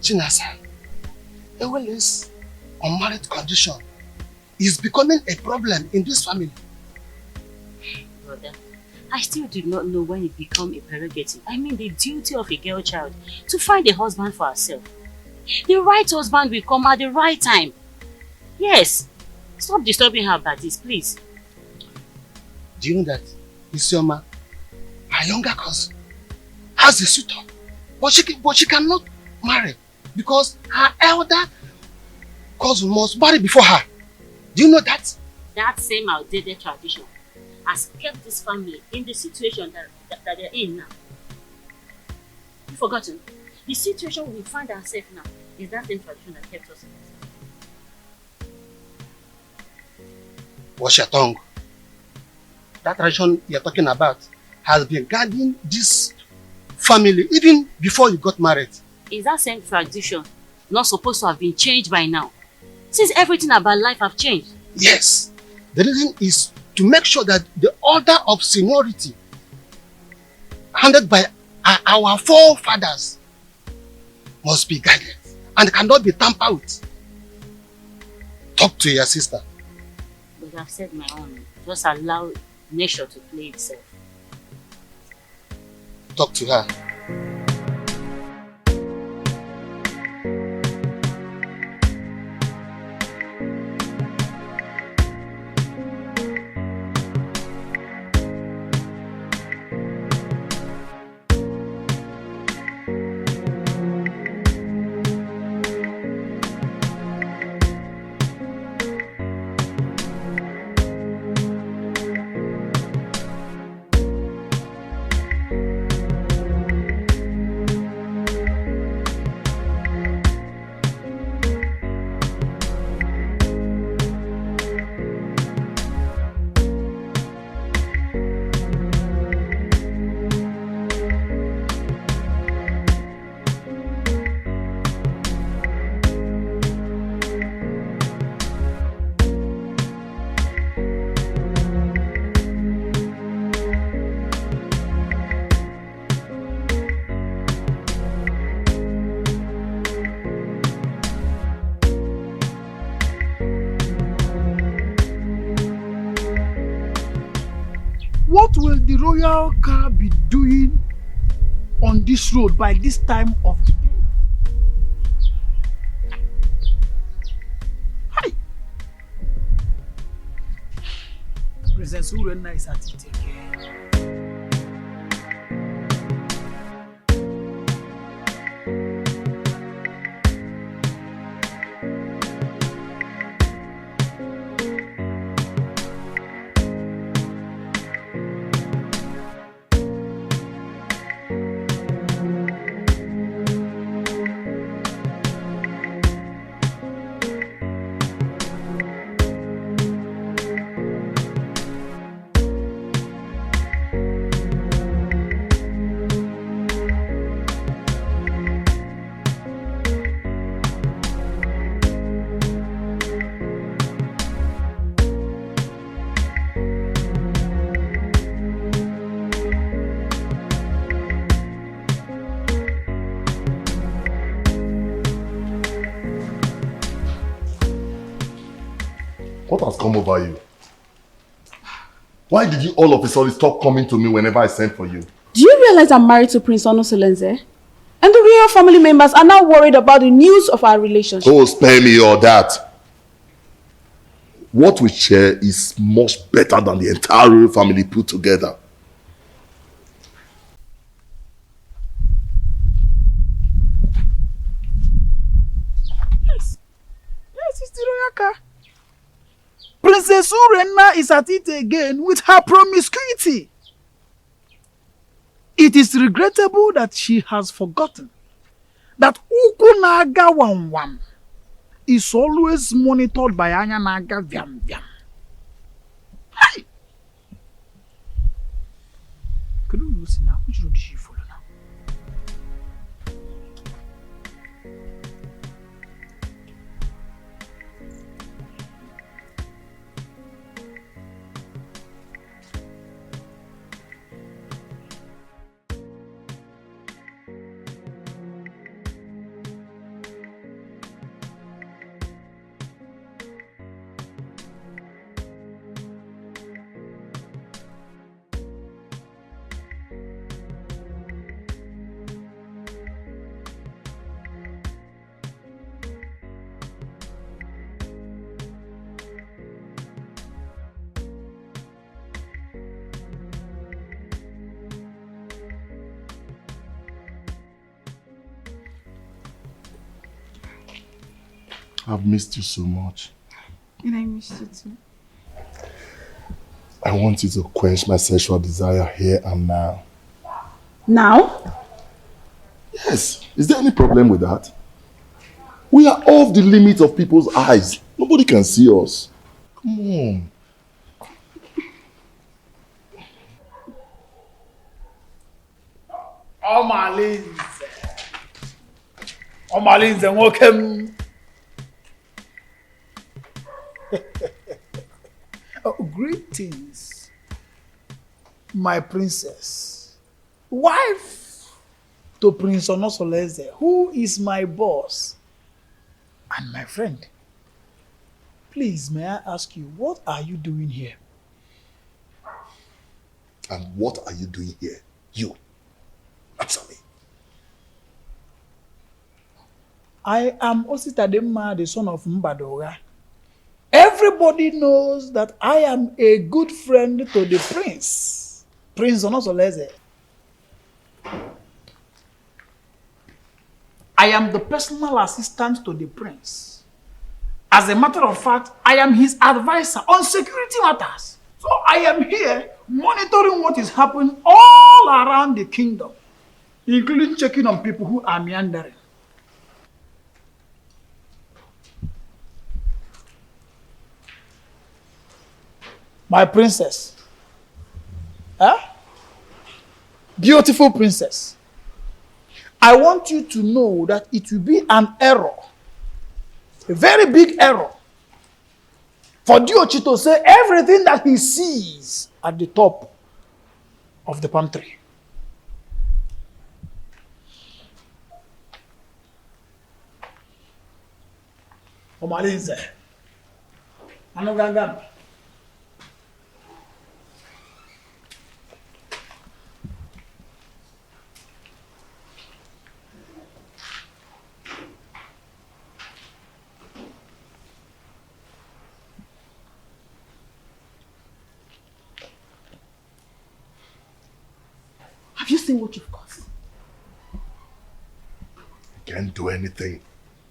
Chinasa, Ewele's unmarried condition is becoming a problem in this family. Brother, I still do not know when it becomes a prerogative. I mean the duty of a girl child to find a husband for herself. The right husband will come at the right time. Yes. Stop disturbing her about this, please. Do you know that Isioma, her younger cousin, has a suitor, but she cannot marry because her elder cousin must marry before her. Do you know that? That same outdated tradition has kept this family in the situation that they're in now. You've forgotten? The situation we find ourselves now is that same tradition that kept us in this. Watch your tongue. That tradition you're talking about has been guiding this family even before you got married. Is that same tradition not supposed to have been changed by now? Since everything about life have changed. Yes. The reason is to make sure that the order of seniority handed by our forefathers must be guided and cannot be tampered with. Talk to your sister. But I've said my own. Just allow nature to play itself. Talk to her. What will the royal car be doing on this road by this time of the day? Hi! Princess Urena is at it again. What has come over you? Why did you all of a sudden stop coming to me whenever I sent for you? Do you realize I'm married to Prince Onosolenze? And the real family members are now worried about the news of our relationship. Oh, spare me all that. What we share is much better than the entire royal family put together. Yes, it's the royal car. Princess Urena is at it again with her promiscuity. It is regrettable that she has forgotten that Ukunaga Wam is always monitored by Anyanaga Vyam Vyam. Hi! Could you see now? Which road did she follow now? I've missed you so much. And I miss you too. I want you to quench my sexual desire here and now. Now? Yes. Is there any problem with that? We are off the limit of people's eyes. Nobody can see us. Come on. Omalinze, welcome. Greetings, my princess, wife to Prince Onosoleze, who is my boss and my friend. Please, may I ask you, what are you doing here? And what are you doing here? You. Answer me. I am Ositadema, the son of Mbadoga. Everybody knows that I am a good friend to the prince, Prince Onosoleze. I am the personal assistant to the prince. As a matter of fact, I am his advisor on security matters. So I am here monitoring what is happening all around the kingdom, including checking on people who are meandering. My princess. Huh? Beautiful princess. I want you to know that it will be an error, a very big error, for Diochi to say everything that he sees at the top of the palm tree. Omalinze. Anoganga. Have you seen what you've caused? He can't do anything.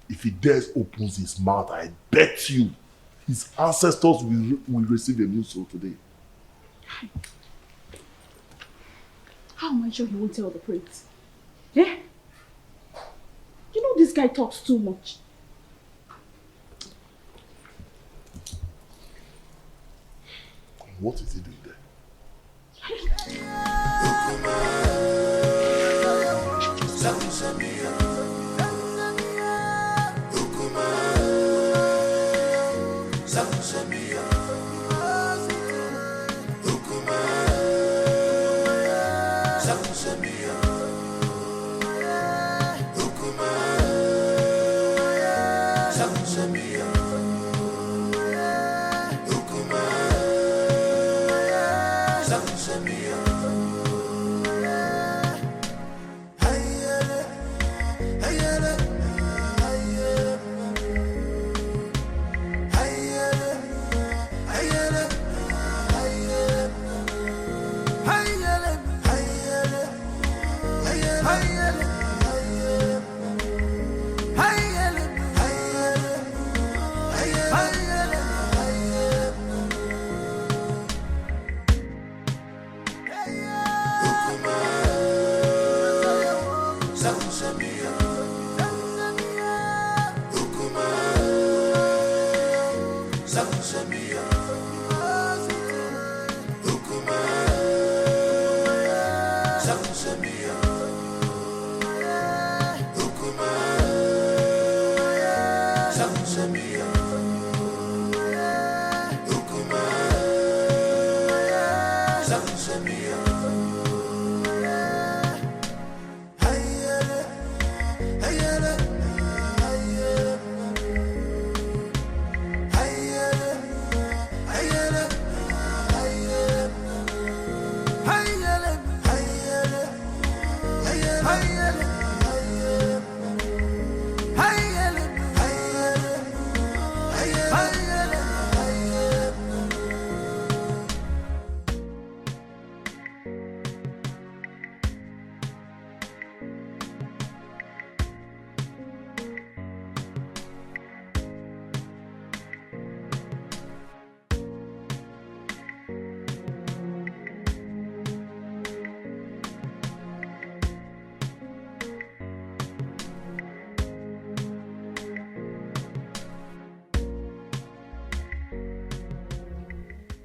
If he dares opens his mouth, I bet you his ancestors will receive a new soul today. How am I sure he won't tell the prince? Eh? You know this guy talks too much. What is he doing there?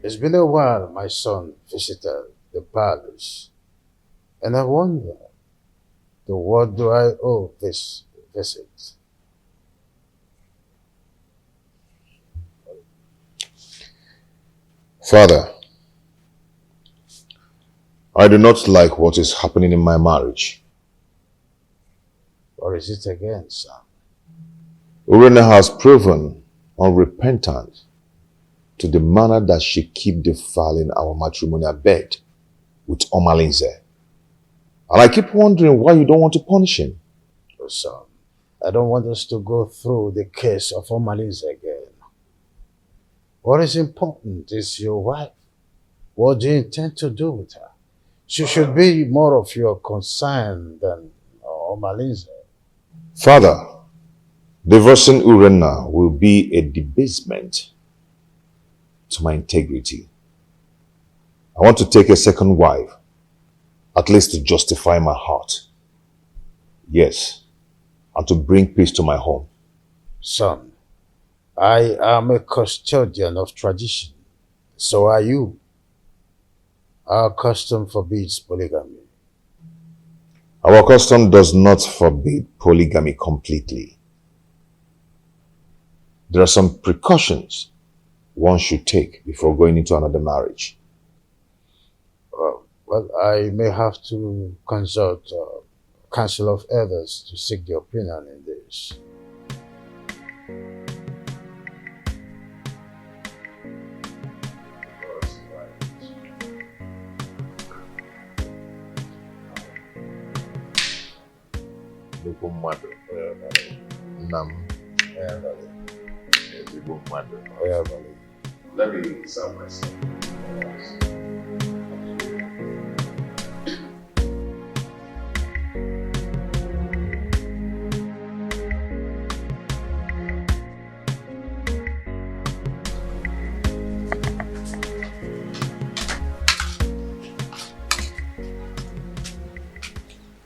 It's been a while my son visited the palace, and I wonder, to what do I owe this visit? Father, I do not like what is happening in my marriage. Or is it again, son? Urena has proven unrepentant to the manner that she keep defiling our matrimonial bed with Omalinze. And I keep wondering why you don't want to punish him. Oh, son, I don't want us to go through the case of Omalinze again. What is important is your wife. What do you intend to do with her? She should be more of your concern than Omalinze. Father, divorcing Urena will be a debasement to my integrity. I want to take a second wife, at least to justify my heart. Yes, and to bring peace to my home. Son, I am a custodian of tradition. So are you. Our custom forbids polygamy. Our custom does not forbid polygamy completely. There are some precautions one should take before going into another marriage. Well, I may have to consult Council of Elders to seek their opinion in this. Let me serve myself.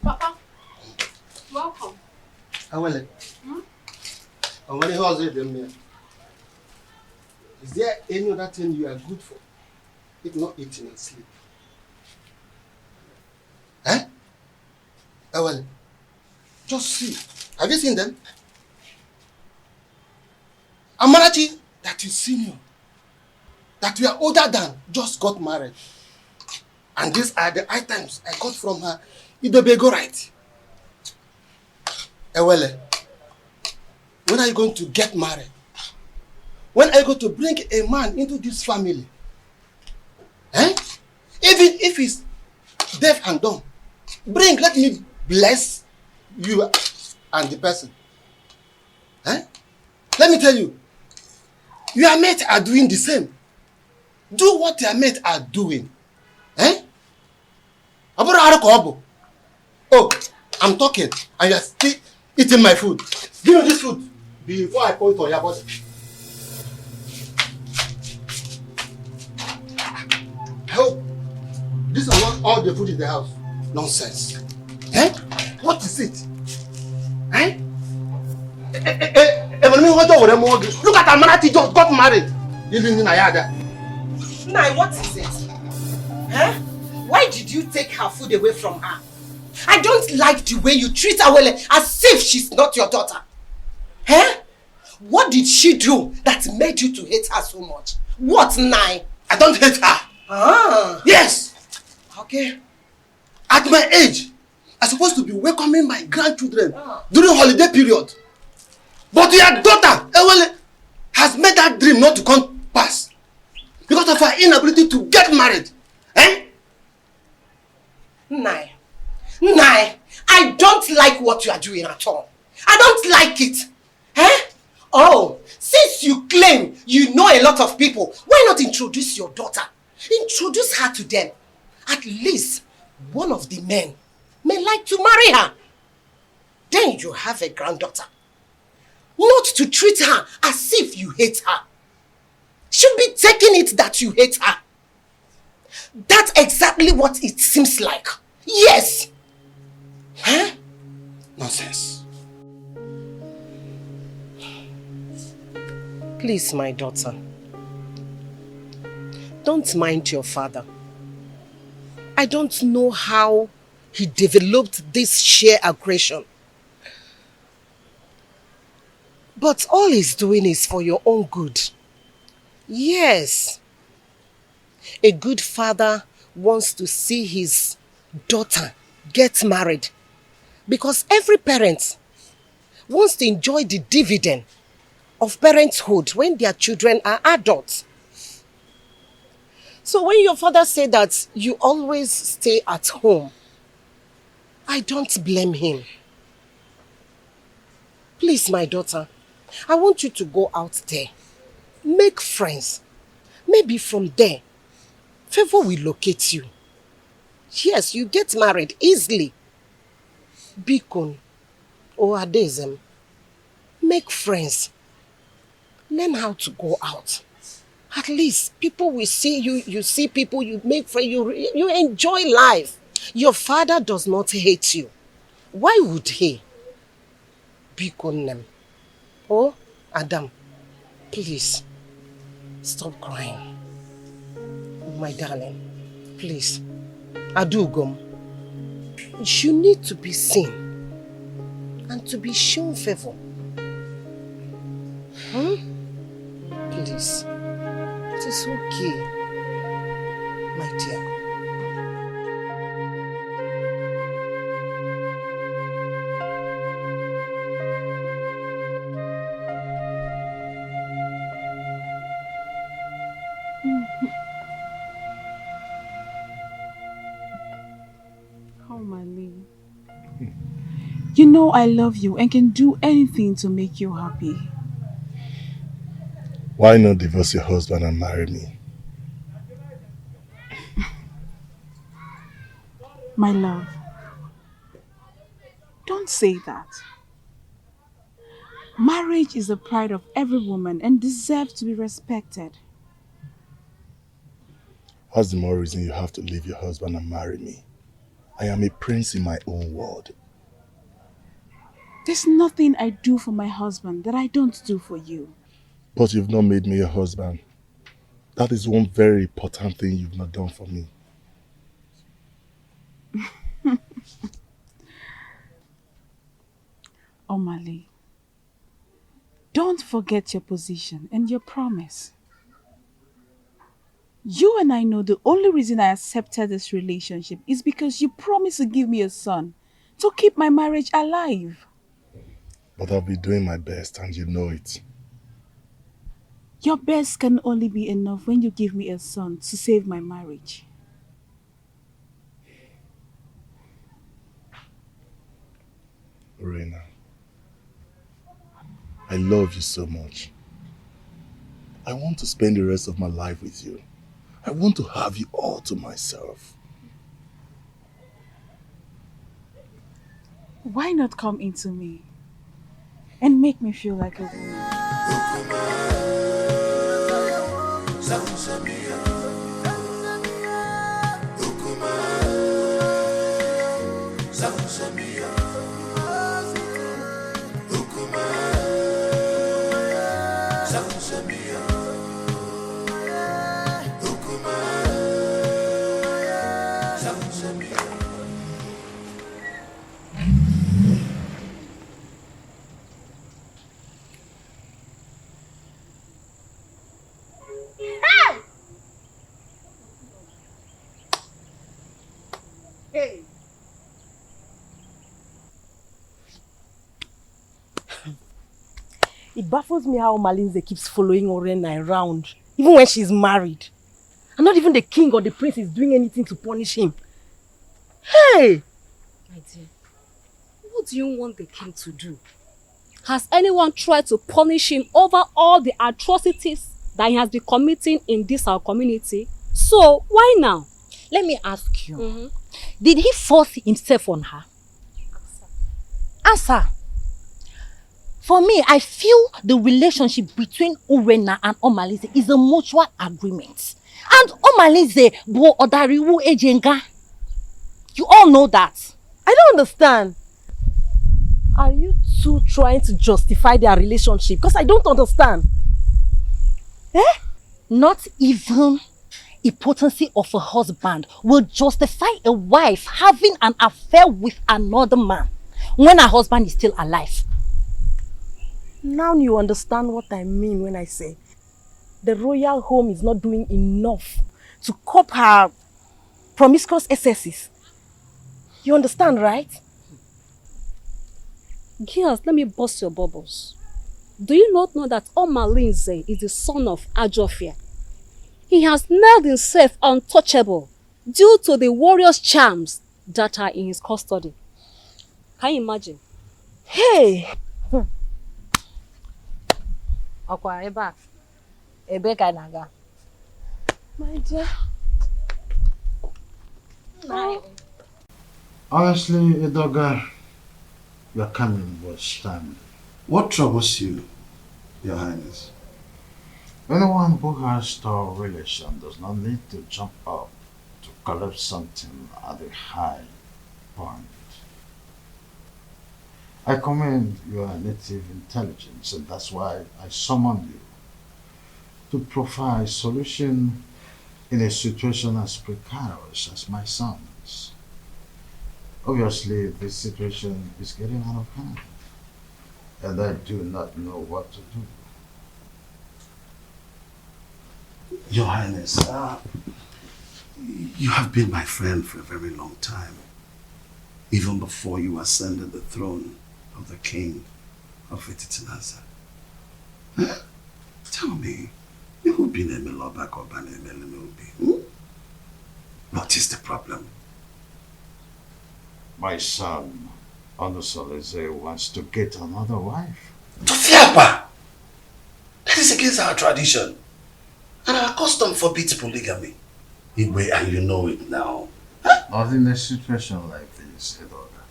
Papa, welcome. Awele. Awele, how's it doing? Is there any other thing you are good for? If not eating and sleep. Eh? Awele, just see. Have you seen them? Amarachi, that is senior, that we are older than, just got married. And these are the items I got from her. Idobego right. Ewele, when are you going to get married? When are you going to bring a man into this family? Eh? Even if he's deaf and dumb, bring, let me bless you and the person. Eh? Let me tell you, your mates are doing the same. Do what your mates are doing. Eh? Oh, I'm talking and you're still eating my food. Give me this food before I pour it on your body. I hope this is not all the food in the house. Nonsense. Eh? What is it? Eh? Look at Amanati just got married. Living in Ayada. Nai, what is it? Huh? Why did you take her food away from her? I don't like the way you treat her well, as if she's not your daughter. Huh? What did she do that made you to hate her so much? What, Nai? I don't hate her. Ah. Yes. Okay. At my age, I'm supposed to be welcoming my grandchildren during holiday period. But your daughter, Ewele, has made that dream not to come pass because of her inability to get married. Eh? Nai, I don't like what you are doing at all. I don't like it. Eh? Oh, since you claim you know a lot of people, why not introduce your daughter? Introduce her to them. At least one of the men may like to marry her. Then you have a granddaughter. Not to treat her as if you hate her. Should be taking it that you hate her. That's exactly what it seems like. Yes. Huh? Nonsense. Please, my daughter. don't mind your father. I don't know how he developed this sheer aggression. But all he's doing is for your own good. Yes. A good father wants to see his daughter get married. Because every parent wants to enjoy the dividend of parenthood when their children are adults. So when your father said that you always stay at home, I don't blame him. Please, my daughter, I want you to go out there. Make friends. Maybe from there, favor will locate you. Yes, you get married easily. Bikon or Adezem. Make friends. Learn how to go out. At least people will see you. You see people, you make friends, you enjoy life. Your father does not hate you. Why would he? Bikonem. Oh, Adam, please, stop crying. My darling, please. Adugom, you need to be seen and to be shown favor. Please, it is okay, my dear. You know I love you and can do anything to make you happy. Why not divorce your husband and marry me? My love, don't say that. Marriage is the pride of every woman and deserves to be respected. What's the more reason you have to leave your husband and marry me? I am a prince in my own world. There's nothing I do for my husband that I don't do for you. But you've not made me your husband. That is one very important thing you've not done for me. Omali, don't forget your position and your promise. You and I know the only reason I accepted this relationship is because you promised to give me a son to keep my marriage alive. But I'll be doing my best and you know it. Your best can only be enough when you give me a son to save my marriage. Reina, I love you so much. I want to spend the rest of my life with you. I want to have you all to myself. Why not come into me and make me feel like a woman? It baffles me how Malinze keeps following Orena around, even when she's married. And not even the king or the prince is doing anything to punish him. Hey! My dear, what do you want the king to do? Has anyone tried to punish him over all the atrocities that he has been committing in this our community? So, why now? Let me ask you. Did he force himself on her? Answer. For me, I feel the relationship between Urena and Omalize is a mutual agreement. And Omalize bo odariwu ejenga. You all know that. I don't understand. Are you two trying to justify their relationship? Because I don't understand. Not even impotency of a husband will justify a wife having an affair with another man when her husband is still alive. Now you understand what I mean when I say the royal home is not doing enough to cope her promiscuous excesses. You understand, right? Girls, let me bust your bubbles. Do you not know that Omalinze is the son of Ajofia? He has made himself untouchable due to the warrior's charms that are in his custody. Can you imagine? Hey! Okwa eba. Ebe ka naga. My dear. Honestly, Idoga, your coming was timely. What troubles you, Your Highness? Anyone who has store relation does not need to jump up to collect something at a high point. I commend your native intelligence, and that's why I summoned you to provide a solution in a situation as precarious as my son's. Obviously, this situation is getting out of hand, and I do not know what to do. Your Highness, you have been my friend for a very long time, even before you ascended the throne of the king of Ititinasa. Tell me, you've been a Melobak or Banemelinobi. What is the problem? My son, Onusoleze, wants to get another wife. Tofiapa! That is against our tradition. And our custom forbids polygamy. Igwe, and you know it now. Not in a situation like this, Edoga.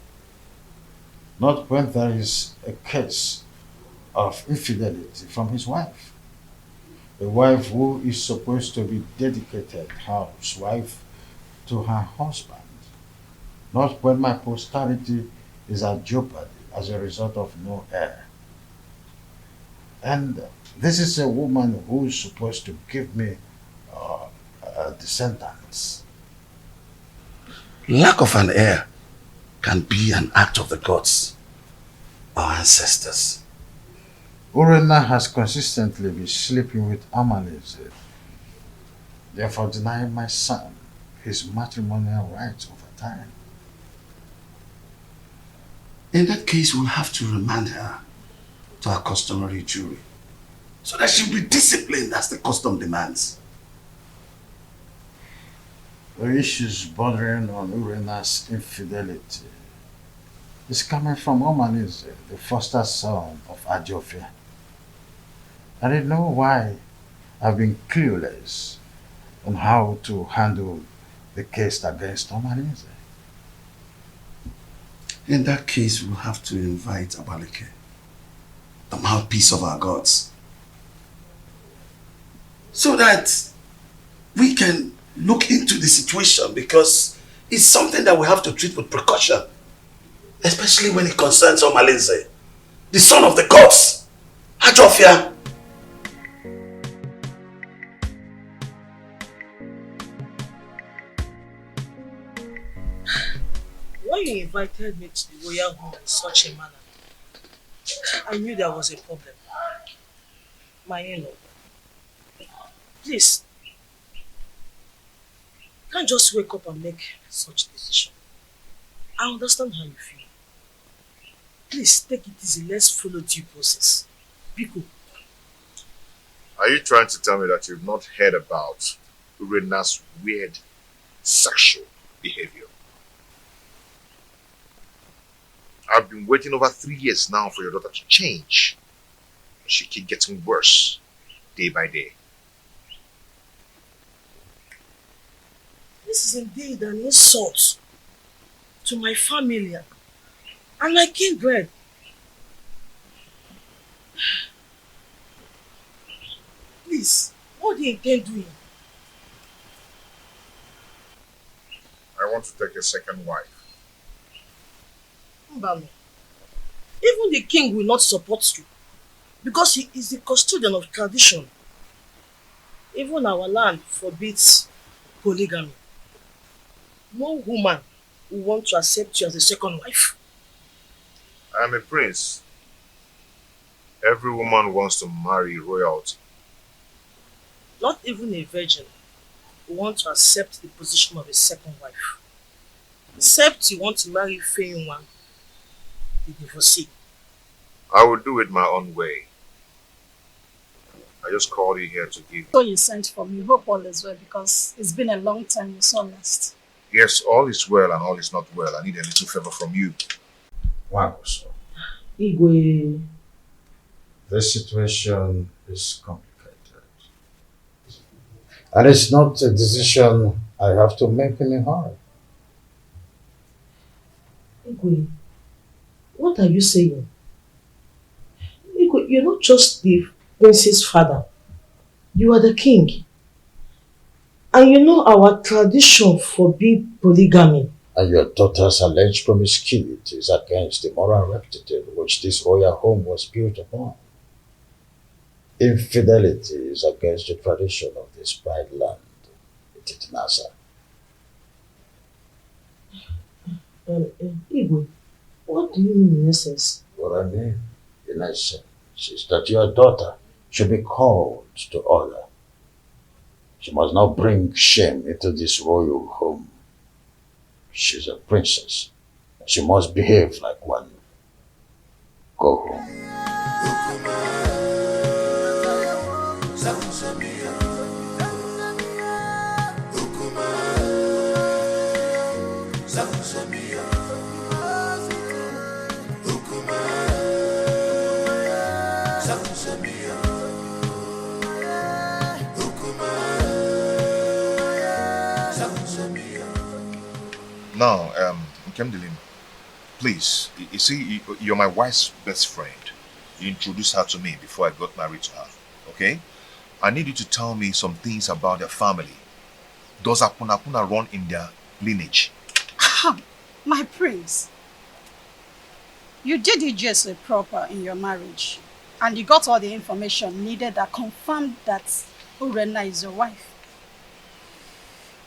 Not when there is a case of infidelity from his wife. A wife who is supposed to be dedicated housewife to her husband. Not when my posterity is at jeopardy as a result of no heir. And this is a woman who is supposed to give me descendants. Lack of an heir can be an act of the gods, our ancestors. Urena has consistently been sleeping with Amaleze, therefore denying my son his matrimonial rights over time. In that case, we'll have to remand her to her customary jury, so that she'll be disciplined as the custom demands. The issues bordering on Urena's infidelity is coming from Omaneze, the foster son of Ajofia. I didn't know why I've been clueless on how to handle the case against Omaneze. In that case, we'll have to invite Abaleke, the mouthpiece of our gods, so that we can look into the situation, because it's something that we have to treat with precaution, especially when it concerns Omalinze, the son of the gods, Ajofia. When you invited me to the royal home in such a manner, I knew there was a problem. My in-law, please, you can't just wake up and make such a decision. I understand how you feel. Please take it easy. Let's follow due process. Biko. Are you trying to tell me that you've not heard about Urena's weird sexual behavior? I've been waiting over 3 years now for your daughter to change. She keeps getting worse day by day. This is indeed an insult to my family and my kindred. Please, what do you intend doing? I want to take a second wife. Mbami, even the king will not support you because he is the custodian of tradition. Even our land forbids polygamy. No woman will want to accept you as a second wife. I'm a prince. Every woman wants to marry royalty. Not even a virgin will want to accept the position of a second wife. Except you want to marry Feyinwa, the divorcee. I will do it my own way. I just called you here to give you. So you sent for me. Hope all is well because it's been a long time you saw last. Yes, all is well and all is not well. I need a little favor from you. Wow, so Igwe. this situation is complicated. And it's not a decision I have to make in a hurry. Igwe, what are you saying? Igwe, you're not just the prince's father. You are the king. And you know our tradition forbids polygamy. And your daughter's alleged promiscuity is against the moral rectitude which this royal home was built upon. Infidelity is against the tradition of this pride land, Titinasa. Igwe, what do you mean in essence? What I mean, in essence, is that your daughter should be called to order. She must not bring shame into this royal home. She's a princess. She must behave like one. Go home. Now, Nkemdelim, please, you see, you're my wife's best friend. You introduced her to me before I got married to her, okay? I need you to tell me some things about their family. Does Apuna run in their lineage? My prince, you did it just proper in your marriage and you got all the information needed that confirmed that Urena is your wife.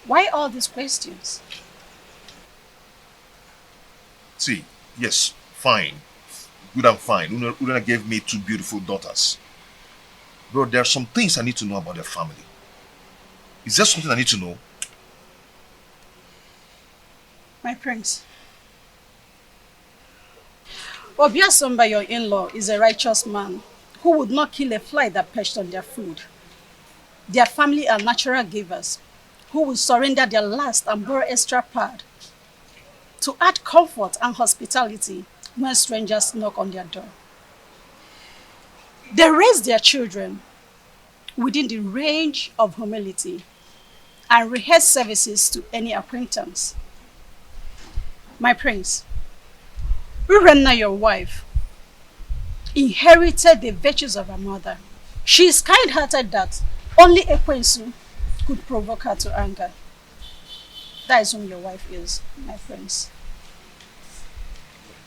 Why all these questions? See, yes, fine. Good and fine. Urena gave me 2 beautiful daughters. Bro, there are some things I need to know about their family. Is there something I need to know? My prince, Obiasomba, your in-law, is a righteous man who would not kill a fly that perched on their food. Their family are natural givers who will surrender their last and borrow extra pad to add comfort and hospitality when strangers knock on their door. They raise their children within the range of humility and rehearse services to any acquaintance. My prince, Urena, your wife, inherited the virtues of her mother. She is kind-hearted that only Ekwensu could provoke her to anger. That is whom your wife is, my prince.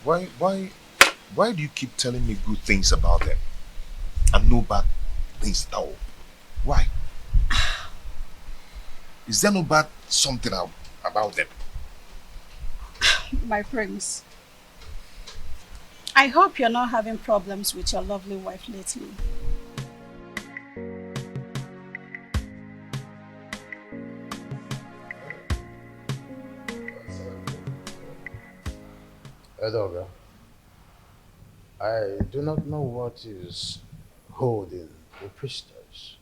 Why do you keep telling me good things about them and no bad things at all? Why? Is there no bad something about them? My prince, I hope you're not having problems with your lovely wife lately. Edoga, I do not know what is holding the priestess.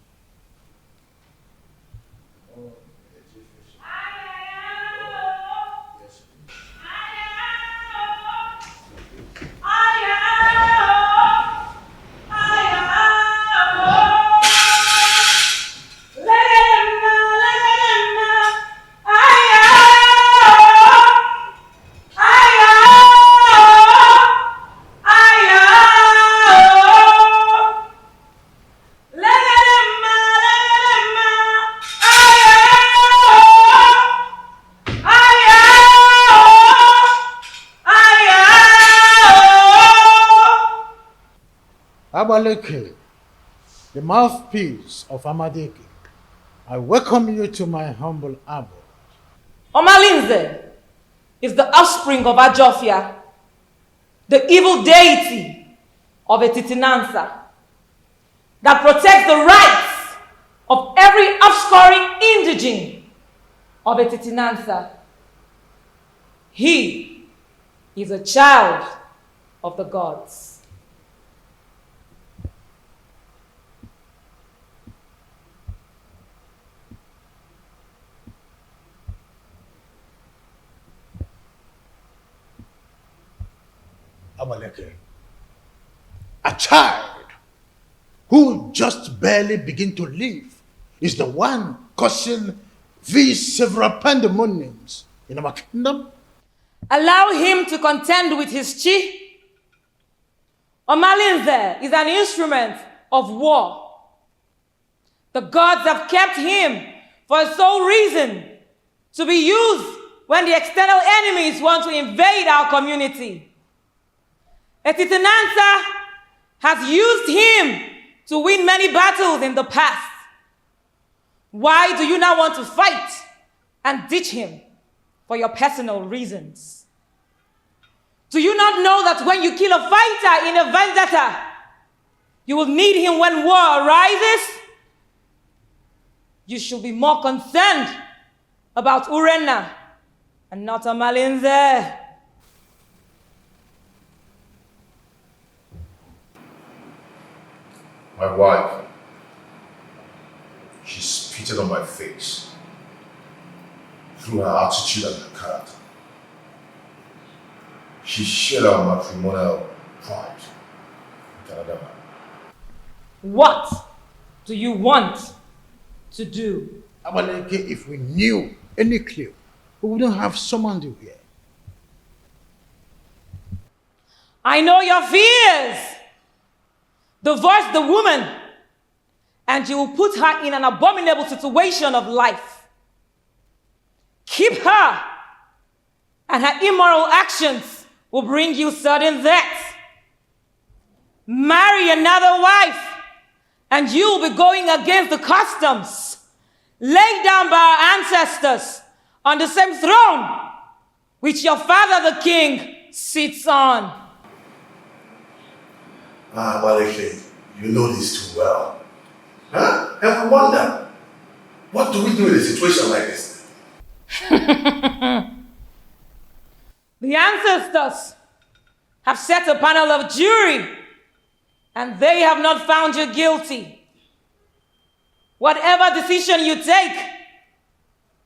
Abaleke, the mouthpiece of Amadeke, I welcome you to my humble abode. Omalinze is the offspring of Ajofia, the evil deity of Etitinansa, that protects the rights of every offscoring indigene of Etitinansa. He is a child of the gods. Amaleke, a child who just barely begin to live is the one causing these several pandemoniums in our kingdom. Allow him to contend with his chi. Omalinze is an instrument of war. The gods have kept him for a sole reason, to be used when the external enemies want to invade our community. Etitinansa has used him to win many battles in the past. Why do you now want to fight and ditch him for your personal reasons? Do you not know that when you kill a fighter in a vendetta, you will need him when war arises? You should be more concerned about Urenna and not Omalinze. My wife, she spitted on my face through her attitude and her character. She shared our matrimonial pride with another man. What do you want to do? Amaleke, if we knew any clue, we wouldn't have summoned you here. I know your fears. Divorce the woman, and you will put her in an abominable situation of life. Keep her, and her immoral actions will bring you sudden death. Marry another wife, and you will be going against the customs laid down by our ancestors on the same throne which your father the king sits on. Maleke, you know this too well. Huh? And we wonder, what do we do in a situation like this? The ancestors have set a panel of jury, and they have not found you guilty. Whatever decision you take,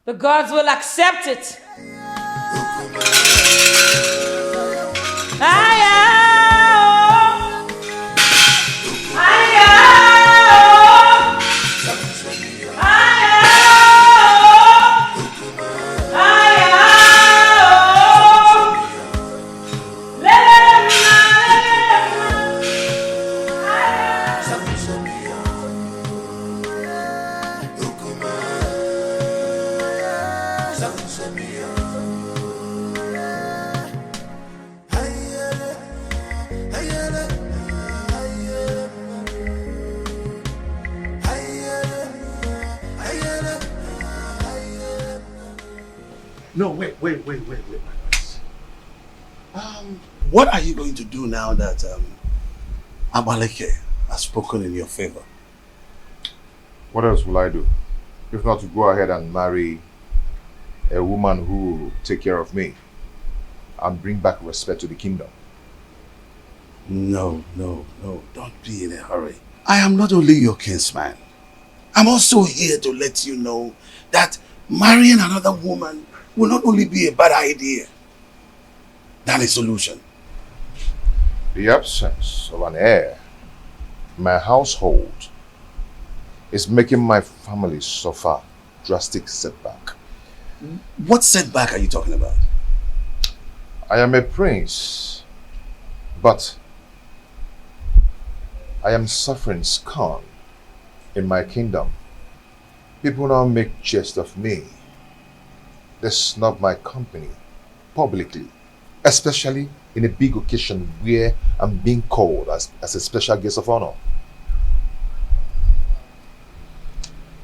the gods will accept it. No, wait, my friends. What are you going to do now that Amaleke has spoken in your favor? What else will I do? If not to go ahead and marry a woman who will take care of me and bring back respect to the kingdom. No, don't be in a hurry. I am not only your kinsman. I'm also here to let you know that marrying another woman will not only be a bad idea than a solution. The absence of an heir in my household is making my family suffer drastic setback. What setback are you talking about? I am a prince, but I am suffering scorn in my kingdom. People now make jest of me. They snub my company publicly, especially in a big occasion where I'm being called as a special guest of honor.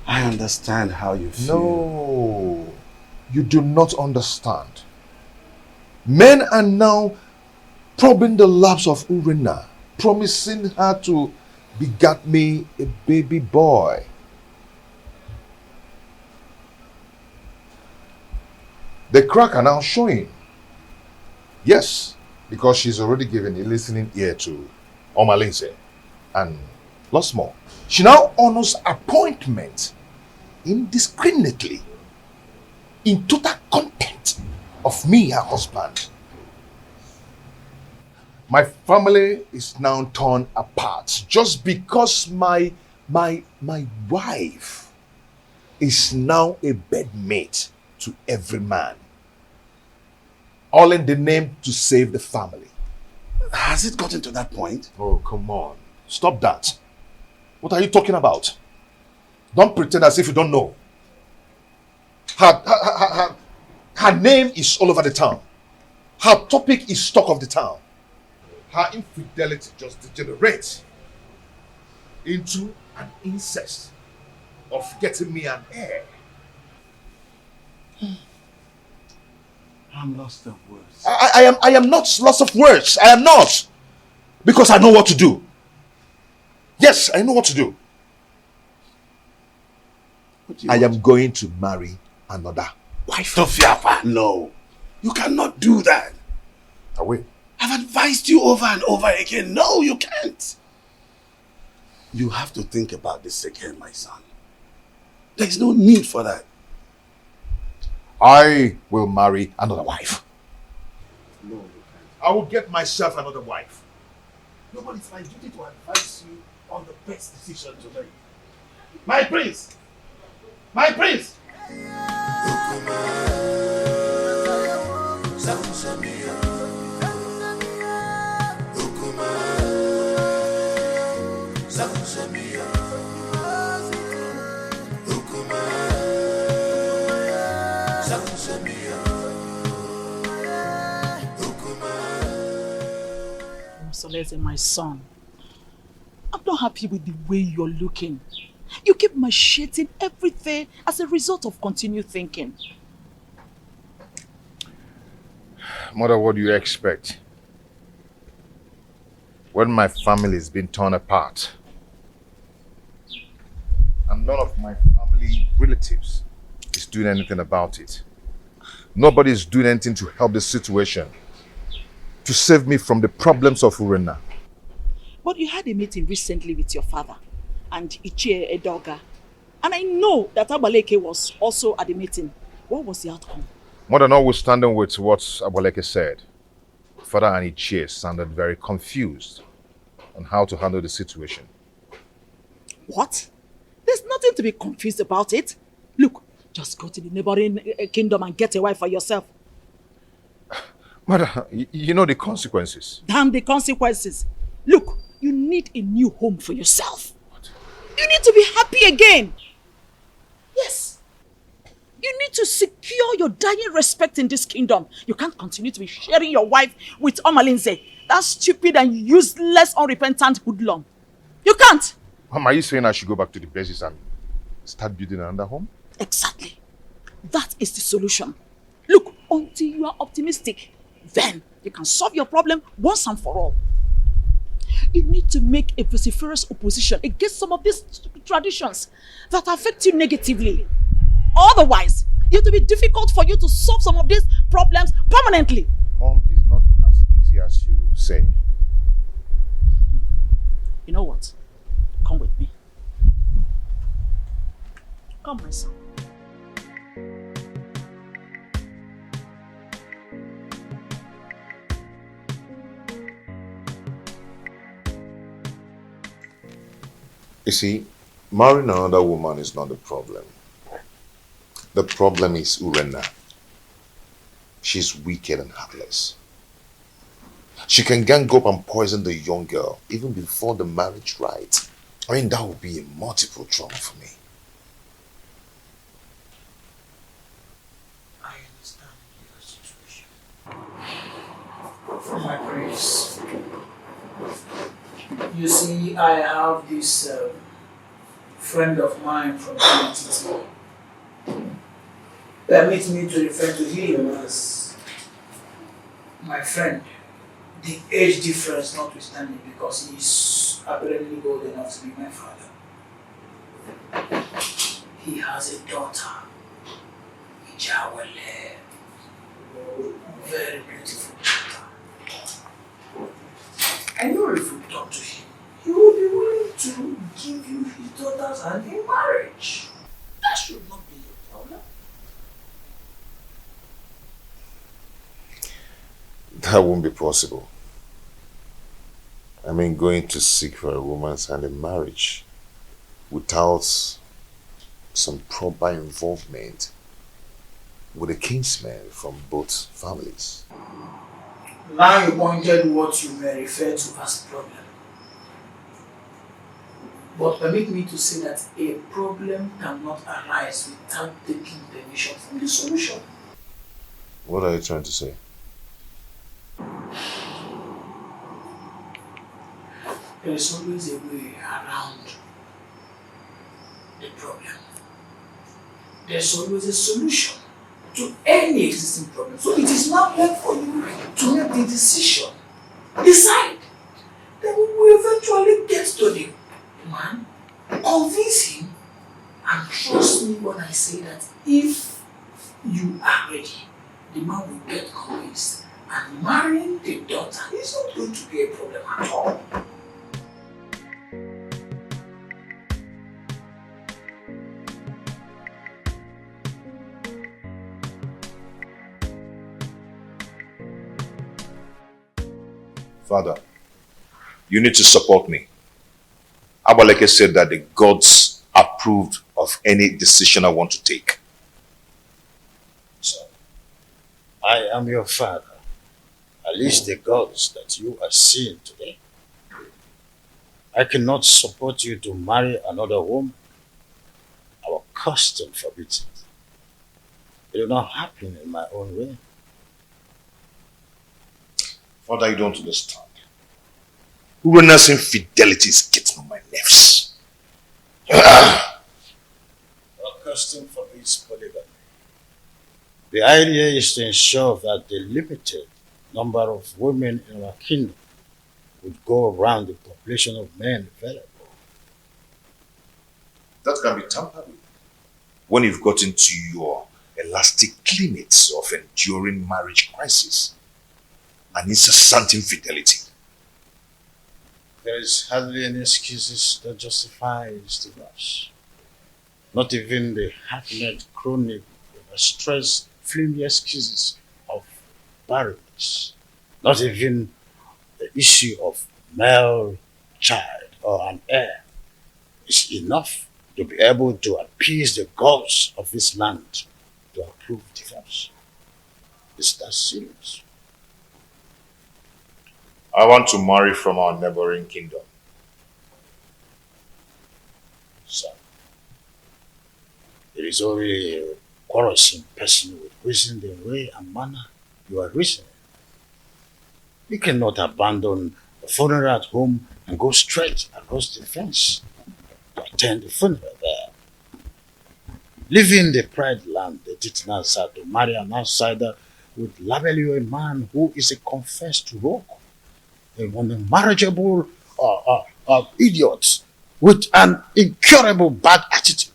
I understand how you feel. No, you do not understand. Men are now probing the laps of Urena, promising her to beget me a baby boy. The crack are now showing. Yes, because she's already given a listening ear to Omalinze. And lots more. She now honors appointment indiscriminately in total contempt of me, her husband. My family is now torn apart just because my wife is now a bedmate to every man. All in the name to save the family. Has it gotten to that point? Oh, come on. Stop that. What are you talking about? Don't pretend as if you don't know. Her name is all over the town. Her topic is talk of the town. Her infidelity just degenerates into an incest of getting me an heir. I'm lost of words. I am not lost of words. I am not. Because I know what to do. Yes, I know what to do. I am going to marry another wife. Tofiapa, no. You cannot do that. I will. I've advised you over and over again. No, you can't. You have to think about this again, my son. There's no need for that. I will marry another wife. No, you can't. I will get myself another wife. No, but it's my duty to advise you on the best decision to make. My prince! My prince! Solese, my son, I'm not happy with the way you're looking. You keep macheting everything as a result of continued thinking. Mother, what do you expect? When my family has been torn apart, and none of my family relatives is doing anything about it. Nobody is doing anything to help the situation, to save me from the problems of Urena. But you had a meeting recently with your father and Ichie Edoga. And I know that Abaleke was also at the meeting. What was the outcome? Mother, notwithstanding with what Abaleke said, Father and Ichie sounded very confused on how to handle the situation. What? There's nothing to be confused about it. Look, just go to the neighboring kingdom and get a wife for yourself. Mother, you know the consequences. Damn the consequences. Look, you need a new home for yourself. What? You need to be happy again. Yes. You need to secure your dying respect in this kingdom. You can't continue to be sharing your wife with Omalinze. That stupid and useless, unrepentant hoodlum. You can't. Mom, are you saying I should go back to the basis and start building another home? Exactly. That is the solution. Look, until you are optimistic, then you can solve your problem once and for all. You need to make a vociferous opposition against some of these traditions that affect you negatively. Otherwise, it will be difficult for you to solve some of these problems permanently. Mom, it's not as easy as you say. You know what? Come with me. Come, my son. You see, marrying another woman is not the problem. The problem is Urena. She's wicked and heartless. She can gang up and poison the young girl even before the marriage rite. I mean, that would be a multiple trauma for me. I understand your situation. My praise. You see, I have this friend of mine from BTT. Permit me to refer to him as my friend. The age difference notwithstanding, because he's apparently old enough to be my father. He has a daughter, Ijawale, very beautiful daughter. I know if we talk to him, he will be willing to give you his daughter's hand in marriage. That should not be your problem. That won't be possible. I mean, going to seek for a woman's hand in marriage without some proper involvement with a kinsman from both families. Now you pointed what you may refer to as problem. But permit me to say that a problem cannot arise without taking permission from the solution. What are you trying to say? There is always a way around the problem. There's always a solution to any existing problem. So it is now left for you to make the decision. Decide. Then we will eventually get to the man, convince him, and trust me when I say that if you are ready, the man will get convinced, and marrying the daughter is not going to be a problem at all. Father, you need to support me. Abaleke said that the gods approved of any decision I want to take. So, I am your father. At least the gods that you are seeing today. I cannot support you to marry another woman. Our custom forbids it. It will not happen in my own way. Father, you don't understand. Urena's infidelity is getting on my nerves. Our custom forbids polygamy. The idea is to ensure that the limited number of women in our kingdom would go around the population of men available. That can be tampered with when you've got into your elastic limits of enduring marriage crisis and incessant infidelity. There is hardly any excuses that justifies divorce. Not even the half-net chronic, stress, flimsy excuses of barrenness. Not even the issue of male child or an heir is enough to be able to appease the gods of this land to approve divorce. Is that serious? I want to marry from our neighboring kingdom. Son, it is only a quarrelsome person with reason the way and manner you are reasoning. You cannot abandon the funeral at home and go straight across the fence to attend the funeral there. Leaving the pride land, the Titanasa, to marry an outsider would label you a man who is a confessed rogue, a unmarriageable idiot with an incurable bad attitude.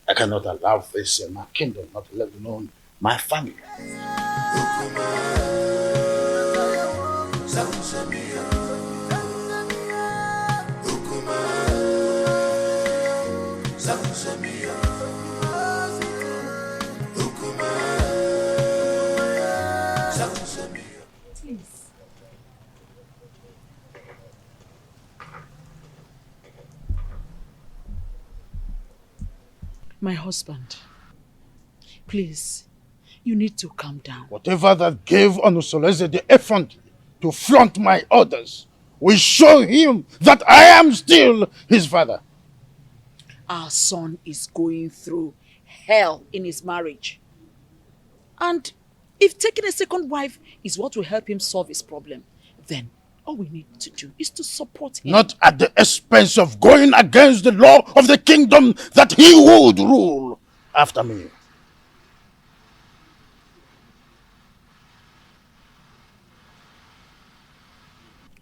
I cannot allow this in my kingdom, not let alone my family. My husband, please, you need to calm down. Whatever that gave Onusoleze the effrontery to flaunt my orders will show him that I am still his father. Our son is going through hell in his marriage. And if taking a second wife is what will help him solve his problem, then All we need to do is to support him. Not at the expense of going against the law of the kingdom that he would rule after me.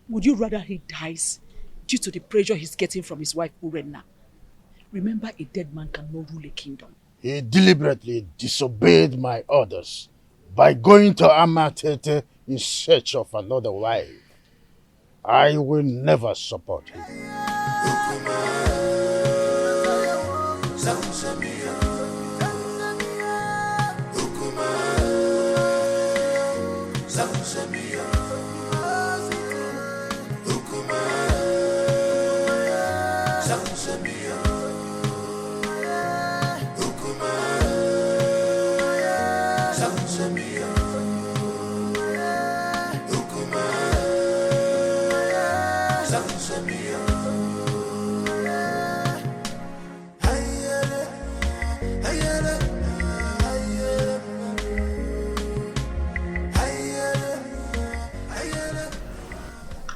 Would you rather he dies due to the pressure he's getting from his wife Urenna? Remember, a dead man cannot rule a kingdom. He deliberately disobeyed my orders by going to Amatete in search of another wife. I will never support him.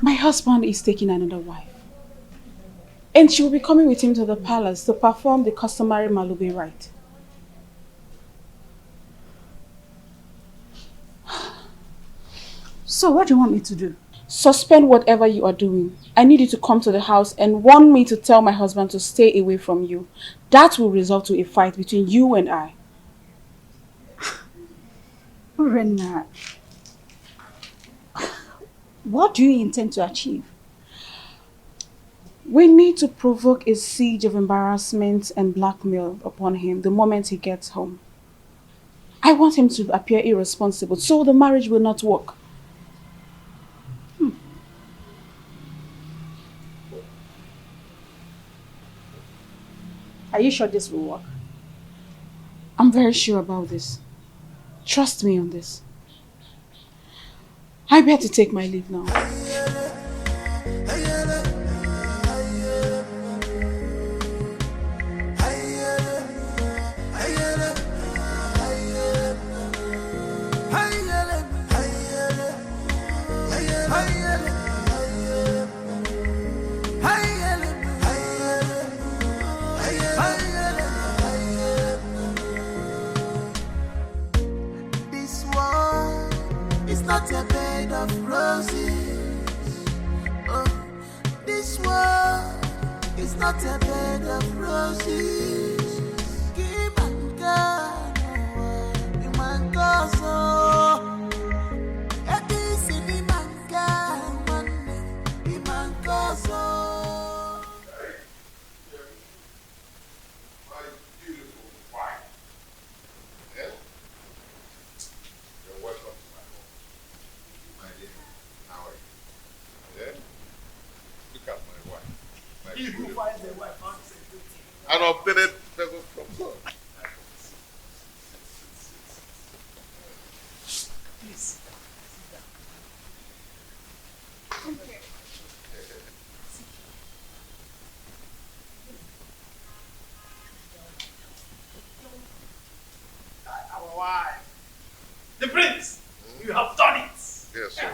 My husband is taking another wife. And she will be coming with him to the palace to perform the customary Malube rite. So what do you want me to do? Suspend whatever you are doing. I need you to come to the house and warn me to tell my husband to stay away from you. That will result to a fight between you and I. Rena, what do you intend to achieve? We need to provoke a siege of embarrassment and blackmail upon him the moment he gets home. I want him to appear irresponsible so the marriage will not work. Are you sure this will work? I'm very sure about this. Trust me on this. I better take my leave now. Not a bed of roses. Oh, this world is not a bed of roses. Give and God, you man go so. It is in the man God, you man go so. My beautiful wife. Yeah? You're welcome. Look at my wife. He who finds a wife finds a good thing. An obtained favor from God. Please, sit down. Okay. Our wife. The prince, you have done it. Yes, sir.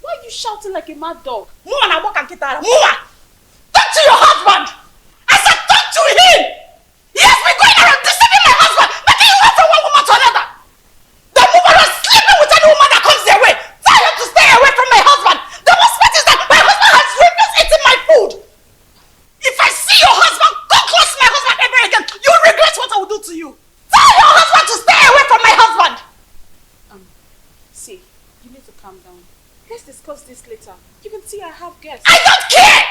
Why are you shouting like a mad dog? Move and walk and get out. Move! Talk to your husband! I said talk to him! He has been going around deceiving my husband, making you wait from one woman to another. The woman is sleeping with any woman that comes their way. Tell him to stay away from my husband. The most part is that my husband has refused eating my food. If I see your husband go close to my husband ever again, you will regret what I will do to you. Tell your husband to stay away from my husband. See, you need to calm down. Let's discuss this later. You can see I have guests. I don't care!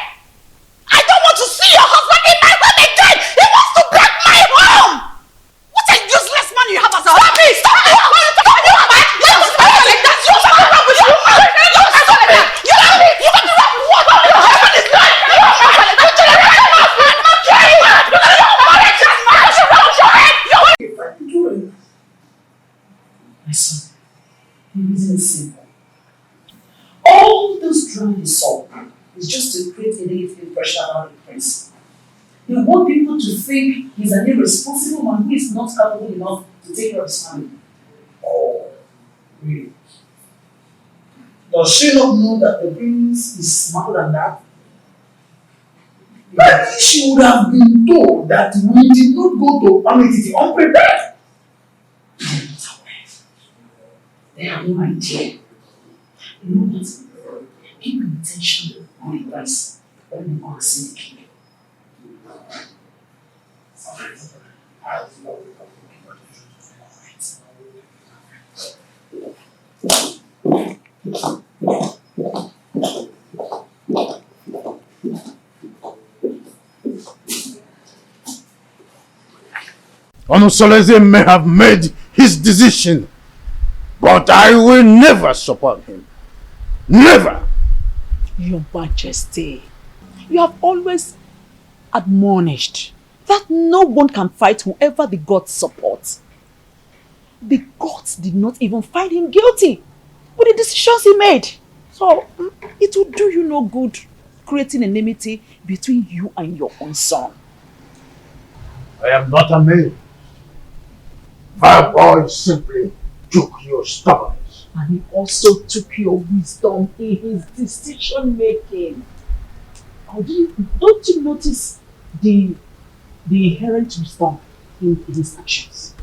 I don't want to see your husband in my home again! He wants to break my home! What a useless man you have as a husband! Stop me! Stop me! Stop me! Stop me! You don't speak like that! You don't speak with you! You don't speak like that! You don't speak! You don't speak with what? Your husband is lying! You don't speak like that! You don't speak like that! My son, the reason is simple. All those drama you saw is just to create a negative impression around the prince. They want people to think he's an irresponsible man who is not capable enough to take care of his family. Oh, really? Does she not know that the prince is smarter than that? Maybe she would have been told that we did not go to Ametiti unprepared. They have no idea. You know what? Keep intention on the price when you are seeing the king. Onosoleze may have made his decision, but I will never support him. Never! Your Majesty, you have always admonished that no one can fight whoever the gods support. The gods did not even find him guilty with the decisions he made. So, it will do you no good creating enmity between you and your own son. I am not a man. My boy simply took your stubbornness. And he also took your wisdom in his decision making. Don't you notice the inherent wisdom in his actions?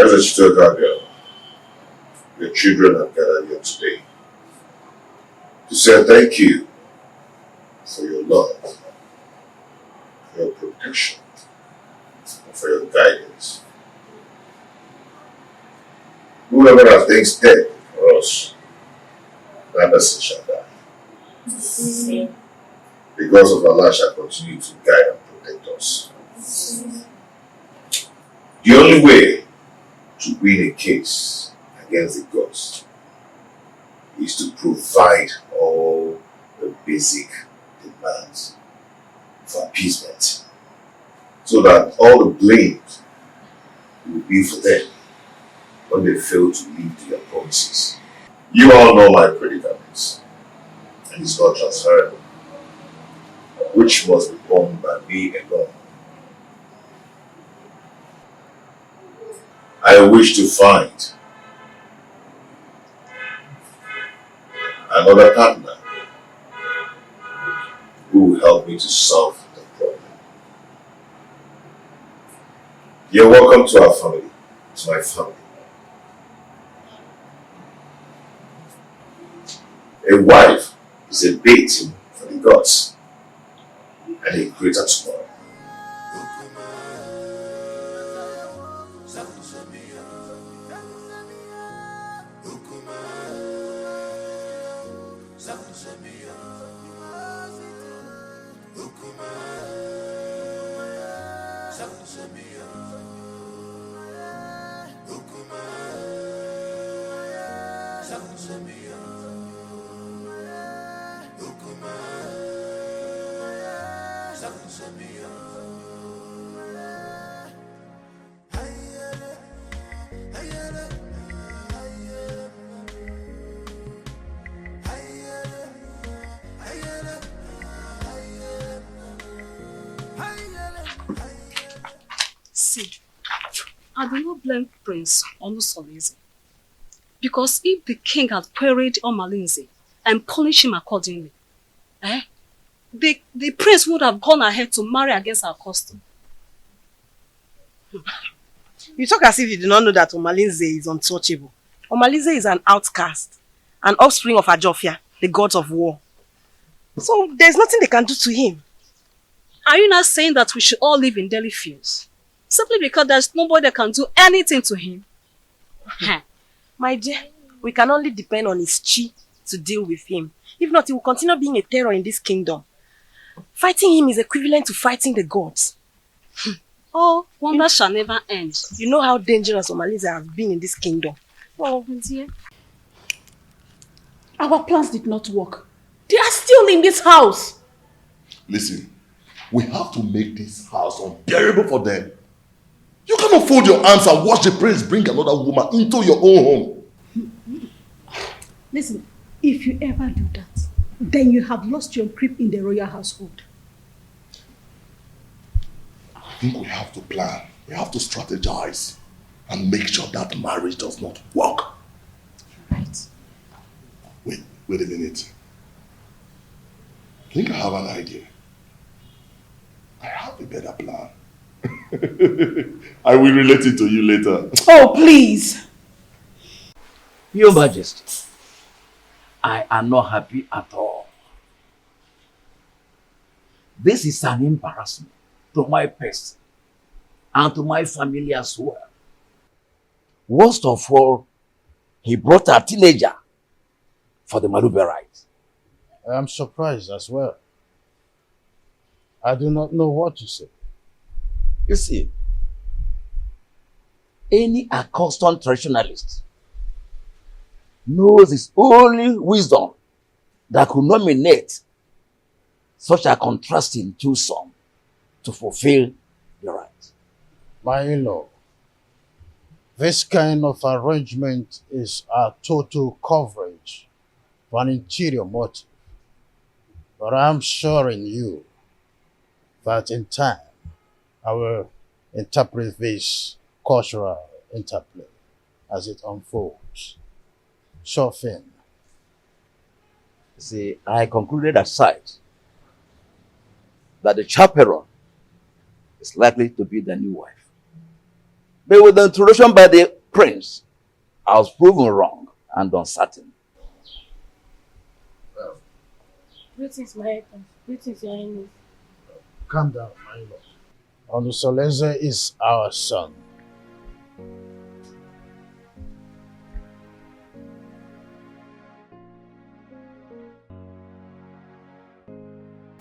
As a still girl, your children have gathered here today to say thank you for your love, for your protection, and for your guidance. Whoever has things dead for us, that person shall die. Because of Allah shall continue to guide and protect us. The only way to win a case against the gods is to provide all the basic demands for appeasement, so that all the blame will be for them when they fail to live to their promises. You all know my predicament, and it's not transferable, which must be borne by me alone. I wish to find another partner who will help me to solve the problem. You're welcome to our family, to my family. A wife is a bait for the gods and a greater tomorrow. See, I do not blame Prince Onusoleze, because if the king had queried Omalinze and punished him accordingly, the prince would have gone ahead to marry against our custom. You talk as if you do not know that Omalinze is untouchable. Omalinze is an outcast, an offspring of Ajofia, the gods of war. So there's nothing they can do to him. Are you not saying that we should all live in daily fears? Simply because there's nobody that can do anything to him? My dear, we can only depend on his chi to deal with him. If not, he will continue being a terror in this kingdom. Fighting him is equivalent to fighting the gods. Oh, wonder shall never end. You know how dangerous Omalinze has been in this kingdom. Oh, dear. Our plans did not work. They are still in this house. Listen, we have to make this house unbearable for them. You cannot fold your arms and watch the prince bring another woman into your own home. Listen, If you ever do that, then you have lost your grip in the royal household. I think we have to plan. We have to strategize and make sure that marriage does not work. Right. Wait a minute. I think I have an idea. I have a better plan. I will relate it to you later. Oh, please. Your Majesty, I am not happy at all. This is an embarrassment to my person and to my family as well. Worst of all, he brought a teenager for the Malube rite. I am surprised as well. I do not know what to say. You see, any accustomed traditionalist knows it's only wisdom that could nominate such a contrasting twosome to fulfill the right. My in-law, this kind of arrangement is a total coverage for an interior motive. But I'm assuring you that in time, I will interpret this cultural interplay as it unfolds. Sure thing. See, I concluded aside that the chaperone is likely to be the new wife. But with the introduction by the prince, I was proven wrong and uncertain. Greetings, my husband. Greetings, your highness. Calm down, my lord. Olusoleze is our son.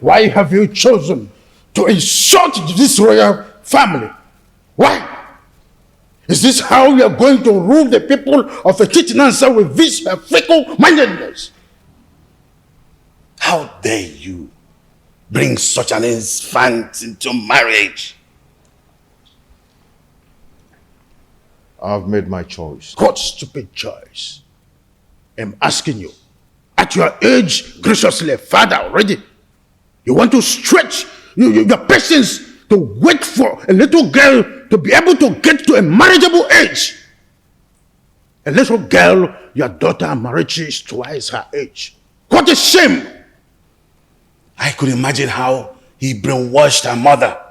Why have you chosen to insult this royal family? Why? Is this how you are going to rule the people of Chitinansa with this fickle-mindedness? How dare you bring such an infant into marriage? I've made my choice. What stupid choice? I'm asking you. At your age, graciously, father already, you want to stretch your patience to wait for a little girl to be able to get to a marriageable age. A little girl, your daughter Amarachi, is twice her age. What a shame! I could imagine how he brainwashed her mother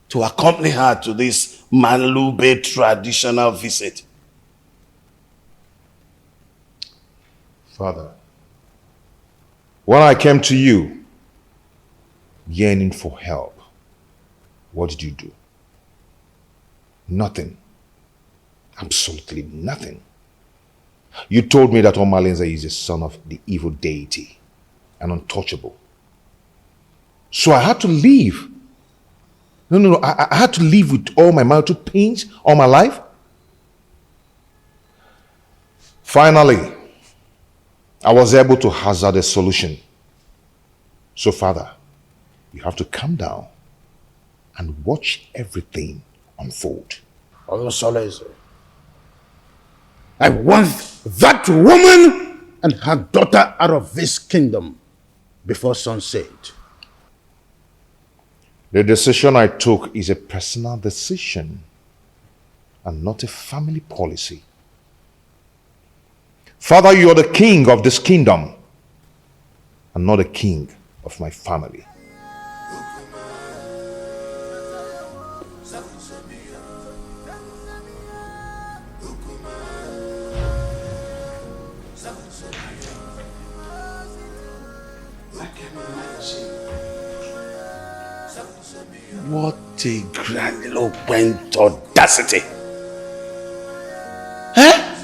to accompany her to this Malube traditional visit. Father, when I came to you yearning for help, what did you do? Nothing. Absolutely nothing. You told me that Omalenze is the son of the evil deity and untouchable. So I had to leave. No. I had to live with all my marital pains all my life. Finally, I was able to hazard a solution. So, Father, you have to calm down and watch everything unfold. Olusoleze, I want that woman and her daughter out of this kingdom before sunset. The decision I took is a personal decision and not a family policy. Father, you are the king of this kingdom and not the king of my family. What a grandiloquent audacity! Huh?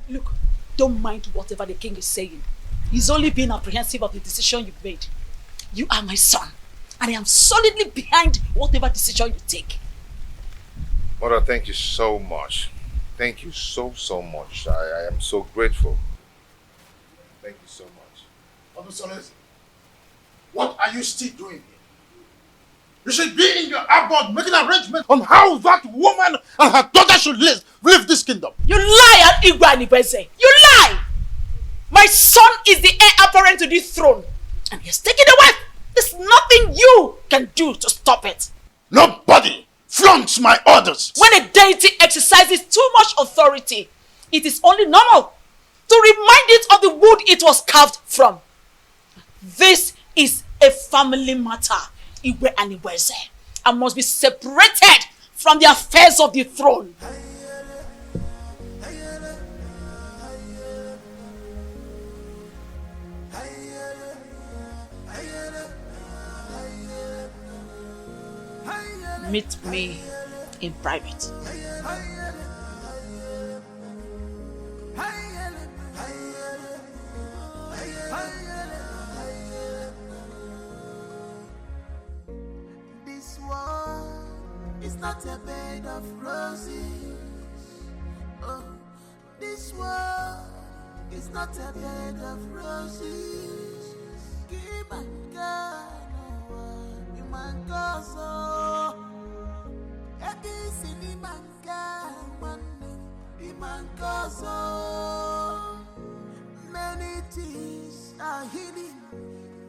Look, don't mind whatever the king is saying. He's only being apprehensive of the decision you've made. You are my son, and I am solidly behind whatever decision you take. Mother, thank you so much. Thank you so much. I am so grateful. Thank you so much. Olusoleze, what are you still doing here? You should be in your abode making arrangements on how that woman and her daughter should live this kingdom. You lie, Igwe Anibeze. You lie! My son is the heir apparent to this throne. And he has taken the wife. There's nothing you can do to stop it. Nobody flaunts my orders. When a deity exercises too much authority, it is only normal to remind it of the wood it was carved from. This is a family matter, Igwe Anibeze, and must be separated from the affairs of the throne. Meet me in private. This world is not a bed of roses. Oh, this world is not a bed of roses. Keep and go, you man go so. Many things are hidden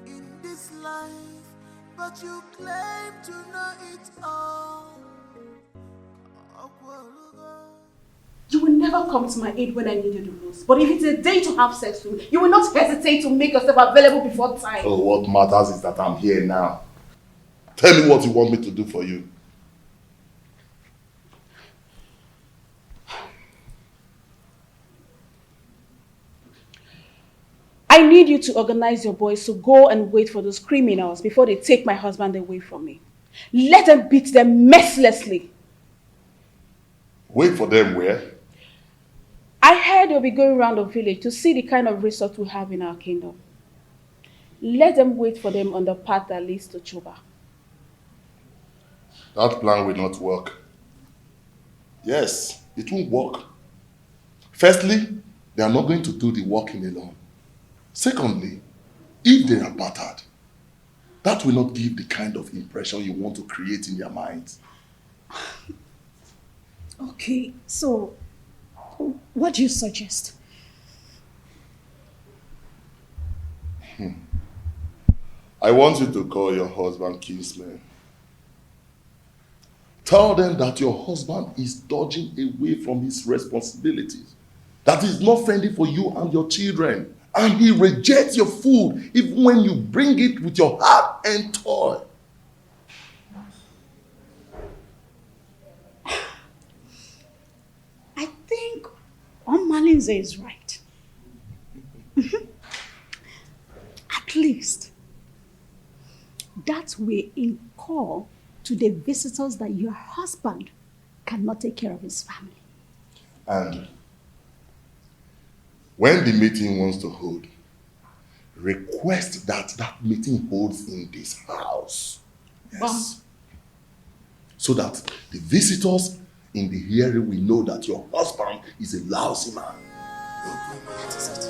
in this life, but you claim to know it all. You will never come to my aid when I need you the most. But if it's a day to have sex with me, you will not hesitate to make yourself available before time. Oh, what matters is that I'm here now. Tell me what you want me to do for you. I need you to organize your boys to go and wait for those criminals before they take my husband away from me. Let them beat them mercilessly. Wait for them where? I heard they'll be going around the village to see the kind of resort we have in our kingdom. Let them wait for them on the path that leads to Chuba. That plan will not work. Yes, it won't work. Firstly, they are not going to do the walking alone. Secondly, if they are battered, that will not give the kind of impression you want to create in their minds. Okay, so what do you suggest? I want you to call your husband kinsman. Tell them that your husband is dodging away from his responsibilities, that he's not friendly for you and your children, and he rejects your food even when you bring it with your heart and toil. I think Malinze is right. At least that way incur to the visitors that your husband cannot take care of his family. And when the meeting wants to hold, request that that meeting holds in this house. Yes. So that the visitors in the hearing will know that your husband is a lousy man. That is it.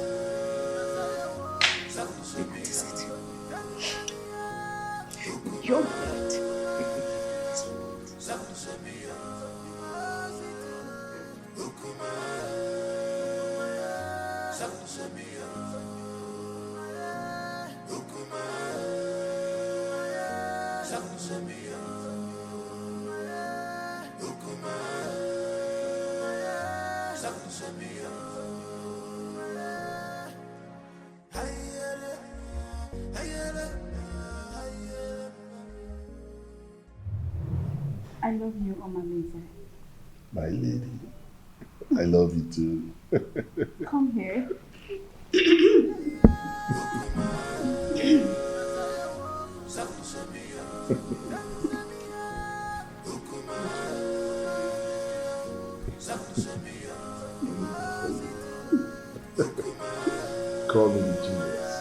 That is it. You're right. I love you, Omaleze. My lady, I love you too. Come here. Call me Jesus.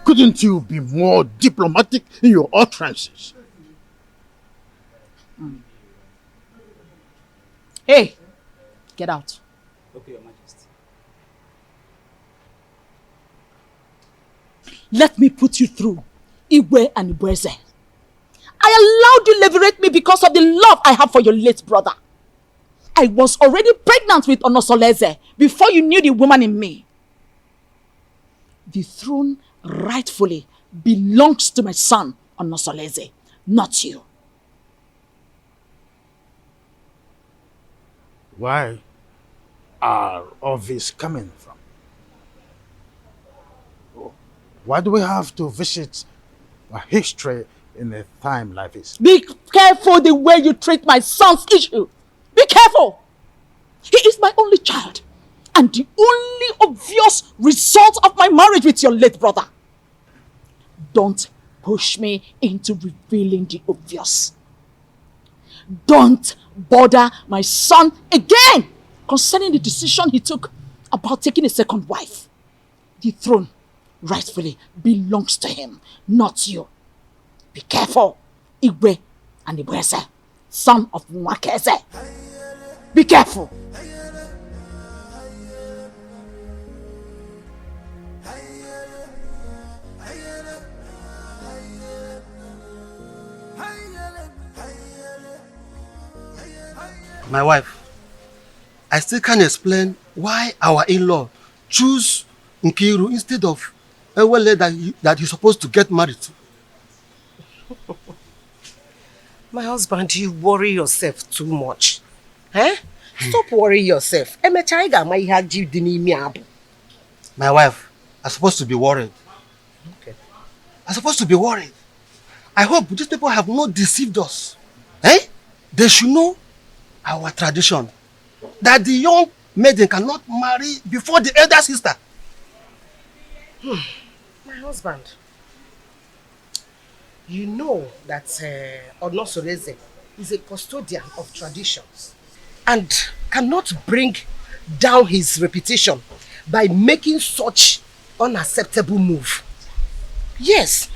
Couldn't you be more diplomatic in your utterances? Hey, get out. Okay, Your Majesty. Let me put you through Igwe and Ibueze. I allowed you liberate me because of the love I have for your late brother. I was already pregnant with Onosoleze before you knew the woman in me. The throne rightfully belongs to my son, Onosoleze, not you. Where are all this coming from? Why do we have to visit a history in a time like this? Be careful the way you treat my son's issue. Be careful. He is my only child and the only obvious result of my marriage with your late brother. Don't push me into revealing the obvious. Don't bother my son again concerning the decision he took about taking a second wife. The throne rightfully belongs to him, not you. Be careful, Igwe and Ibueze, son of Mwakeze. Be careful. My wife, I still can't explain why our in-law choose Nkiru instead of Ewele that he's supposed to get married to. My husband, you worry yourself too much. Eh? Stop worrying yourself. My wife, I'm supposed to be worried. Okay. I'm supposed to be worried. I hope these people have not deceived us. Eh? They should know our tradition. That the young maiden cannot marry before the elder sister. My husband, you know that Onosoleze is a custodian of traditions and cannot bring down his reputation by making such unacceptable move. Yes.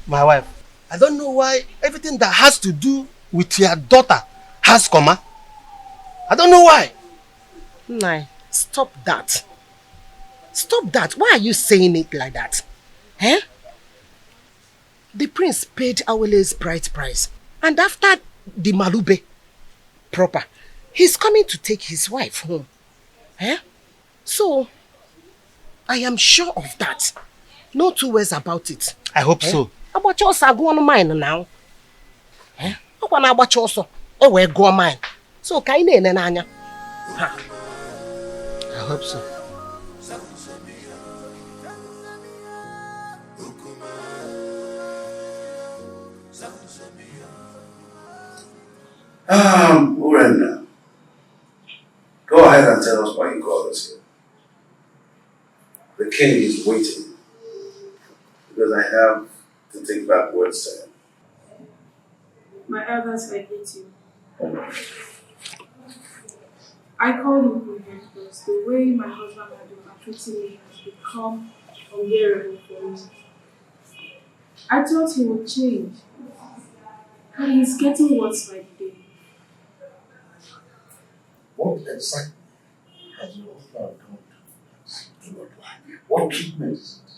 My wife, I don't know why everything that has to do with your daughter has comma. I don't know why. Nai, stop that. Stop that. Why are you saying it like that? Eh? The prince paid Awele's bride price. And after the Malube proper, he's coming to take his wife home. Eh? So, I am sure of that. No two ways about it. I hope so. About your go on mine now. Eh? About your so. Oh, go on mine. So, I hope so. Urena, go ahead and tell us why you called us here. The king is waiting because I have to take back words to him. My elders, I hate you. I called him here because the way my husband had been treating me has become unbearable for me. I thought he would change, but he's getting worse by the day. What exactly has your husband done? What treatment is it?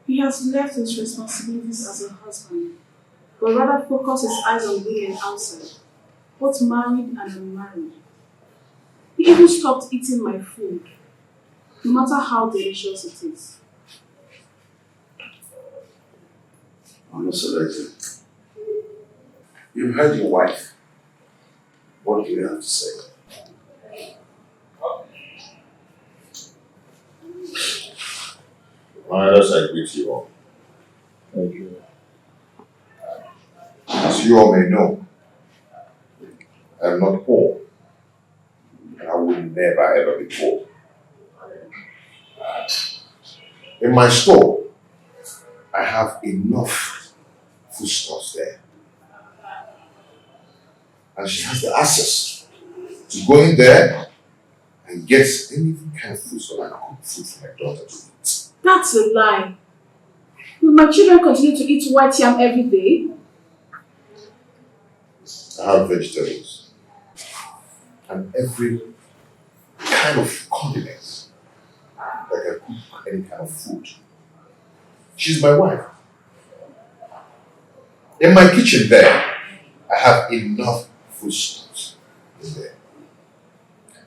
He has left his responsibilities as a husband, but rather focus his eyes on women outside, both married and unmarried. He even stopped eating my food, no matter how delicious it is. Onosoleze, you've heard your wife. What do you have to say? My elders, I greet you all. Thank you. As you all may know, I am not poor, and I will never ever be poor. In my store, I have enough foodstuffs there. And she has the access to go in there and get any kind of food so I can cook food for my daughter to eat. That's a lie. Will my children continue to eat white yam every day? I have vegetables and every kind of condiments that can cook any kind of food She's my wife. In my kitchen there, I have enough foodstuffs in there.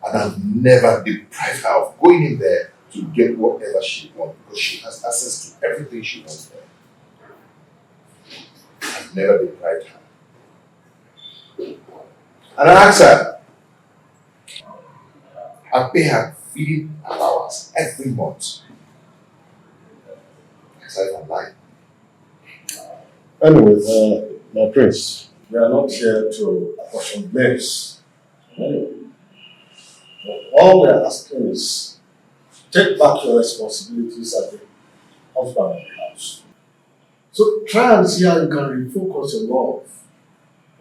And I've never deprived her of going in there to get whatever she wants because she has access to everything she wants there. I've never deprived her. And I ask her, I pay her feeding allowance every month. Aside from lying. Anyway, my prince, we are not here to apportion blames. All we are asking is take back your responsibilities as the husband of the house. So try and see how you can refocus your love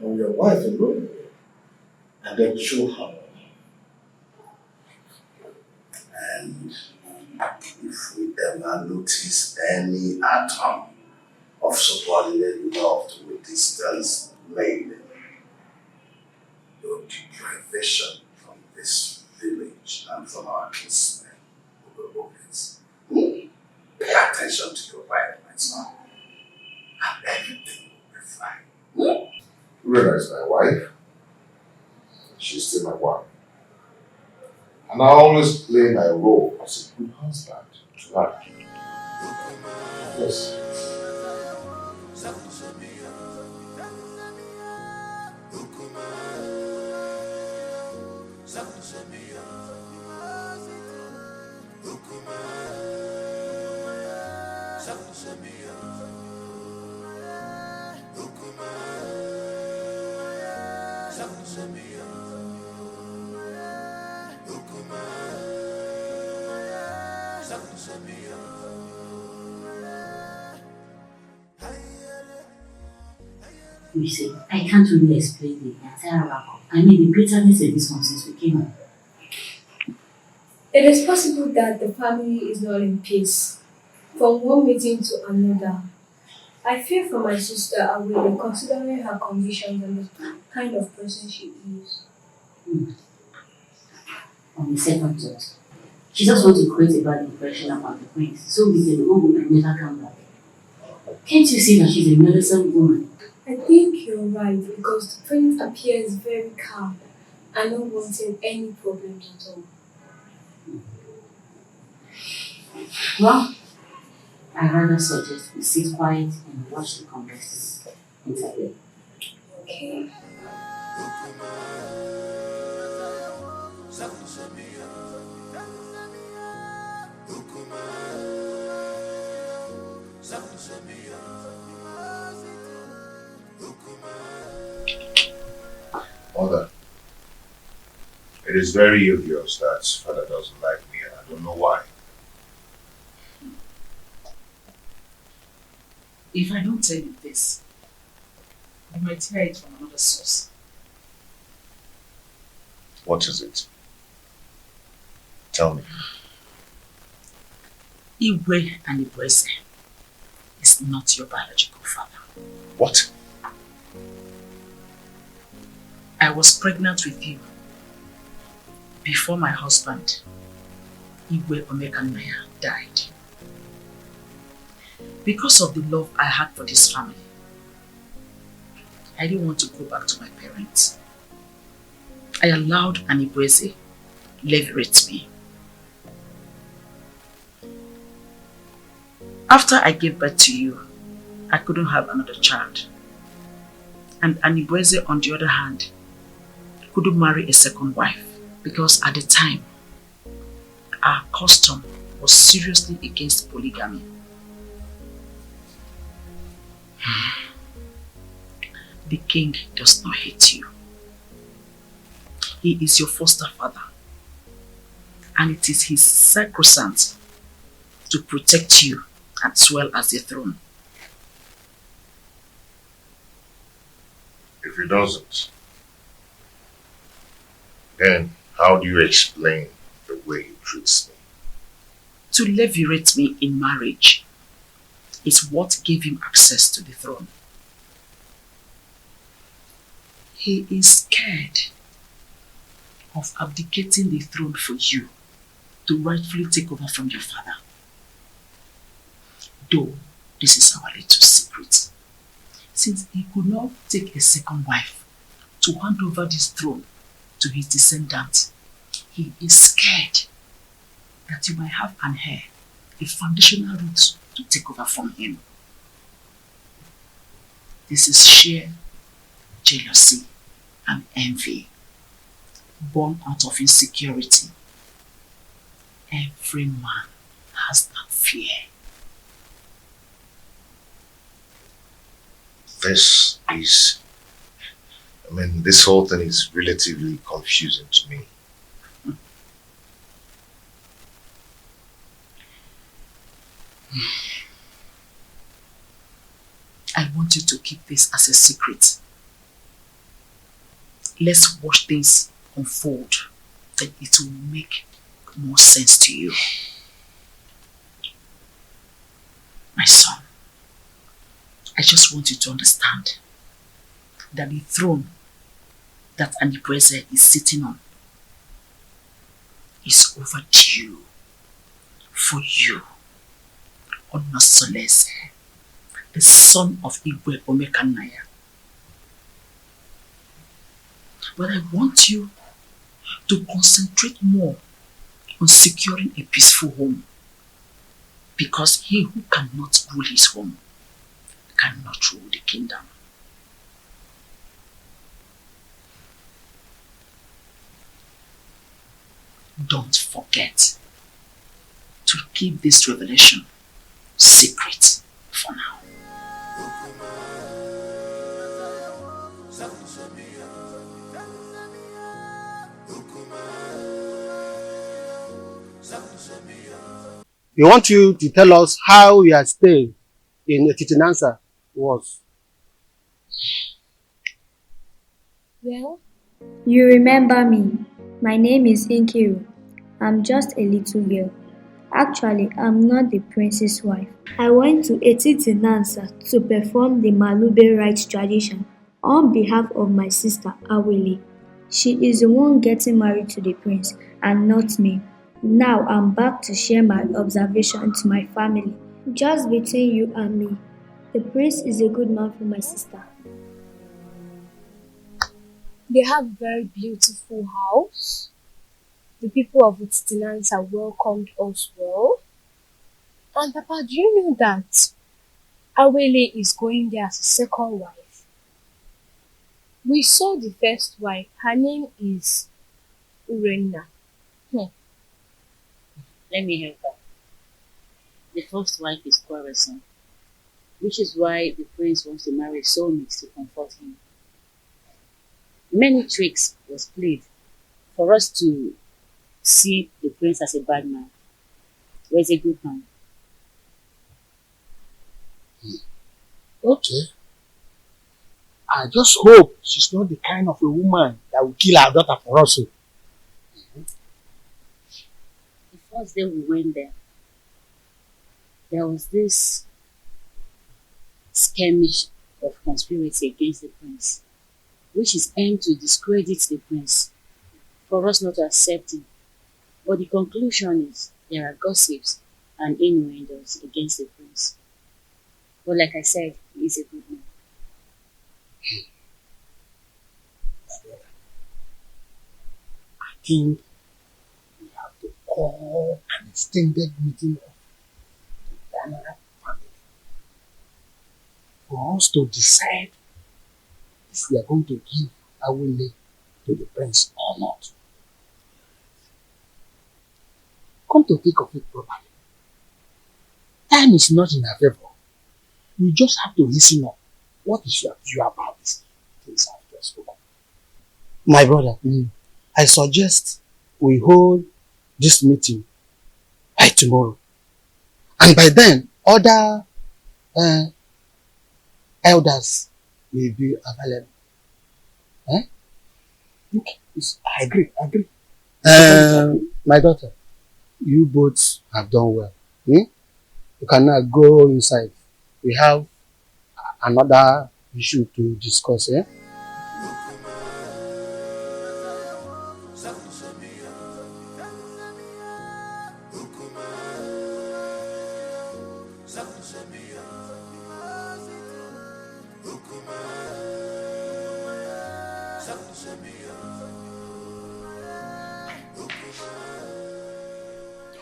on your wife alone and then show her. And if we ever notice any atom of subordinate love to a distance maiden, your deprivation from this village and from our kinsmen will be obvious. Pay attention to your wife, my son, and everything will be fine. Rena is my wife. She's still my wife. And I always play my role as a good husband to her. Yes. You see, I can't really explain the entire outcome. I mean, the bitterness of this one since we came home. It is possible that the family is not in peace. From one meeting to another, I fear for my sister and will be considering her conditions and the kind of person she is. On the second thought, she just wants to create a bad impression about the prince so we can go home and never come back. Can't you see that she's a meddlesome woman? I think you're right because the prince appears very calm and not wanting any problems at all. Well, I rather suggest we sit quiet and watch the conversations entirely. Okay. Mother, it is very obvious that father doesn't like me and I don't know why. If I don't tell you this, you might hear it from another source. What is it? Tell me. Igwe and Ibueze is not your biological father. What? I was pregnant with you before my husband, Igwe Omekanaya, died. Because of the love I had for this family, I didn't want to go back to my parents. I allowed Anibueze leverage me. After I gave birth to you, I couldn't have another child. And Anibueze, on the other hand, couldn't marry a second wife because at the time, our custom was seriously against polygamy. The king does not hate you. He is your foster father, and it is his sacrosanct to protect you as well as the throne. If he doesn't, then how do you explain the way he treats me? To levirate me in marriage is what gave him access to the throne. He is scared of abdicating the throne for you to rightfully take over from your father. Though This is our little secret. Since he could not take a second wife to hand over this throne to his descendants, he is scared that you might have an heir, a foundational root to take over from him. This is sheer jealousy and envy, born out of insecurity. Every man has that fear. This whole thing is relatively confusing to me. I want you to keep this as a secret. Let's watch things unfold, then it will make more sense to you. My son, I just want you to understand that the throne that Anibreze is sitting on is overdue for you, Onosolese, the son of Igwe Omekanaya. But I want you to concentrate more on securing a peaceful home, because he who cannot rule his home cannot rule the kingdom. Don't forget to keep this revelation secret for now. We want you to tell us how your stay in Etitinansa was. Well, you remember me. My name is Inkiru. I'm just a little girl. Actually, I'm not the prince's wife. I went to Etitinansa to perform the Malube rites tradition on behalf of my sister Awele. She is the one getting married to the prince and not me. Now I'm back to share my observation to my family. Just between you and me, the prince is a good man for my sister. They have a very beautiful house. The people of Etitinansa welcomed us well. And Papa, do you know that Awele is going there as a second wife? We saw the first wife. Her name is Urenna. Let me help her. The first wife is quarrelsome, which is why the prince wants to marry soulmates to comfort him. Many tricks was played for us to see the prince as a bad man, or as a good man. Okay. I just hope she's not the kind of a woman that will kill her daughter for us. The first day we went there was this skirmish of conspiracy against the prince, which is aimed to discredit the prince, for us not to accept him. But the conclusion is there are gossips and innuendos against the prince. But like I said, he is a good man. I think we have to call an extended meeting of the Dana family for us to decide if we are going to give Awele to the prince or not. Come to think of it properly, time is not in our favor. We just have to listen up. What is your view about this things I've just spoken? My brother, I suggest we hold this meeting by tomorrow. And by then, other elders will be available. Okay, I agree. My daughter, you both have done well. You can now go inside. We have another issue to discuss.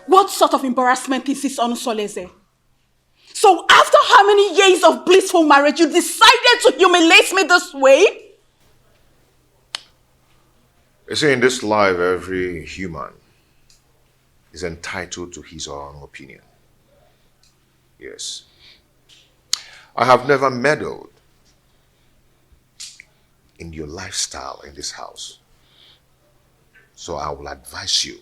What sort of embarrassment is this, Onusoleze? So after how many years of blissful marriage, you decided to humiliate me this way? You see, in this life, every human is entitled to his or her own opinion. Yes. I have never meddled in your lifestyle in this house. So I will advise you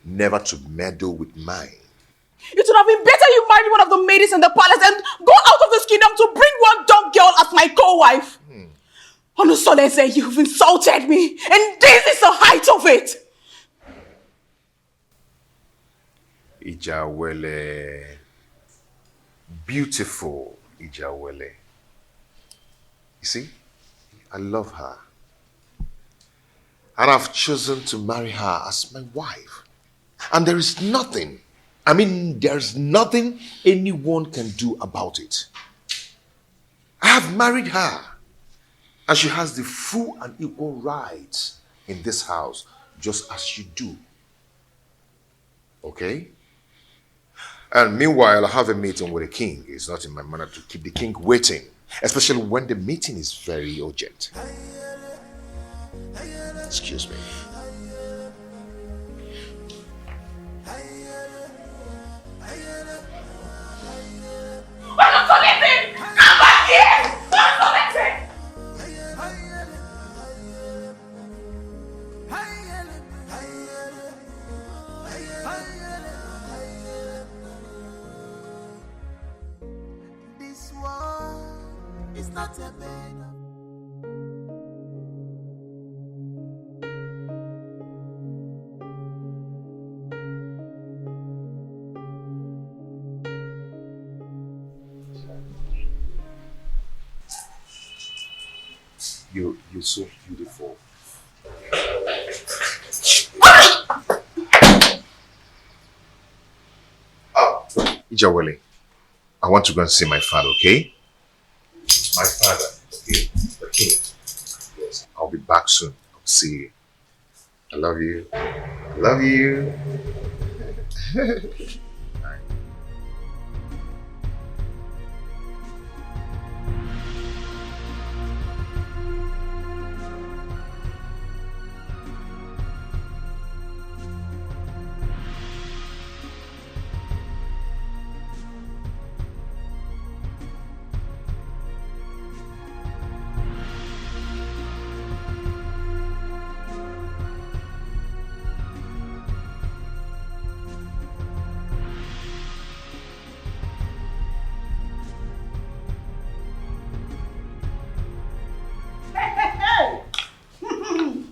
never to meddle with mine. It would have been better you married one of the ladies in the palace and go out of this kingdom to bring one dumb girl as my co-wife. Onusoleze, you've insulted me, and this is the height of it. Ijawele. Beautiful Ijawele. You see, I love her. And I've chosen to marry her as my wife. And there is nothing, there's nothing anyone can do about it. I have married her. And she has the full and equal rights in this house, just as you do. Okay? And meanwhile, I have a meeting with the king. It's not in my manner to keep the king waiting, especially when the meeting is very urgent. Excuse me. Come back here! This world is not a bed. You're so beautiful. Ijawele, I want to go and see my father, okay? My father, okay? The king. Yes, I'll be back soon. I'll see you. I love you. I love you.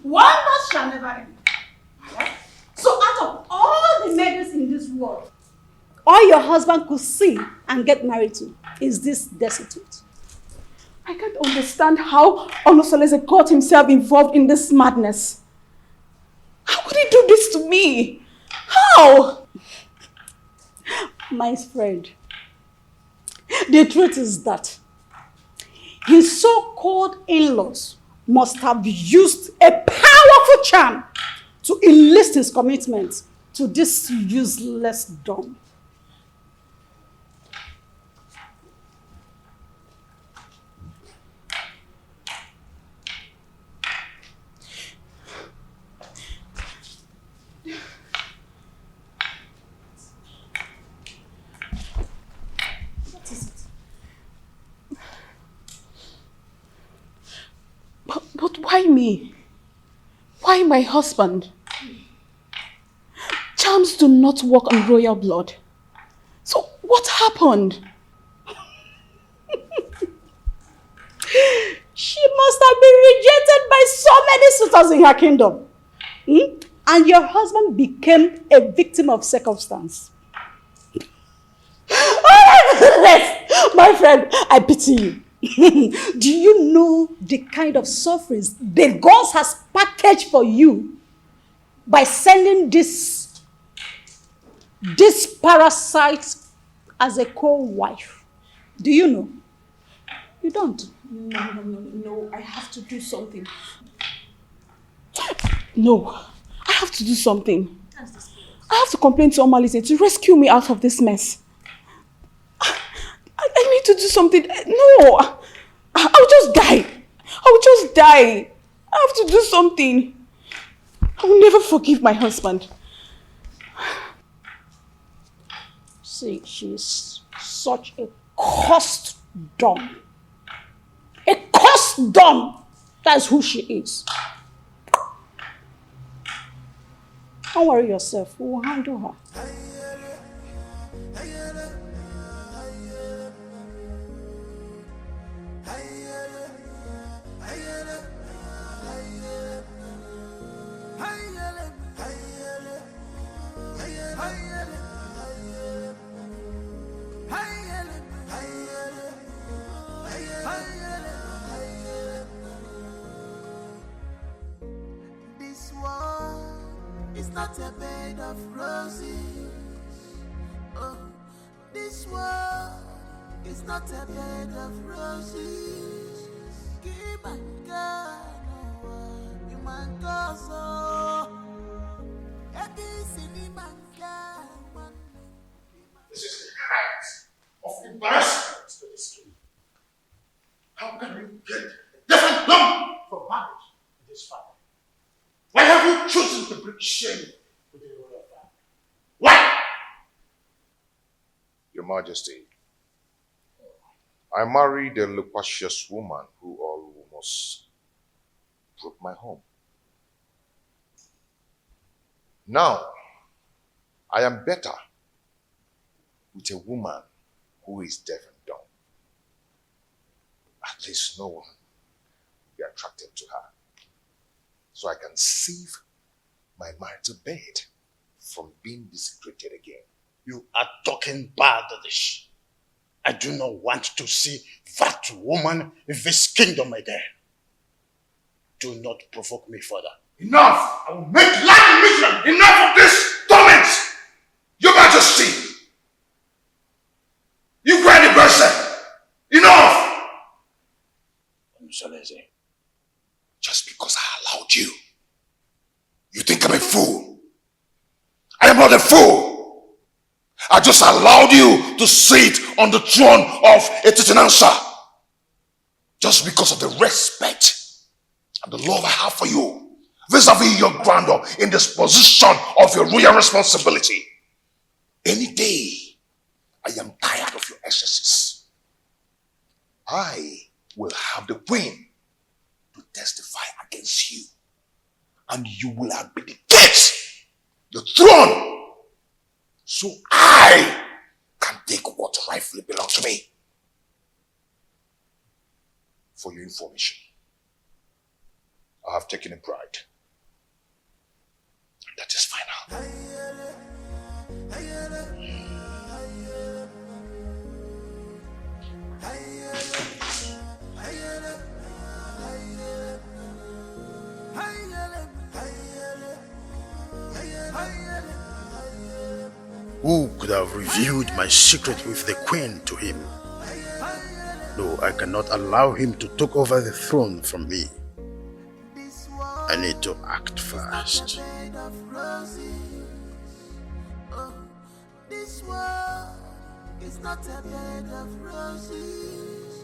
Wonders shall never end. Yeah? So out of all the ladies in this world, all your husband could see and get married to is this destitute. I can't understand how Onusoleze got himself involved in this madness. How could he do this to me? How? My friend, the truth is that his so-called in-laws must have used a powerful charm to enlist his commitment to this useless dumb. But why me? Why my husband? Charms do not work on royal blood. So what happened? She must have been rejected by so many suitors in her kingdom. And your husband became a victim of circumstance. My friend, I pity you. Do you know the kind of sufferings the gods has packaged for you by sending this parasite as a co-wife. Do you know? You don't. No, I have to do something. No, I have to do something. I have to complain to Omalise to rescue me out of this mess. I need to do something. No, I'll just die. I'll just die. I have to do something. I will never forgive my husband. See, she's such a cursed dumb. A cursed dumb. That's who she is. Don't worry yourself. We will handle her. This world is not a bed of roses. Oh, this world is not a bed of roses. Keep on going, you man go so. This is the height of embarrassment to this kingdom. How can you get a different lump from marriage in this family? Why have you chosen to bring shame to the royal family? Why? Your Majesty, I married a loquacious woman who almost broke my home. Now, I am better with a woman who is deaf and dumb. At least no one will be attracted to her. So I can save my marital bed from being desecrated again. You are talking baddish. I do not want to see that woman in this kingdom again. Do not provoke me further. Enough! I will make life miserable! Enough of this torment! Your Majesty! You cried the person! Enough! Just because I allowed you, you think I'm a fool? I am not a fool! I just allowed you to sit on the throne of a Titanansa just because of the respect and the love I have for you vis-a-vis your grandeur in this position of your royal responsibility. Any day, I am tired of your excesses. I will have the queen to testify against you, and you will abdicate the throne so I can take what rightfully belongs to me. For your information, I have taken a bride. That is final. Who could have revealed my secret with the queen to him? No, I cannot allow him to take over the throne from me. I need to act fast. This world is not a bed of roses.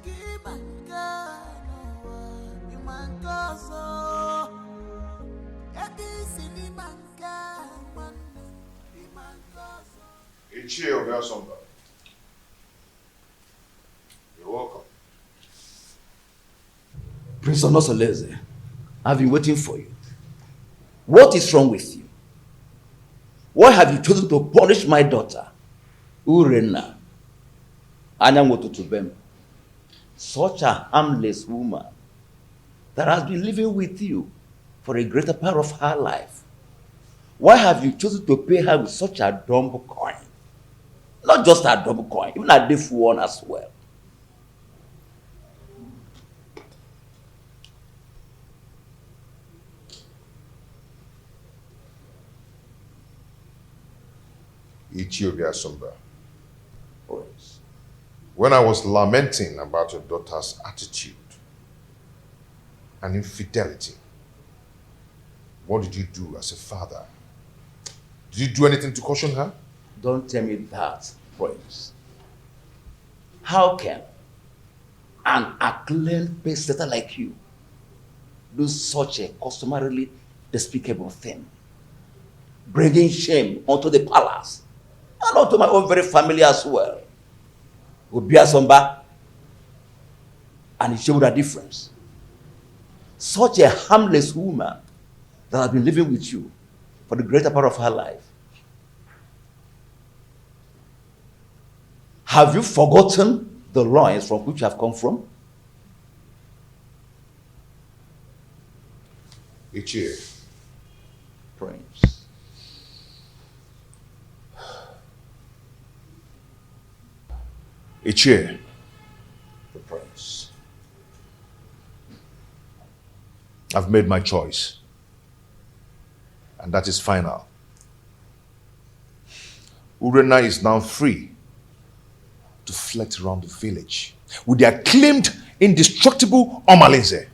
Keep on going, you man go so. You're welcome. Prince Onosoleze, I've been waiting for you. What is wrong with you? Why have you chosen to punish my daughter, Urenna Anyangotutubem, such a harmless woman that has been living with you for a greater part of her life? Why have you chosen to pay her with such a dumb coin? Not just a dumb coin, even a deaf one as well. Ethiopia Sumba, When I was lamenting about your daughter's attitude and infidelity, what did you do as a father? Did you do anything to caution her? Don't tell me that, Prince. How can an acclaimed pace-setter like you do such a customarily despicable thing? Bringing shame onto the palace and onto my own very family as well. Obia Somba, and it showed a difference. Such a harmless woman that has been living with you for the greater part of her life. Have you forgotten the loins from which you have come from? Ichie. Prince. Ichie. The Prince. I've made my choice. And that is final. Urena is now free to flit around the village with the acclaimed, indestructible Omalinze.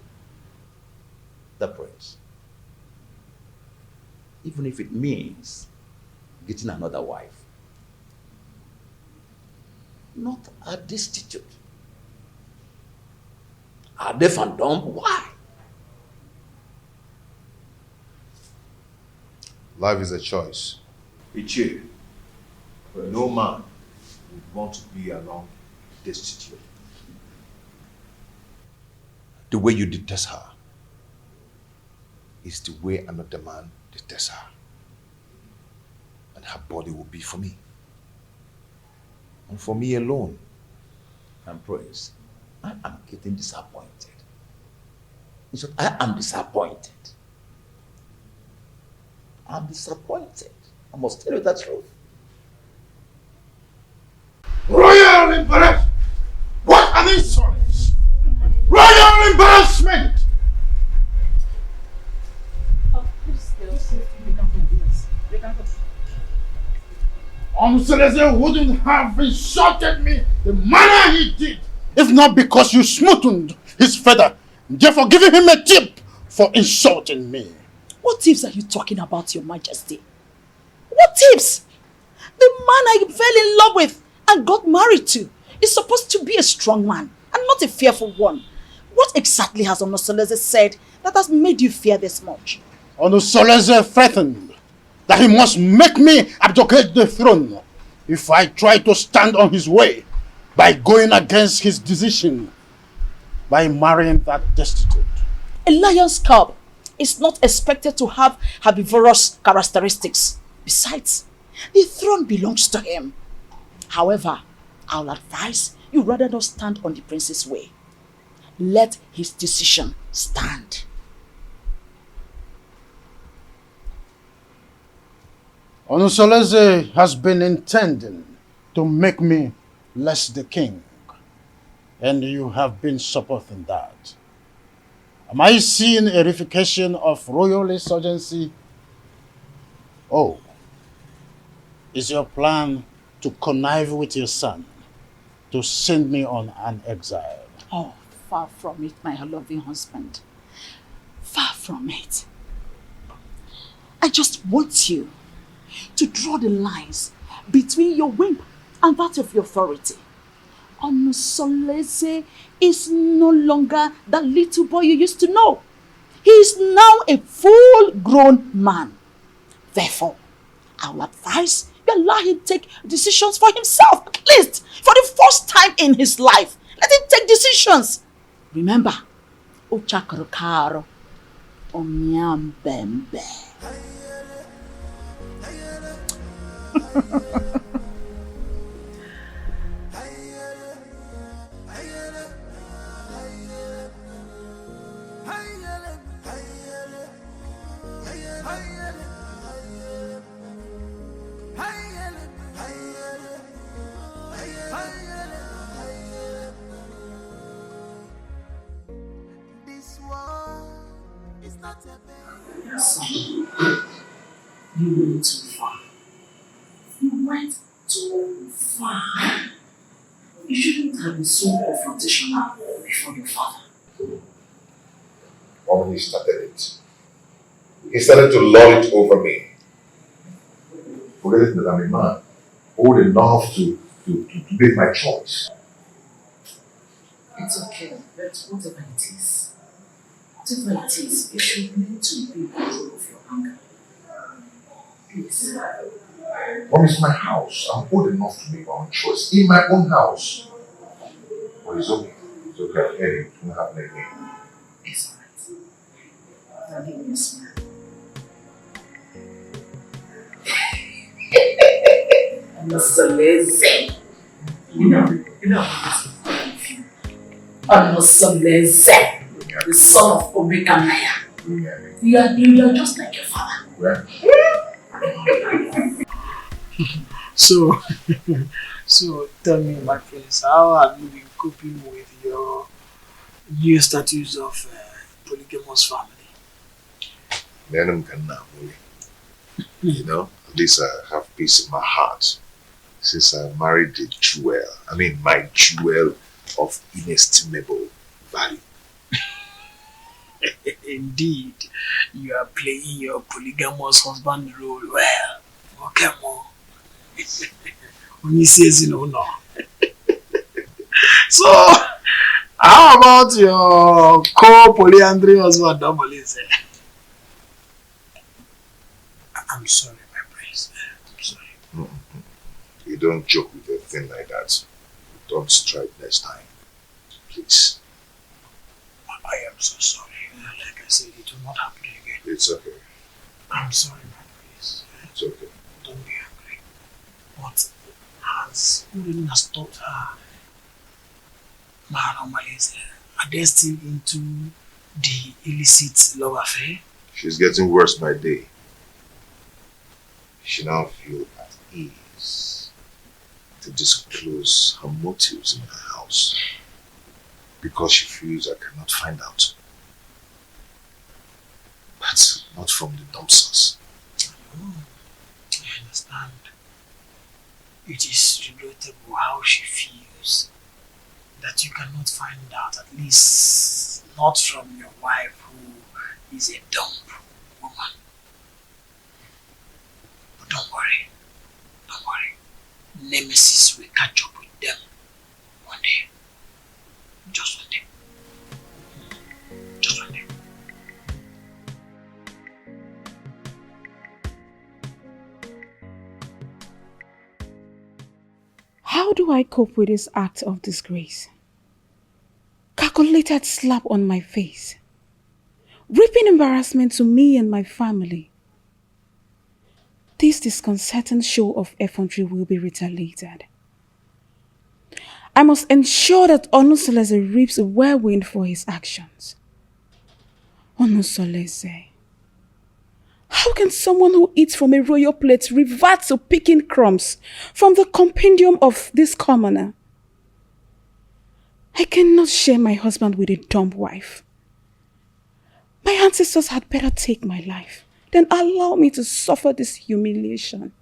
The Prince. Even if it means getting another wife. Not a destitute. A deaf and dumb? Why? Life is a choice. Ichie, no man would want to be alone destitute. The way you detest her is the way another man detests her. And her body will be for me. And for me alone. And Prince, I am getting disappointed. In short, I am disappointed. I'm disappointed. I must tell you the truth. Royal embarrassment! What an insolence! Royal embarrassment! Seleze wouldn't have insulted me the manner he did if not because you smoothened his feather, therefore giving him a tip for insulting me. What tips are you talking about, Your Majesty? What tips? The man I fell in love with and got married to is supposed to be a strong man and not a fearful one. What exactly has Onosoleze said that has made you fear this much? Onosoleze threatened that he must make me abdicate the throne if I try to stand on his way by going against his decision by marrying that destitute. A lion's cub is not expected to have herbivorous characteristics. Besides, the throne belongs to him. However, I'll advise you rather not stand on the prince's way. Let his decision stand. Onosoleze has been intending to make me less the king, and you have been supporting that. Am I seeing a reification of royal insurgency? Oh, is your plan to connive with your son to send me on an exile? Oh, far from it, my loving husband. Far from it. I just want you to draw the lines between your whim and that of your authority. Onosoleze is no longer the little boy you used to know. He is now a full-grown man. Therefore, I will advise you allow him take decisions for himself, at least for the first time in his life. Let him take decisions. Remember, Ochakarokaro, Omiambembe. You went too far. You went too far. You shouldn't shouldn't have been so confrontational before your father. When he started it, he started to lord it over me. Forgetting that I'm a man, old enough to make my choice. It's okay, but whatever it is, you should learn to be in control of your anger. Please. Mom, it's my house. I'm old enough to make my own choice in my own house. But it's okay. It's okay. I'm hearing it won't happen again. It's alright. Now give me a smile. I'm so lazy. You know, I'm so lazy. The son of Omega Maya. You are just like your father. So tell me, my friends, how have you been coping with your new status of polygamous family? You know, at least I have peace in my heart since I married the jewel. I mean, my jewel of inestimable value. Indeed, you are playing your polygamous husband role well. Okay, Mo. When he says, no. So, how about your co-polyandry husband, Double-Easy? I'm sorry, my prince. I'm sorry. You don't joke with a thing like that. Don't strike next time. Please. I am so sorry. Like I said, it will not happen again. It's okay. I'm sorry, my prince. It's okay. Don't be angry. But has Urena stopped her? Are they still into the illicit love affair? She's getting worse by day. She now feels at ease to disclose her motives in her house because she feels I cannot find out. But not from the dumpsters. I understand. It is regrettable how she feels that you cannot find out, at least not from your wife who is a dumb woman. But don't worry. Nemesis will catch up with them one day. Just one day. Just one day. How do I cope with this act of disgrace? Calculated slap on my face. Reaping embarrassment to me and my family. This disconcerting show of effrontery will be retaliated. I must ensure that Onusolese reaps a whirlwind for his actions. Onusolese. How can someone who eats from a royal plate revert to picking crumbs from the compendium of this commoner? I cannot share my husband with a dumb wife. My ancestors had better take my life than allow me to suffer this humiliation.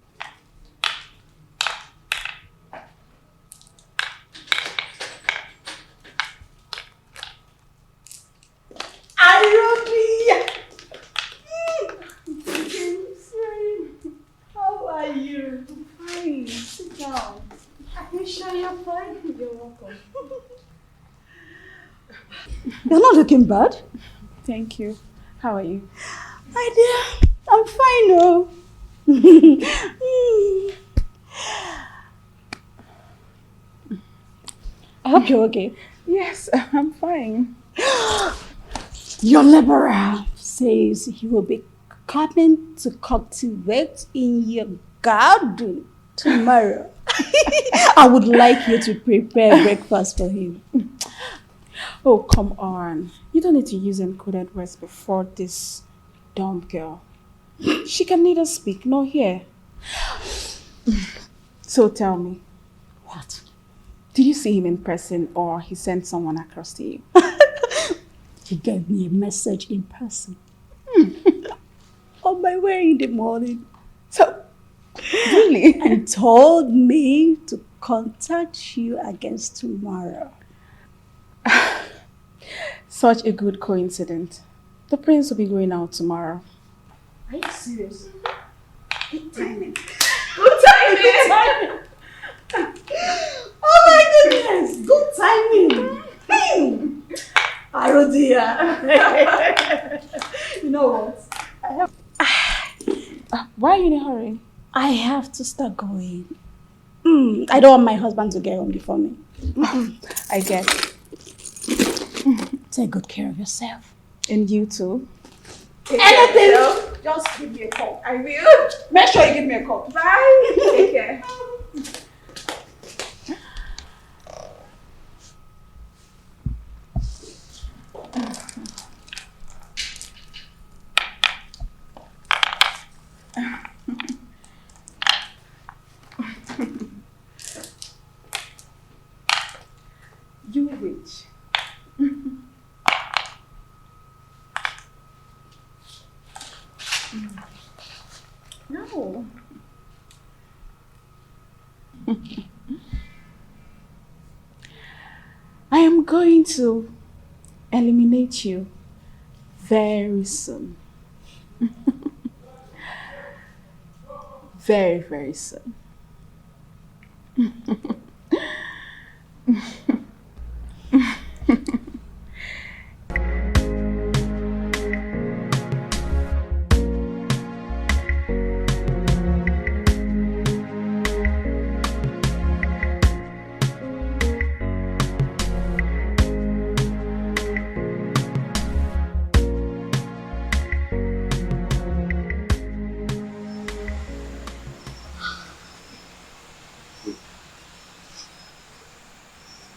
How are you? Fine. Sit down. Are you sure you're fine? You're welcome. You're not looking bad. Thank you. How are you? My dear, I'm fine, oh. I hope you're okay. Yes, I'm fine. Your liberal says he will be coming to cultivate in your garden tomorrow. I would like you to prepare breakfast for him. Oh, come on. You don't need to use encoded words before this dumb girl. She can neither speak nor hear. So tell me, what? Did you see him in person or he sent someone across to you? He gave me a message in person. On my way in the morning. So, really? And told me to contact you against tomorrow. Such a good coincidence. The prince will be going out tomorrow. Are you serious? Good timing. Good timing! Oh my goodness! Good timing! Oh dear. You know what? I have. Why are you in a hurry? I have to start going. I don't want my husband to get home before me. I get it. Take good care of yourself. And you too. Anything? Just give me a call. I will. Make sure you give me a call. Bye. Take care. You witch. No. I am going to eliminate you very soon. Very, very soon.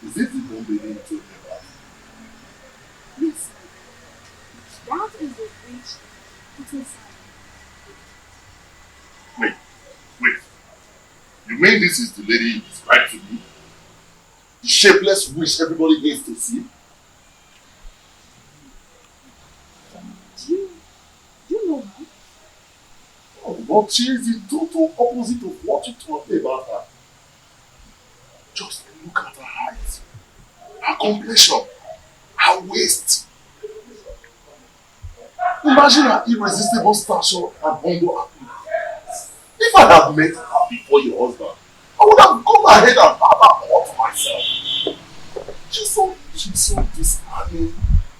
Is it the one baby you told me about? Yes. That is the witch. It is. Wait. You mean this is the lady you described to me? The shapeless witch everybody gets to see? Do you know her? Oh, but she is the total opposite of what you told me about her. Just look at her height, her complexion, her waist. Imagine her irresistible stature and humble appearance. If I had met her before your husband, I would have gone ahead and had her all to myself. She's so disarming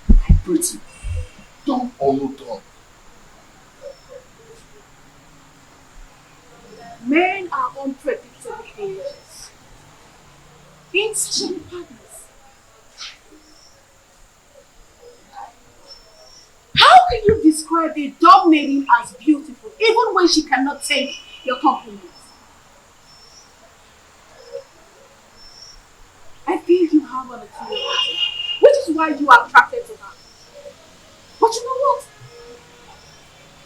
and pretty. Dumb or no dumb. Men are unpredictable creatures. Instant partners. How can you describe a dominating as beautiful, even when she cannot take your compliments? I feel you have an inferiority, which is why you are attracted to her. But you know what?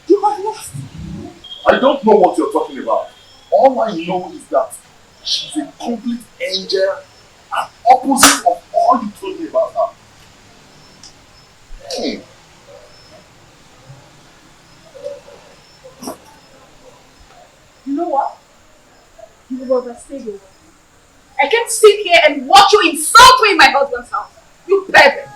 You have lost. I don't know what you're talking about. All I know is that she's a complete angel and opposite of all you told me about her. Hey. You know what? You will overstay your welcome. I can't sit here and watch you insult me in my husband's house. You pervert.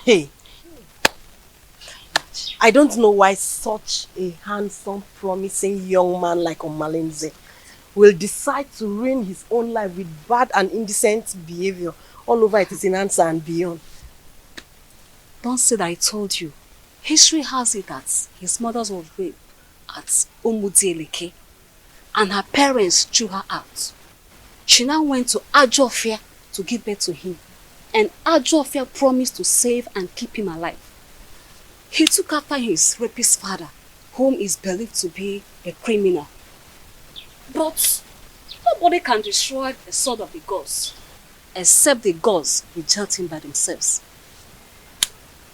Hey, I don't know why such a handsome, promising young man like Omalinze will decide to ruin his own life with bad and indecent behavior all over it is in answer and beyond. Don't say that I told you. History has it that his mother was raped at Umudieleke and her parents threw her out. She now went to Ajofia to give birth to him, and Ajofia promised to save and keep him alive. He took after his rapist father, whom is believed to be a criminal. But nobody can destroy the sword of the gods, except the gods reject him by themselves.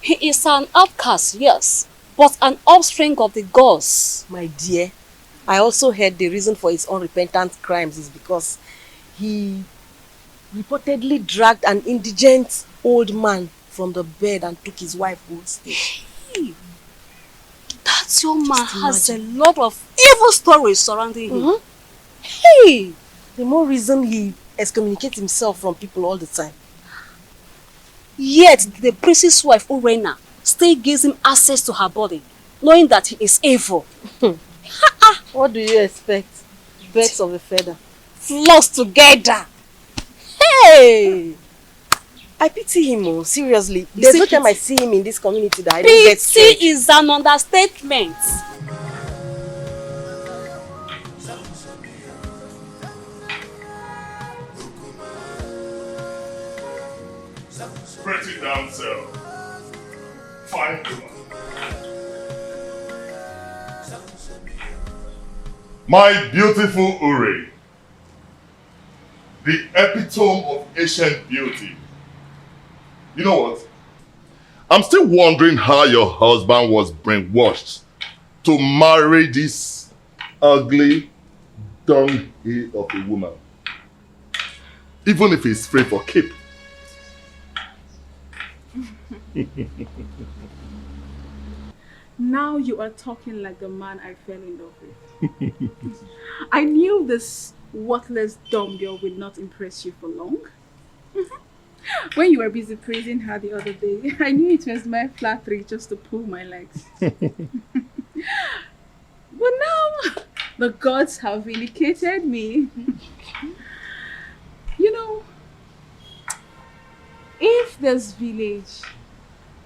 He is an outcast, yes, but an offspring of the gods. My dear, I also heard the reason for his unrepentant crimes is because he reportedly dragged an indigent old man from the bed and took his wife hostage. Hey, that young man has a lot of evil stories surrounding him. Hey, the more reason he excommunicates himself from people all the time. Yet the priest's wife, Urena, still gives him access to her body, knowing that he is evil. What do you expect? Birds of a feather. Flocks together. Hey! I pity him, seriously. There's no time I see him in this community that I don't get scared. Pity is an understatement. Pretty damsel, fine woman. My beautiful Uri, the epitome of ancient beauty. You know what? I'm still wondering how your husband was brainwashed to marry this ugly dunghill of a woman, even if he's free for keep. Now you are talking like the man I fell in love with. I knew this worthless dumb girl would not impress you for long. When you were busy praising her the other day, I knew it was my flattery just to pull my legs. But now, the gods have vindicated me. You know, if this village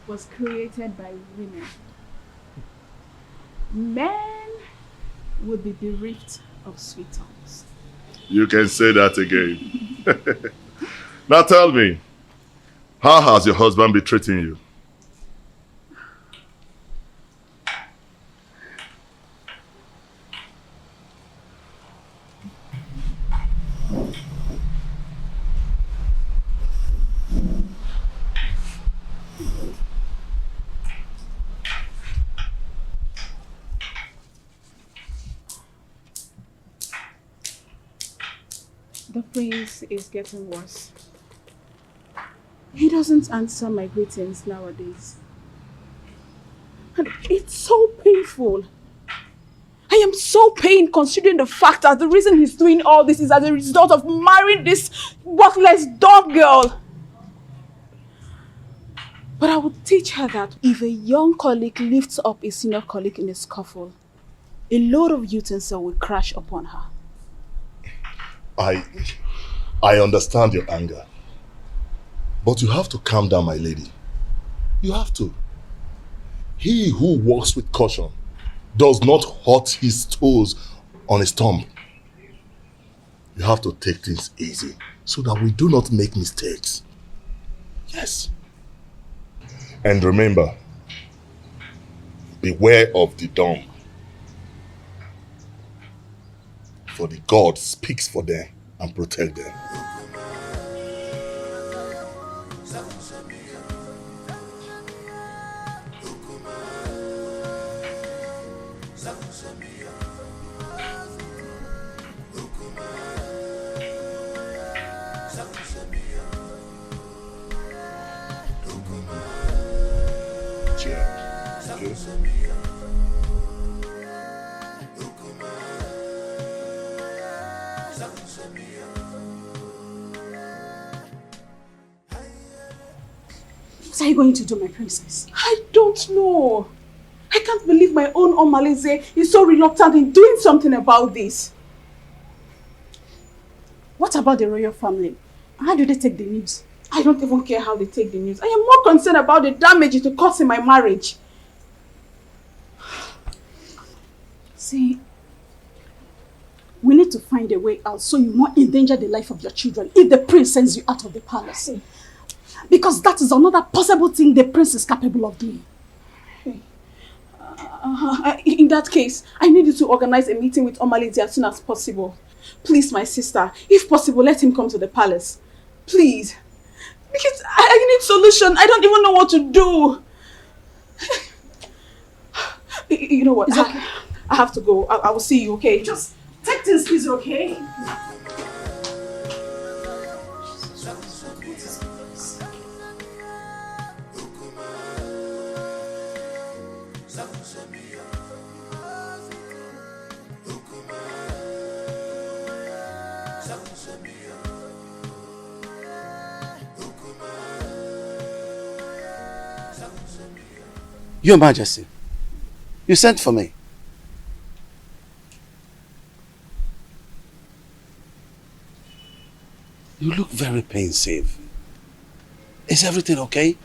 was created by women, men would be bereft of sweet tongues. You can say that again. Now tell me, how has your husband been treating you? The prince is getting worse. He doesn't answer my greetings nowadays. And it's so painful. I am so pained considering the fact that the reason he's doing all this is as a result of marrying this worthless dog girl. But I would teach her that if a young colleague lifts up a senior colleague in a scuffle, a load of utensil will crash upon her. I understand your anger. But you have to calm down, my lady. You have to. He who walks with caution does not hurt his toes on a stump. You have to take things easy so that we do not make mistakes. Yes. And remember, beware of the dumb. For the God speaks for them and protect them. What are you going to do, my princess? I don't know. I can't believe my own Omalize is so reluctant in doing something about this. What about the royal family? How do they take the news? I don't even care how they take the news. I am more concerned about the damage it will cause in my marriage. See, we need to find a way out so you won't endanger the life of your children if the prince sends you out of the palace. Because that is another possible thing the prince is capable of doing. In that case, I need you to organize a meeting with Omalidi as soon as possible. Please, my sister, if possible, let him come to the palace. Please. Because I need solution. I don't even know what to do. You know what? Okay. I have to go. I will see you, okay? Just take things easy, okay? Your Majesty, you sent for me. You look very pensive. Is everything okay?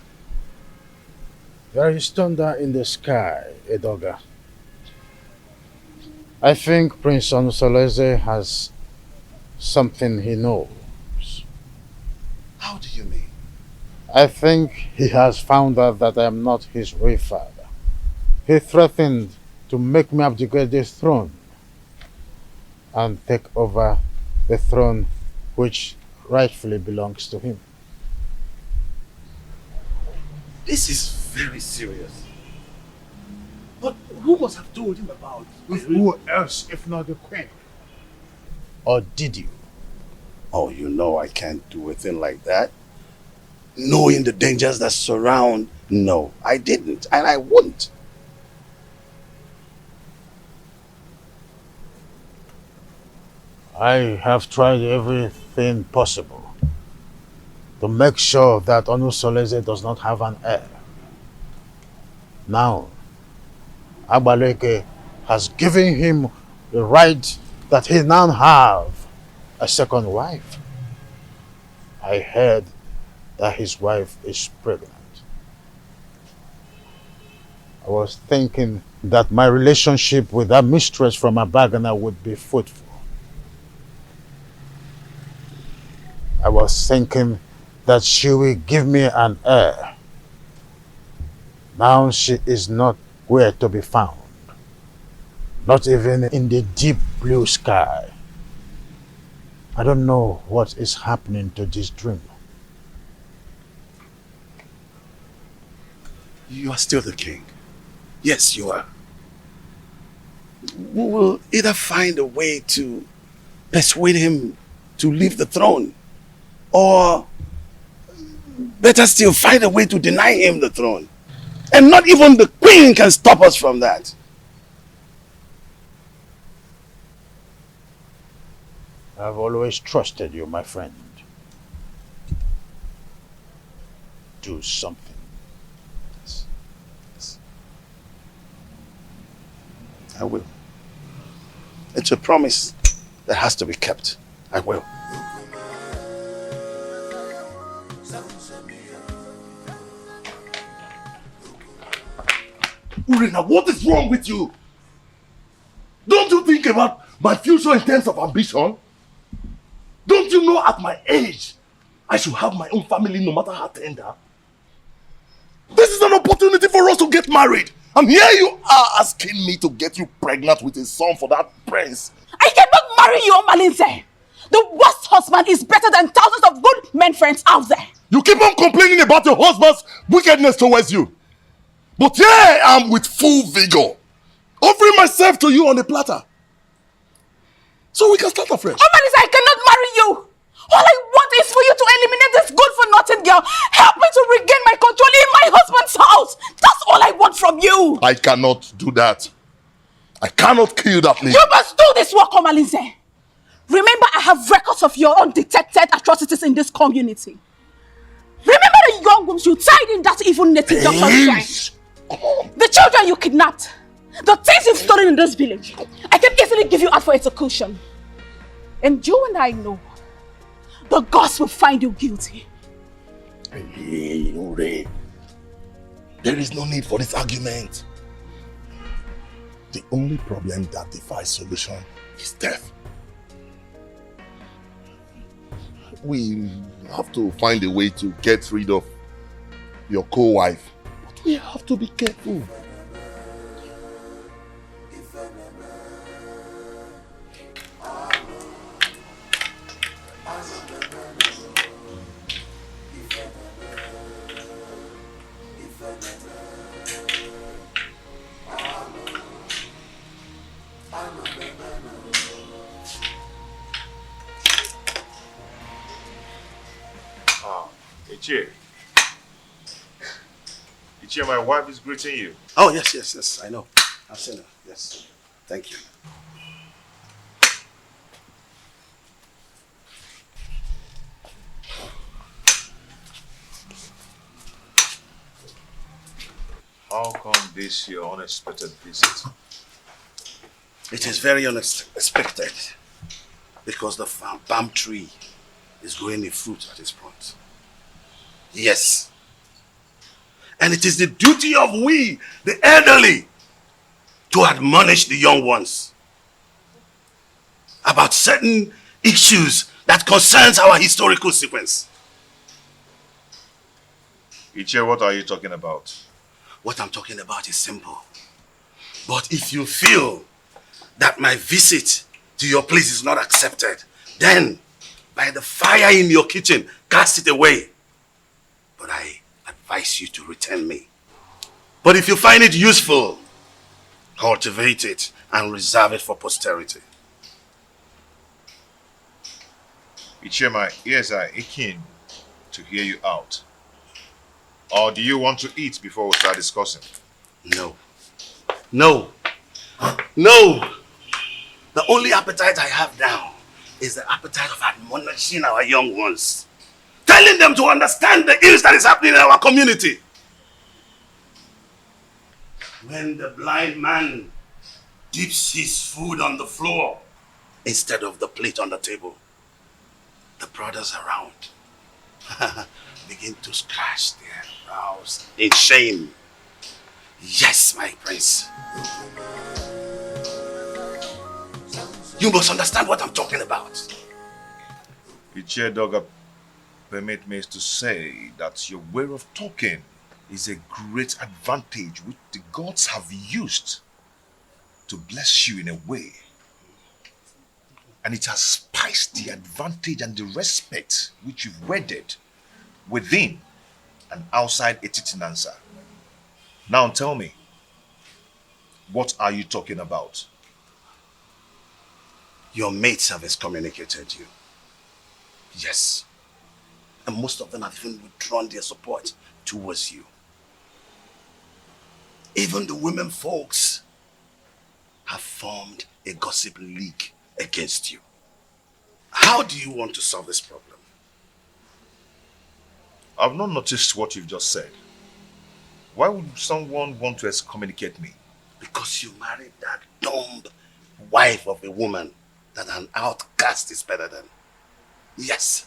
There is thunder in the sky, Edoga. I think Prince Onusoleze has something he knows. How do you mean? I think he has found out that I am not his real father. He threatened to make me abdicate the throne and take over the throne which rightfully belongs to him. This is very serious. But who must have told him about it? Who else if not the queen? Or did you? Oh, you know I can't do a thing like that. Knowing the dangers that surround, no, I didn't, and I wouldn't. I have tried everything possible to make sure that Onusoleze does not have an heir. Now, Agbaleke has given him the right that he now have a second wife. I heard that his wife is pregnant. I was thinking that my relationship with that mistress from Abagana would be fruitful. I was thinking that she will give me an heir. Now she is not where to be found. Not even in the deep blue sky. I don't know what is happening to this dream. You are still the king. Yes, you are. We will either find a way to persuade him to leave the throne, or better still, find a way to deny him the throne. And not even the queen can stop us from that. I've always trusted you, my friend. Do something. I will. It's a promise that has to be kept. I will. Urena, what is wrong with you? Don't you think about my future in terms of ambition? Don't you know at my age, I should have my own family no matter how tender? This is an opportunity for us to get married. And here you are asking me to get you pregnant with a son for that prince. I cannot marry you, Omalinze. The worst husband is better than thousands of good men friends out there. You keep on complaining about your husband's wickedness towards you. But here I am with full vigor, offering myself to you on a platter. So we can start afresh. Omalinze, I cannot marry you. All I want is for you to eliminate this good-for-nothing girl. Help me to regain my control in my husband's house. That's all I want from you. I cannot do that. I cannot kill that lady. You must do this work, Omalinze. Remember, I have records of your undetected atrocities in this community. Remember the young wombs you tied in that evil native doctor's shrine. The children you kidnapped. The things you've stolen in this village. I can easily give you out for execution. And you and I know the gods will find you guilty. Ure. There is no need for this argument. The only problem that defies solution is death. We have to find a way to get rid of your co-wife. But we have to be careful. Ichie. Ichie, my wife is greeting you. Oh, yes, I know. I've seen her, yes. Thank you. How come this your unexpected visit? It is very unexpected because the palm tree is growing a fruit at its point. Yes. And it is the duty of we, the elderly, to admonish the young ones about certain issues that concerns our historical sequence. Ichie, what are you talking about? What I'm talking about is simple. But if you feel that my visit to your place is not accepted, then by the fire in your kitchen, cast it away. But I advise you to return me. But if you find it useful, cultivate it and reserve it for posterity. Ichie, my ears are aching to hear you out. Or do you want to eat before we start discussing? No. No. No. The only appetite I have now is the appetite of admonishing our young ones. Telling them to understand the ills that is happening in our community. When the blind man dips his food on the floor instead of the plate on the table, the brothers around begin to scratch their brows in shame. Yes, my prince. You must understand what I'm talking about. Ichie Doga, permit me to say that your way of talking is a great advantage which the gods have used to bless you in a way. And it has spiced the advantage and the respect which you've wedded within and outside Etitinansa. Now tell me, what are you talking about? Your mates have excommunicated you. Yes. And most of them have even withdrawn their support towards you. Even the women folks have formed a gossip league against you. How do you want to solve this problem? I've not noticed what you've just said. Why would someone want to excommunicate me? Because you married that dumb wife of a woman that an outcast is better than. Yes.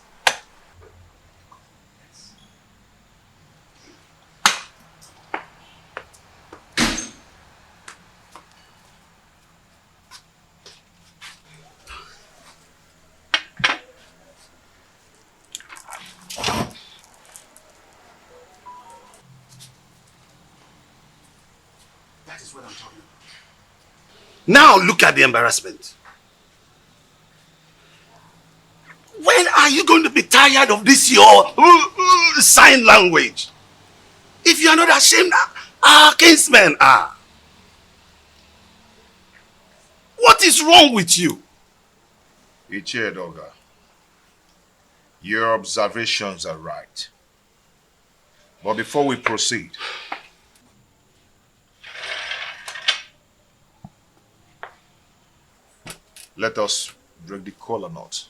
That is what I'm talking about. Now look at the embarrassment. When are you going to be tired of this your sign language? If you are not ashamed, our kinsmen are. What is wrong with you? Ichie Doga, your observations are right. But before we proceed, let us break the kola nut.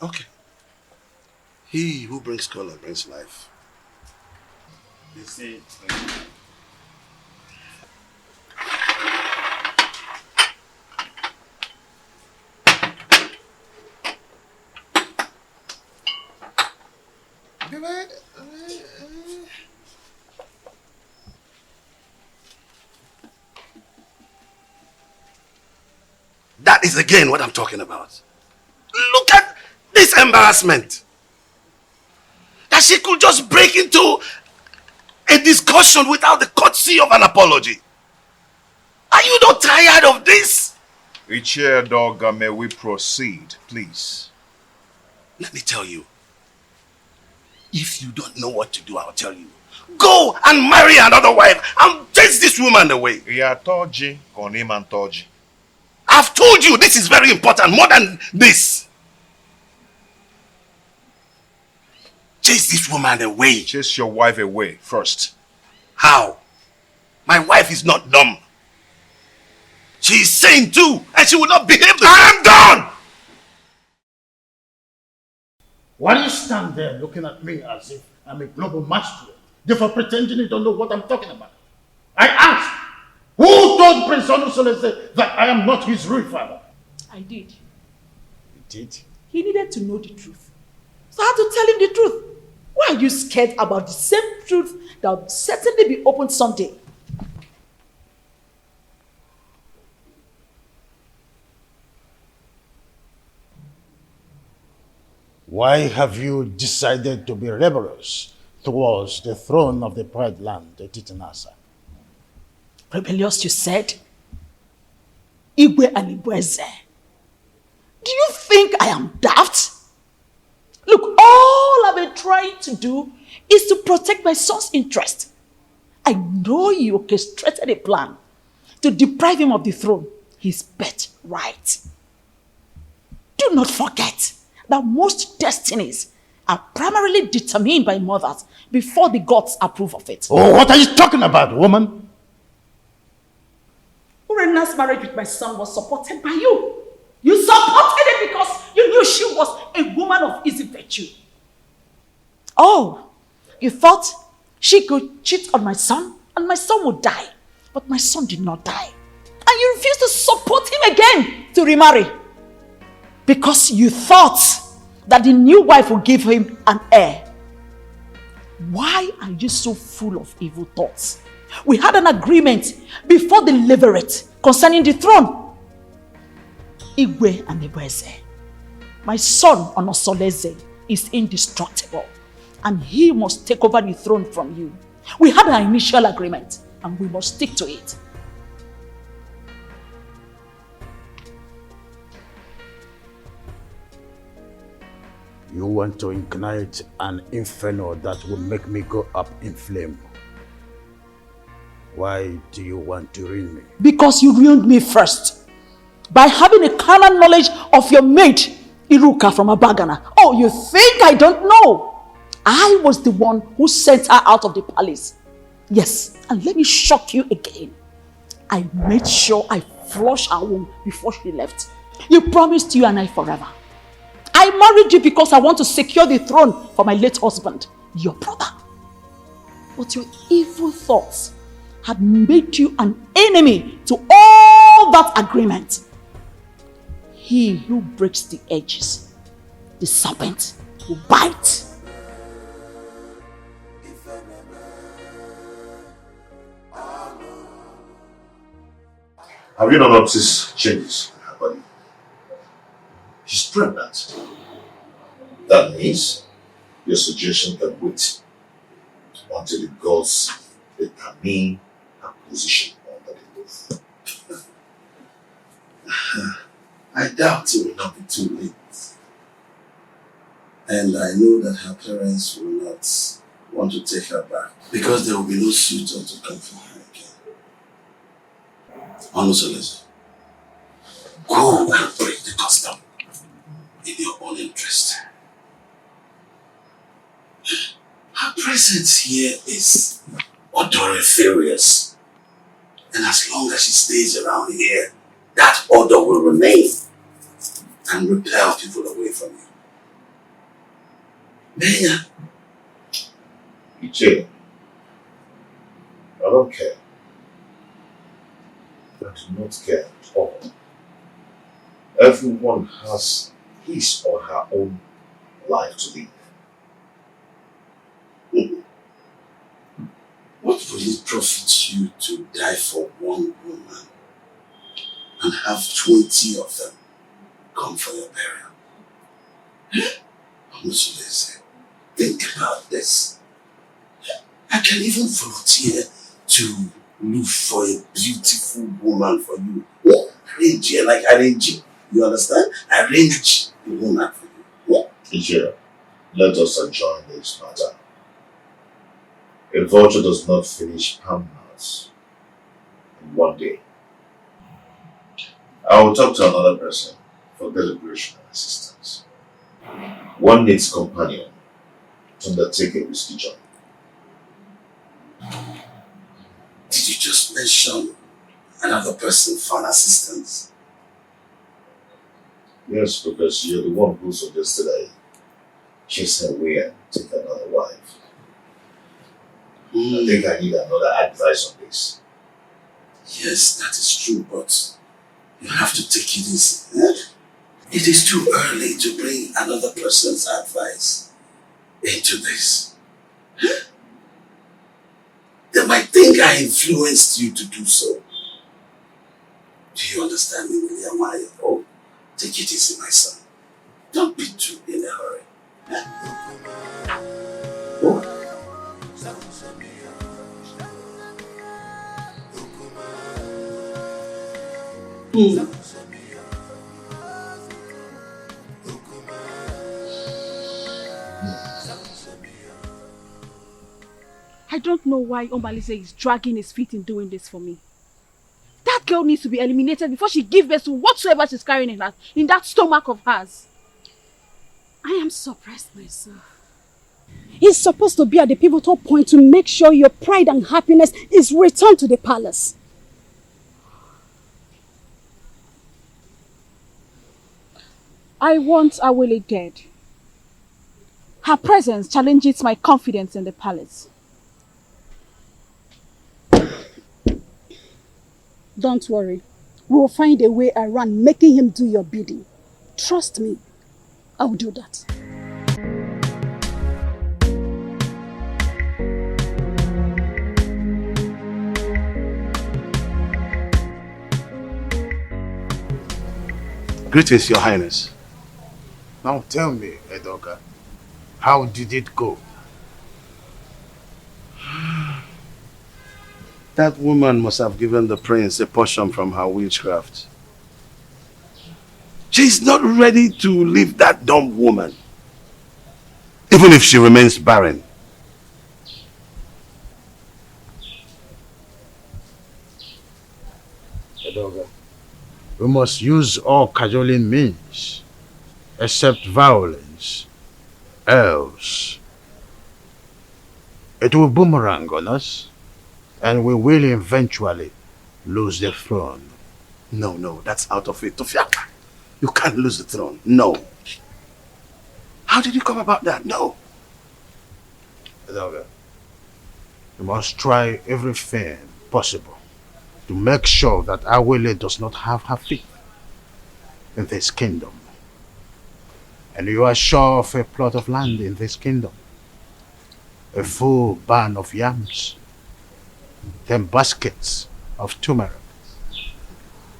Okay. He who brings color brings life. You see, That is again what I'm talking about. Look at this embarrassment. That she could just break into a discussion without the courtesy of an apology. Are you not tired of this? Ichie Doga, may we proceed, please? Let me tell you. If you don't know what to do, I'll tell you. Go and marry another wife and chase this woman away. I've told you this is very important, more than this. Chase this woman away. Chase your wife away first. How? My wife is not dumb. She is sane too, and she will not behave the I am done! Why do you stand there looking at me as if I'm a global master, therefore pretending you don't know what I'm talking about? I asked, who told Prince Onusolese that I am not his real father? I did. You did? He needed to know the truth. So I had to tell him the truth. Why are you scared about the same truth that will certainly be opened someday? Why have you decided to be rebellious towards the throne of the Pride Land, the Titanasa? Rebellious, you said? Igwe and Igweze. Do you think I am daft? Look, all I've been trying to do is to protect my son's interest. I know you orchestrated a plan to deprive him of the throne, his birthright. Do not forget that most destinies are primarily determined by mothers before the gods approve of it. Oh, what are you talking about, woman? Urena's marriage with my son was supported by you. You supported it because you knew she was a woman of easy virtue. Oh, you thought she could cheat on my son and my son would die. But my son did not die. And you refused to support him again to remarry. Because you thought that the new wife would give him an heir. Why are you so full of evil thoughts? We had an agreement before the levirate concerning the throne. Igwe and Igweze. My son Onosoleze is indestructible and he must take over the throne from you. We had an initial agreement and we must stick to it. You want to ignite an inferno that will make me go up in flame. Why do you want to ruin me? Because you ruined me first. By having a carnal knowledge of your mate, Iruka from Abagana. Oh, you think I don't know? I was the one who sent her out of the palace. Yes, and let me shock you again. I made sure I flushed her womb before she left. You promised you and I forever. I married you because I want to secure the throne for my late husband, your brother. But your evil thoughts had made you an enemy to all that agreement. He who breaks the edges, the serpent, will bite. Have you not noticed changes in her body? She's pregnant. That means your suggestion can wait until the gods determine her position under the roof. I doubt it will not be too late. And I know that her parents will not want to take her back because there will be no suitor to come for her again. Onusolese, go and break the custom in your own interest. Her presence here is odoriferous. And as long as she stays around here, that odor will remain and repel people away from you. Benya. Ichie, I don't care. I do not care at all. Everyone has his or her own life to live. What will it profit you to die for one woman and have 20 of them come for your burial? Honestly, think about this. I can even volunteer to look for a beautiful woman for you. Arrange her, like arrange. You understand? Arrange the woman for you. Teacher, let us adjourn this matter. A vulture does not finish palm-nuts in one day. I will talk to another person for deliberation and assistance. One needs companion to undertake a risky job. Did you just mention another person for an assistance? Yes, because you're the one who suggested I chase her away and take another wife. I think I need another advice on this. Yes, that is true, but you have to take it easy. It is too early to bring another person's advice into this. They might think I influenced you to do so. Do you understand me, William? Oh, take it easy, my son. Don't be too in a hurry. Oh. I don't know why Omalize is dragging his feet in doing this for me. That girl needs to be eliminated before she gives birth to whatsoever she's carrying in that stomach of hers. I am surprised myself. He's supposed to be at the pivotal point to make sure your pride and happiness is returned to the palace. I want Awele dead. Her presence challenges my confidence in the palace. Don't worry. We will find a way around making him do your bidding. Trust me. I'll do that. Greetings, Your Highness. Now tell me, Edoga, how did it go? That woman must have given the prince a portion from her witchcraft. She's not ready to leave that dumb woman, even if she remains barren. Edoga, we must use all cajoling means, except violence. Else, it will boomerang on us, and we will eventually lose the throne. No, that's out of it. Tofiaka, you can't lose the throne. No. How did you come about that? No. Edoga, we must try everything possible to make sure that Awele does not have her feet in this kingdom. And you are sure of a plot of land in this kingdom, a full barn of yams, 10 baskets of turmeric.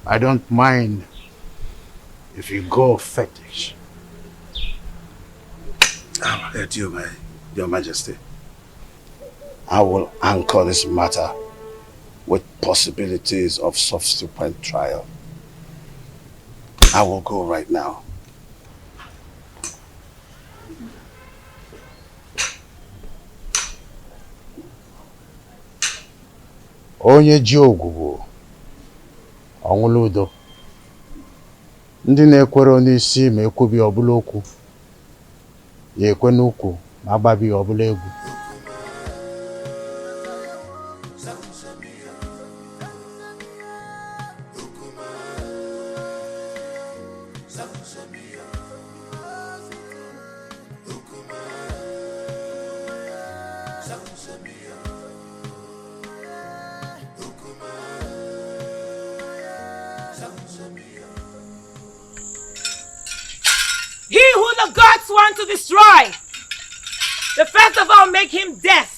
I don't mind if you go fetish. Your Majesty, I will anchor this matter with possibilities of subsequent trial. I will go right now. Onye ji ogwugwu ọnwụla udo. Ndị na-ekwere n'isi ma ekwubi ọbụla okwu, ya ekwe n'ukwu ma agbabi ọbụla egwu. He who the gods want to destroy, the first of all make him death.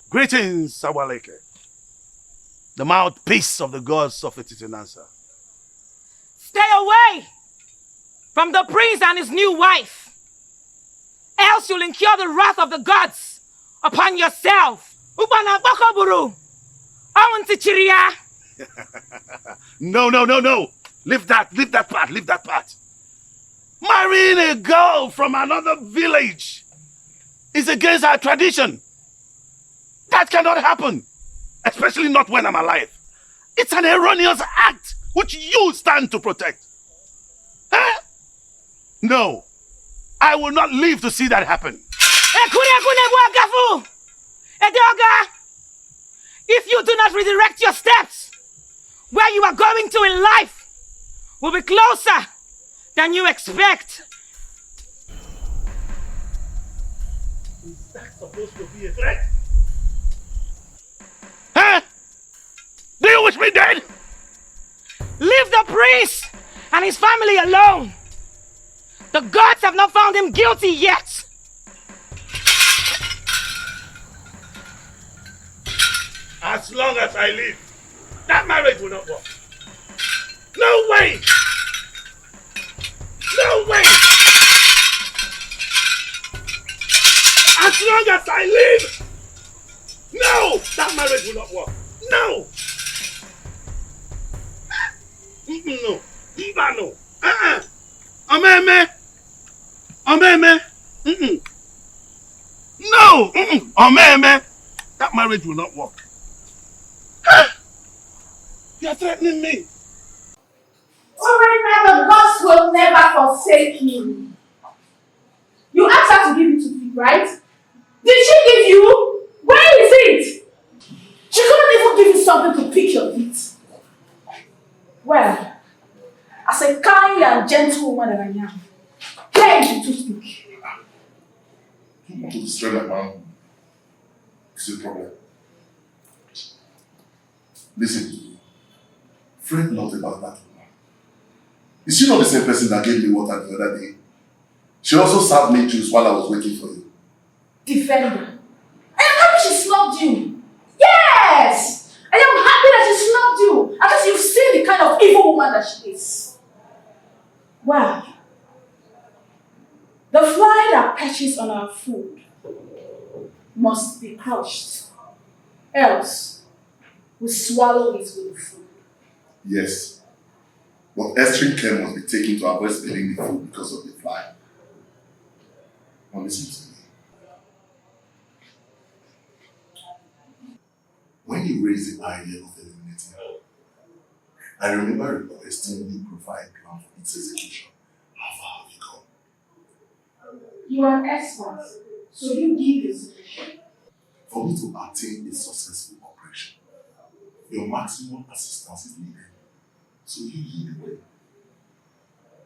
Greetings, Sawaleke, the mouthpiece of the gods of Etitinansa. Stay away from the prince and his new wife, else you'll incur the wrath of the gods upon yourself. Ubana Bokoburu, Awantichiria. No. Leave that part. Marrying a girl from another village is against our tradition. That cannot happen, especially not when I'm alive. It's an erroneous act which you stand to protect. Huh? No, I will not live to see that happen. If you do not redirect your steps, where you are going to in life will be closer than you expect. Is that supposed to be a threat? Huh? Do you wish me dead? Leave the priest and his family alone. The gods have not found him guilty yet. As long as I live, that marriage will not work. No way! No way! As long as I live, no! That marriage will not work. No! No. No. Omeme. No! Omeme. That marriage will not work. You are threatening me. Alright, now the gods will never forsake you. You asked her to give you to feed, right? Did she give you? Where is it? She couldn't even give you something to pick your feet. Well, as a kind and gentle woman that I am, here is the toothpick. You want to destroy my man? It's a problem. Listen, fret not about that woman. Is she not the same person that gave me water the other day? She also served me juice while I was waiting for you. Defender. I am happy she snubbed you. Yes! I am happy that she snubbed you. Because you've seen the kind of evil woman that she is. Well, the fly that perches on our food must be crushed. Else, we swallow it with the food. Yes. But extreme care must be taken to avoid spilling the food because of the fly. Now listen to me. When you raised the idea of eliminating her, I remember requesting you provide plan for its execution. How far have you gone? You are an expert, so you give the solution. For me to attain a successful operation, your maximum assistance is needed. So you lead the way.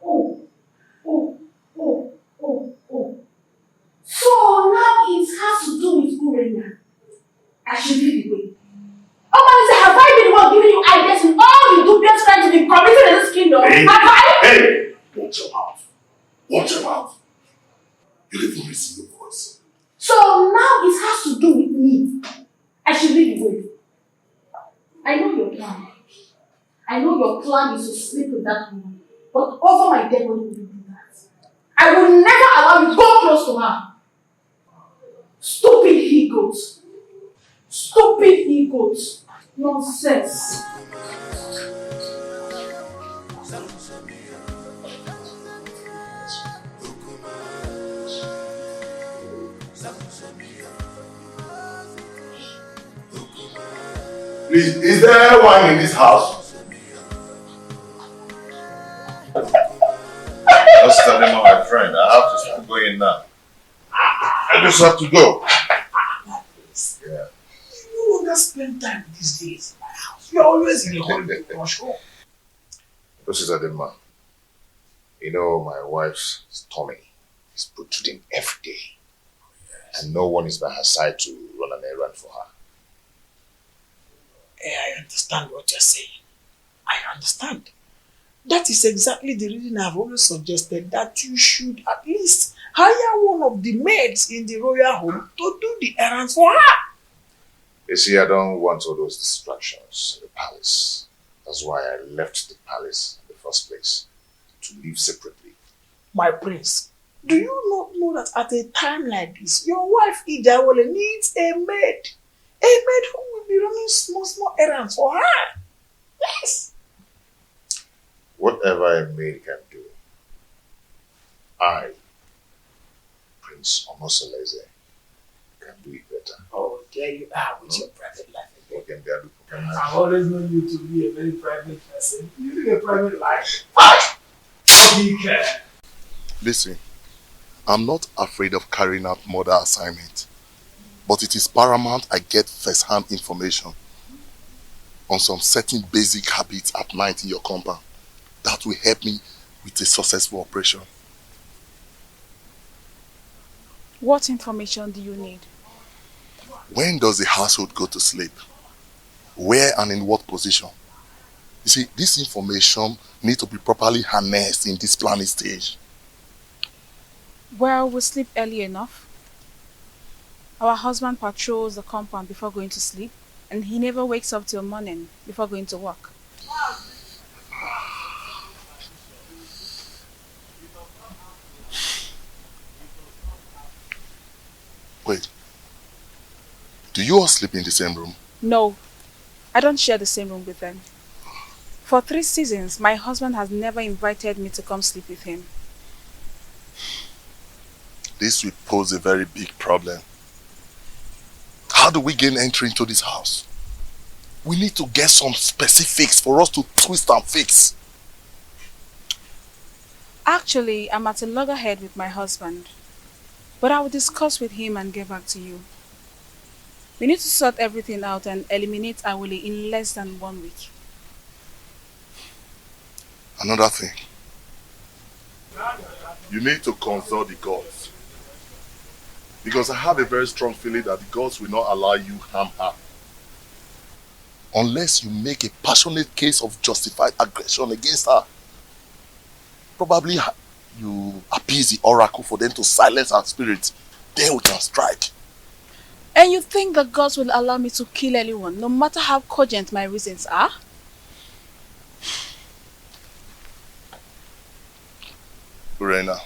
Oh. So now it has to do with Urena. I should lead the way. Oh, man, have I been the one giving you ideas in all you do just trying to be committed in this kingdom? Hey! Have I? Hey! Watch your mouth. Watch your mouth. You didn't receive your voice. So now it has to do with me. I should lead the way. I know your plan. I know your plan is to sleep with that woman. But over my dead body will you do that? I will never allow you to go close to her. Stupid he-goat. Stupid he-goat. Nonsense. Please, is there wine in this house? Just tell them, my friend, I have to start going now. I just have to go. Yeah. You no longer spend time these days in my house. You're always in a holiday for sure. This is Adema. You know, my wife's tummy is protruding every day. Yes. And no one is by her side to run an errand for her. I understand what you're saying. I understand. That is exactly the reason I've always suggested that you should at least hire one of the maids in the royal home to do the errands for her. You see, I don't want all those distractions in the palace. That's why I left the palace in the first place, to live separately. My prince, do you not know that at a time like this, your wife Ijawole needs a maid? A maid who will be running small errands for her. Yes. Whatever a maid can do, I, Prince Omosoleze, can do it better. Oh, there you are with your private life. I've always known you to be a very private person. You live a private life. Listen, I'm not afraid of carrying out murder assignment, but it is paramount I get first-hand information on some certain basic habits at night in your compound that will help me with a successful operation. What information do you need? When does the household go to sleep? Where and in what position? You see, this information needs to be properly harnessed in this planning stage. Well, we sleep early enough. Our husband patrols the compound before going to sleep, and he never wakes up till morning before going to work. Wait, do you all sleep in the same room? No, I don't share the same room with them. For 3 seasons, my husband has never invited me to come sleep with him. This will pose a very big problem. How do we gain entry into this house? We need to get some specifics for us to twist and fix. Actually, I'm at a loggerhead with my husband, but I will discuss with him and get back to you. We need to sort everything out and eliminate Awole in less than 1 week. Another thing. You need to consult the gods. Because I have a very strong feeling that the gods will not allow you harm her. Unless you make a passionate case of justified aggression against her. Probably you appease the oracle for them to silence her spirit. Then we can strike. And you think the gods will allow me to kill anyone, no matter how cogent my reasons are? Urena,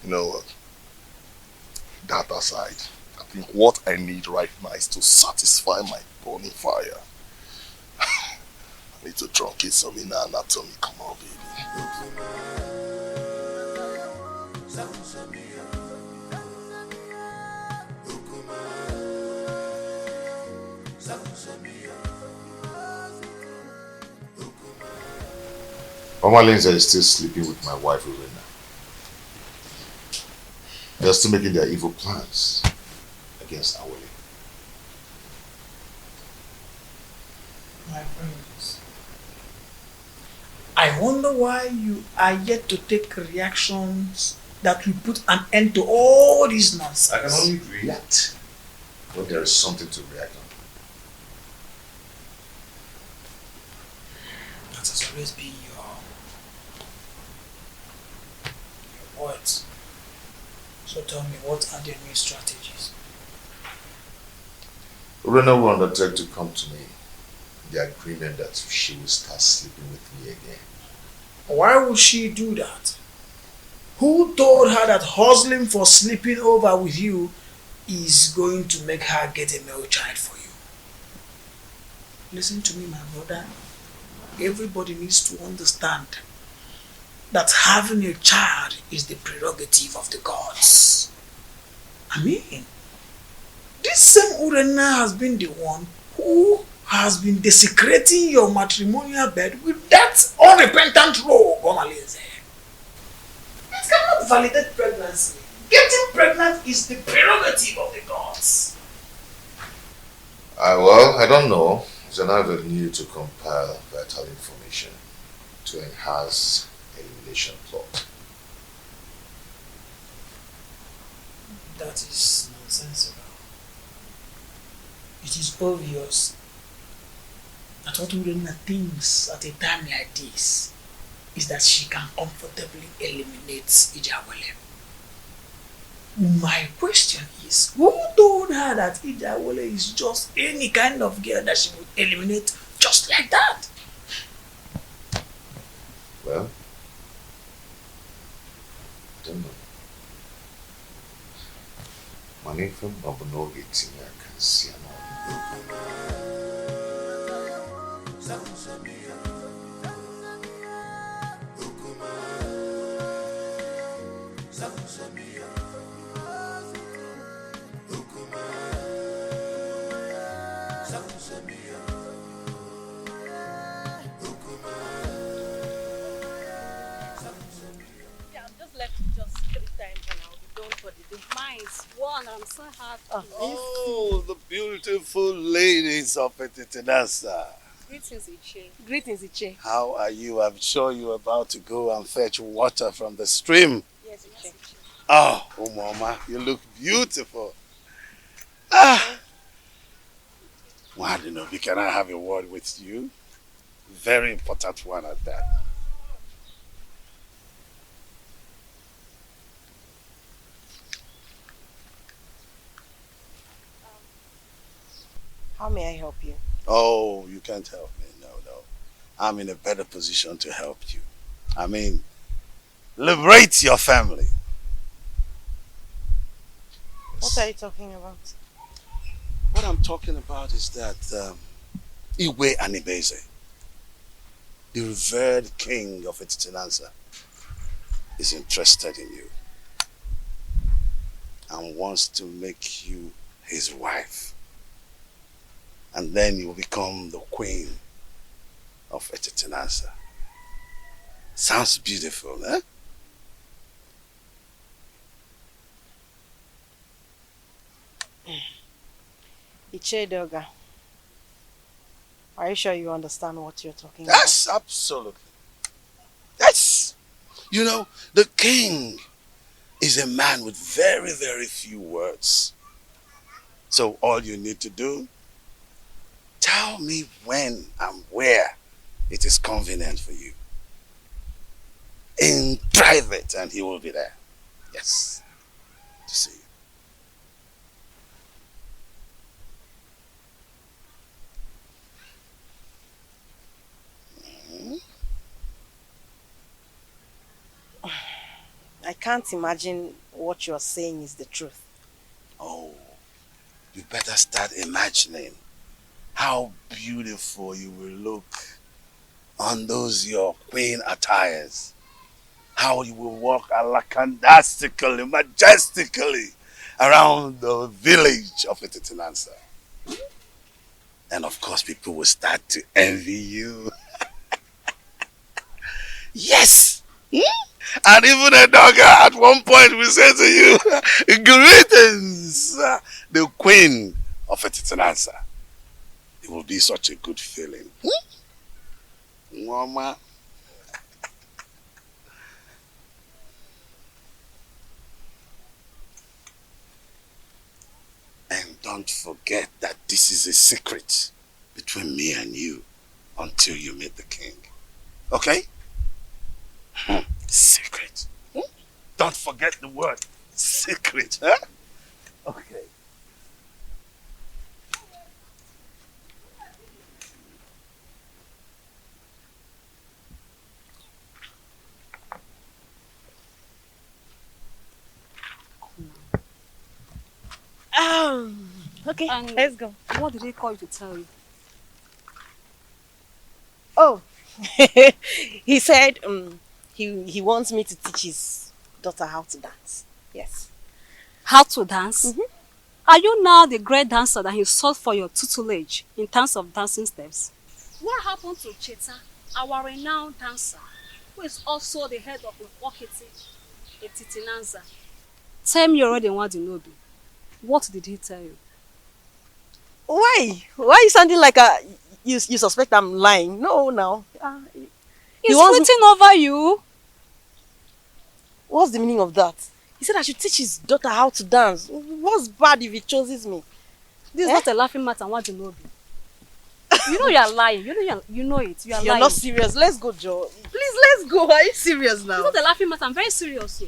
you know what? That aside, I think what I need right now is to satisfy my burning fire. I need to truncate some inner anatomy. Come on, baby. Mama Lindsay is still sleeping with my wife, Urena. They're still making their evil plans against Awole. My friends, I wonder why you are yet to take reactions that will put an end to all this nonsense. I can only react when there is something to react on. That has always been your words. So tell me, what are the new strategies? Urena will undertake to come to me in the agreement that she will start sleeping with me again. Why would she do that? Who told her that hustling for sleeping over with you is going to make her get a male child for you? Listen to me, my brother. Everybody needs to understand that having a child is the prerogative of the gods. I mean, this same Urena has been the one who has been desecrating your matrimonial bed with that unrepentant rogue, Omalinze. It cannot validate pregnancy. Getting pregnant is the prerogative of the gods. Well, I don't know. It's an avenue to compile vital information to enhance elimination plot. That is nonsensical. It is obvious that what Urena thinks at a time like this is that she can comfortably eliminate Ijawole. My question is, who told her that Ijawole is just any kind of girl that she would eliminate just like that? Well, I don't know. Money from Babano Hits in I can see Nice one, I'm so happy. Oh, the beautiful ladies of Etitinasa. Greetings, Iche. Greetings, Iche. How are you? I'm sure you're about to go and fetch water from the stream. Yes, Iche. Oh, Mama, you look beautiful. Ah! Wadinobi, can I have a word with you? Very important one at that. How may I help you? Oh, you can't help me. No. I'm in a better position to help you. I mean, liberate your family. What are you talking about? What I'm talking about is that Iwe Anibeze, the revered king of Etitinanza, is interested in you and wants to make you his wife. And then you will become the queen of Etitinanza. Sounds beautiful, eh? Ichedoga, are you sure you understand what you're talking about? Yes, absolutely. Yes. You know, the king is a man with very, very few words. So all you need to do, tell me when and where it is convenient for you. In private, and he will be there. Yes. To see you. I can't imagine what you're saying is the truth. Oh, you better start imagining how beautiful you will look on those your queen attires. How you will walk alakandastically, majestically around the village of Etitinansa. And of course, people will start to envy you. Yes! And even a dog at one point will say to you, greetings, the queen of Etitinansa. It will be such a good feeling. Mama. And don't forget that this is a secret between me and you until you meet the king. Okay? Secret. Don't forget the word secret. Huh? Okay. Okay, And let's go. What did they call you to tell you? Oh, he said he wants me to teach his daughter how to dance. Yes. How to dance? Are you now the great dancer that he sought for your tutelage in terms of dancing steps? What happened to Cheta, our renowned dancer, who is also the head of Wakiti, Etitinanza? Tell me already in Wadinobi. What did he tell you? Why? Why are you sounding like you suspect I'm lying? No, now. He's flirting over you. What's the meaning of that? He said I should teach his daughter how to dance. What's bad if he chooses me? This is not a laughing matter, Wadinobi. You know you're lying. You know it. You're lying. Not serious. Let's go, Joe. Please, let's go. Are you serious now? It's not a laughing matter. I'm very serious.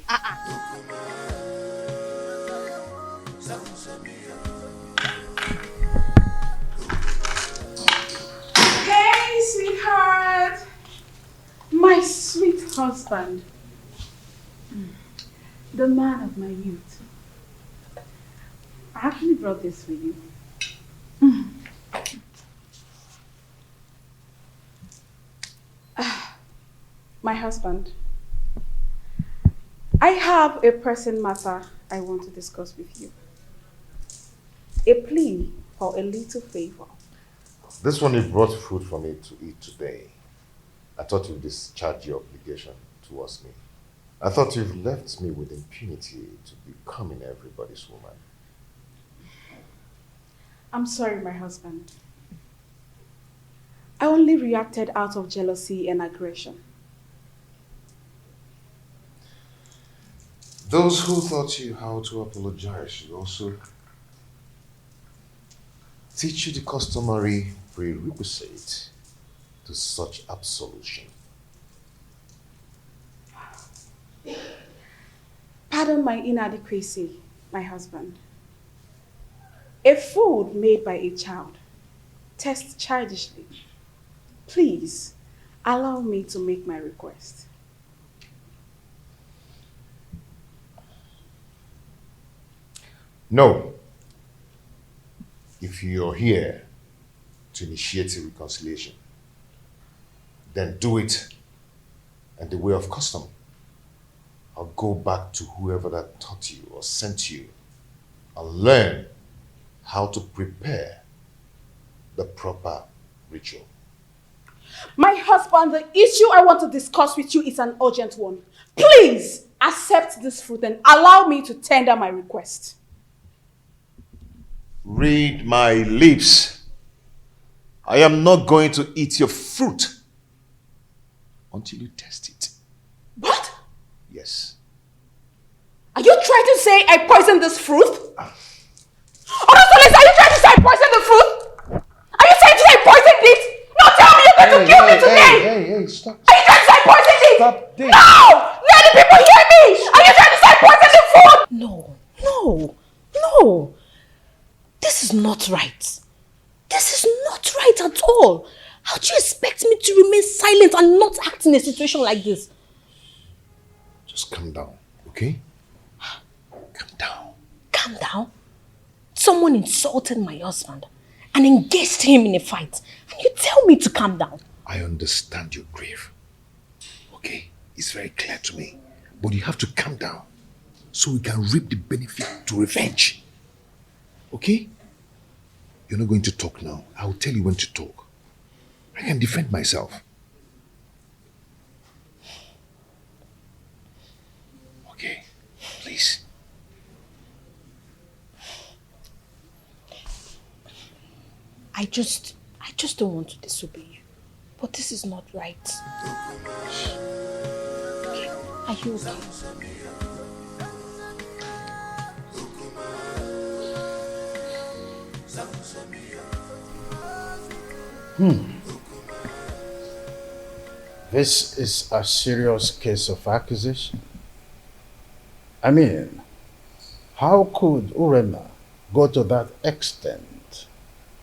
husband, the man of my youth. I actually brought this for you. My husband, I have a pressing matter I want to discuss with you. A plea for a little favor. This one you brought food for me to eat today. I thought you'd discharge your obligation towards me. I thought you've left me with impunity to becoming everybody's woman. I'm sorry, my husband. I only reacted out of jealousy and aggression. Those who taught you how to apologize should also teach you the customary prerequisite to such absolution. Pardon my inadequacy, my husband. A food made by a child tastes childishly. Please, allow me to make my request. No. If you're here to initiate a reconciliation, then do it in the way of custom. I'll go back to whoever that taught you or sent you and learn how to prepare the proper ritual. My husband, the issue I want to discuss with you is an urgent one. Please accept this fruit and allow me to tender my request. Read my lips. I am not going to eat your fruit until you test it. What? Yes. Are you trying to say I poisoned this fruit? Honestly, are you trying to say I poisoned the fruit? Are you trying to say I poisoned it? No, tell me you're going to kill me today! Hey, stop. Are you trying to say I poisoned it? Stop this. No! Let the people hear me! Are you trying to say I poisoned the food? No. This is not right. This is not right at all. How do you expect me to remain silent and not act in a situation like this? Just calm down, okay? Calm down. Calm down? Someone insulted my husband and engaged him in a fight. And you tell me to calm down. I understand your grief. Okay? It's very clear to me. But you have to calm down so we can reap the benefit to revenge. Okay? You're not going to talk now. I'll tell you when to talk. I can defend myself. Okay? Please. I just don't want to disobey you. But this is not right. Are you okay? This is a serious case of accusation. I mean, how could Urena go to that extent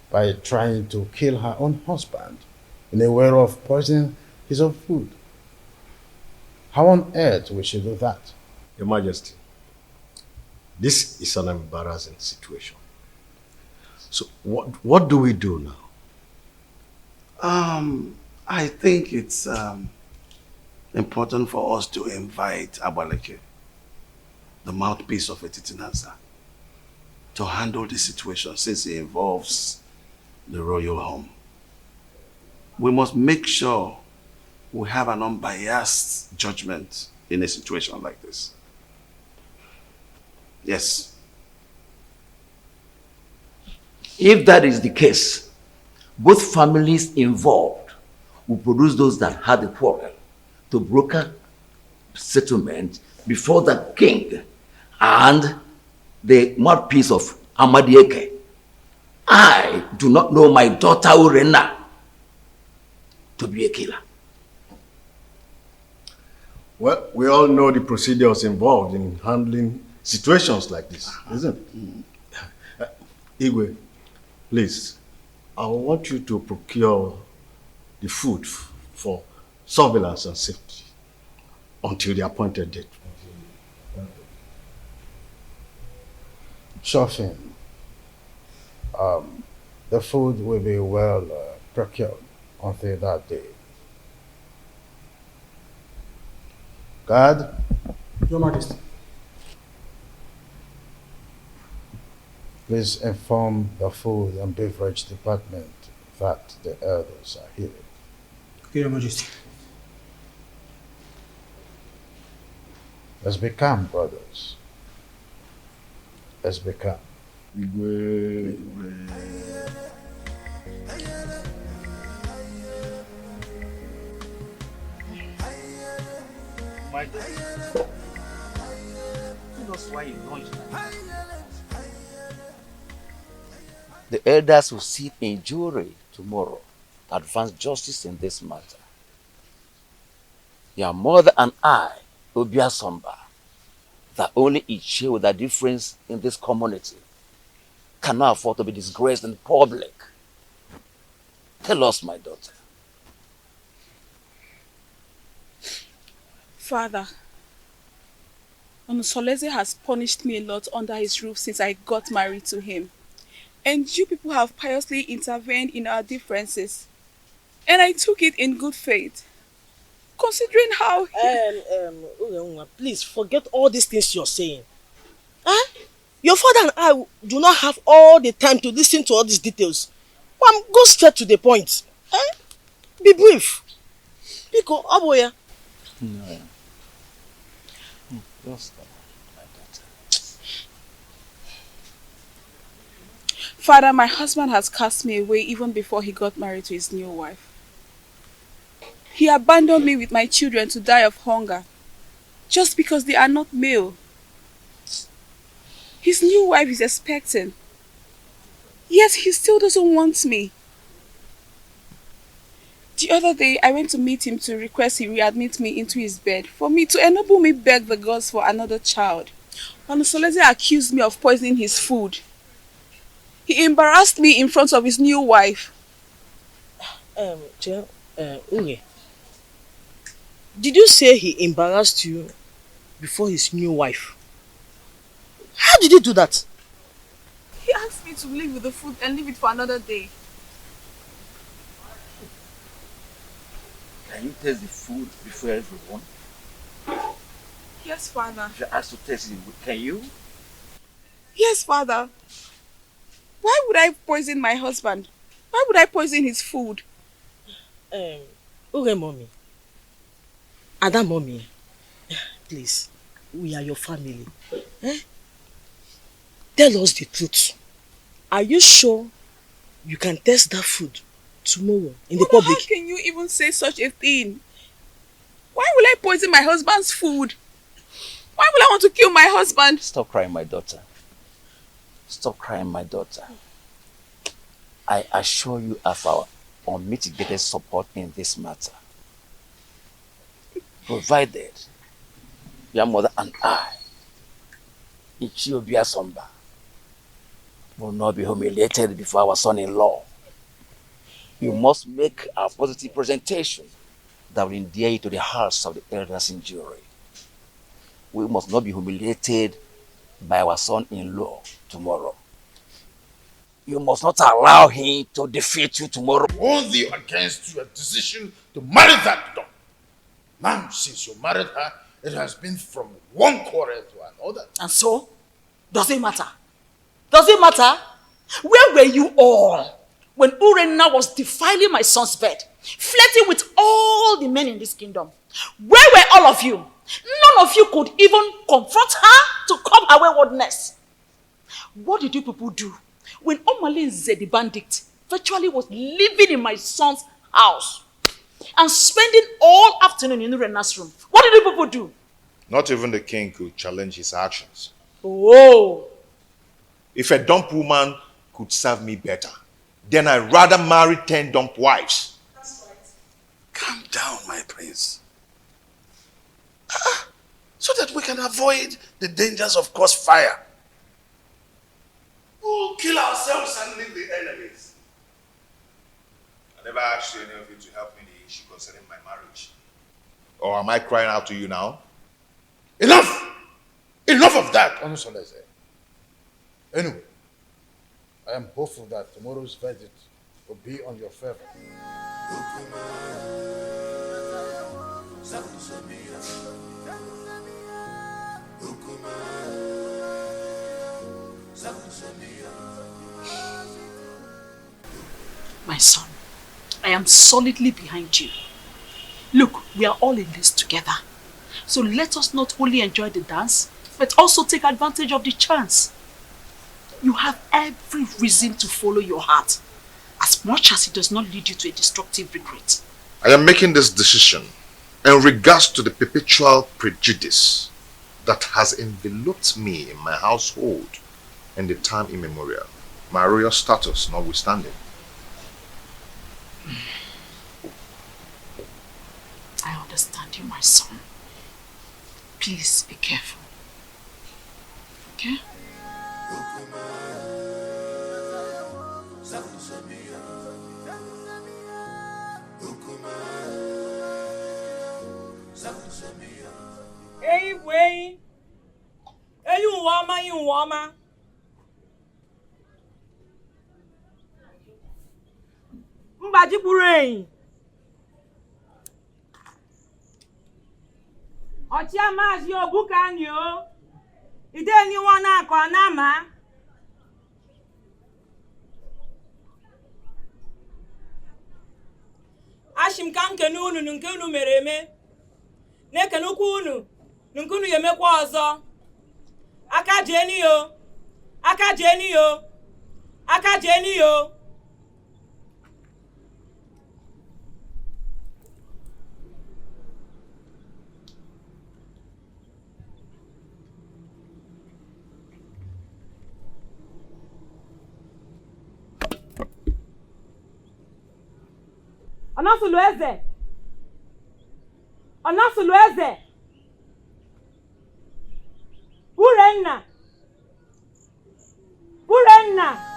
by trying to kill her own husband in a way of poisoning his own food? How on earth we should do that? Your Majesty, this is an embarrassing situation. So what do we do now? I think it's important for us to invite Abaleke, the mouthpiece of Etitinanza, to handle the situation since it involves the royal home. We must make sure we have an unbiased judgment in a situation like this. Yes. If that is the case, both families involved will produce those that had the quarrel to broker settlement before the king and the mouthpiece of Amadieke. I do not know my daughter Urena to be a killer. Well, we all know the procedures involved in handling situations like this, isn't it? Igwe, please, I want you to procure the food for surveillance and safety. until the appointed date. Sure thing. The food will be well procured until that day. Guard, Your Majesty. please inform the food and beverage department that the elders are here. Okay, Your Majesty. Let's be calm, brothers. Let's be calm. My God. Tell us why you launched that. The elders will sit in jury tomorrow to advance justice in this matter. Your mother and I, Obia Somba, that only each share with the difference in this community, cannot afford to be disgraced in public. Tell us, my daughter. Father, Onusoleze has punished me a lot under his roof since I got married to him. And you people have piously intervened in our differences. And I took it in good faith. Considering how... Please forget all these things you're saying. Huh? Your father and I do not have all the time to listen to all these details. Go straight to the point. Huh? Be brief. Pico, Aboya. No. Just my daughter. Father, my husband has cast me away even before he got married to his new wife. He abandoned me with my children to die of hunger, just because they are not male. His new wife is expecting, yet he still doesn't want me. The other day, I went to meet him to request he readmit me into his bed for me to enable me beg the gods for another child. Onusoleze accused me of poisoning his food. He embarrassed me in front of his new wife. Unge, did you say he embarrassed you before his new wife? How did he do that? He asked me to leave with the food and leave it for another day. Can you taste the food before everyone? Yes, Father. If you're asked to taste it, can you? Yes, Father. Why would I poison my husband? Why would I poison his food? Uge mommy. Ada mommy. Please, we are your family. Tell us the truth. Are you sure you can taste that food tomorrow in the public? How can you even say such a thing? Why will I poison my husband's food? Why will I want to kill my husband? Stop crying, my daughter. Stop crying, my daughter. I assure you of our unmitigated support in this matter. Provided your mother and I, Ichiobia Somba, will not be humiliated before our son-in-law. You must make a positive presentation that will endear you to the hearts of the elders in jury. We must not be humiliated by our son-in-law tomorrow. You must not allow him to defeat you tomorrow. Warn thee against your decision to marry that dog. Now, since you married her, it has been from one quarrel to another. And so, does it matter? Does it matter? Where were you all when Urena was defiling my son's bed, flirting with all the men in this kingdom? Where were all of you? None of you could even confront her to curb her waywardness. What did you people do when Omalinze the bandit virtually was living in my son's house and spending all afternoon in Urena's room? What did you people do? Not even the king could challenge his actions. Oh. If a dump woman could serve me better, then I'd rather marry 10 dump wives. Calm down, my prince. So that we can avoid the dangers of crossfire. We'll kill ourselves and leave the enemies. I never asked you any of you to help me in the issue concerning my marriage. Or am I crying out to you now? Enough! Enough of that, Onusoleze. Anyway, I am hopeful that tomorrow's verdict will be on your favor. My son, I am solidly behind you. Look, we are all in this together. So let us not only enjoy the dance, but also take advantage of the chance. You have every reason to follow your heart, as much as it does not lead you to a destructive regret. I am making this decision in regards to the perpetual prejudice that has enveloped me in my household in the time immemorial, my royal status notwithstanding. I understand you, my son. Please be careful. Okay? Hey, wait. Hey, you wama. Mbaji Burain. Ochia mas yo bukanyo. Ide ni wana kwa nama. Ashim kam kenunu nunkenu mereme. Ne kenukunu nunkunu yemekwa ọzọ. Aka jeni yo. Aka jeni yo. Aka jeni yo. Onasulueze. Onasulueze. Urenna. Urenna.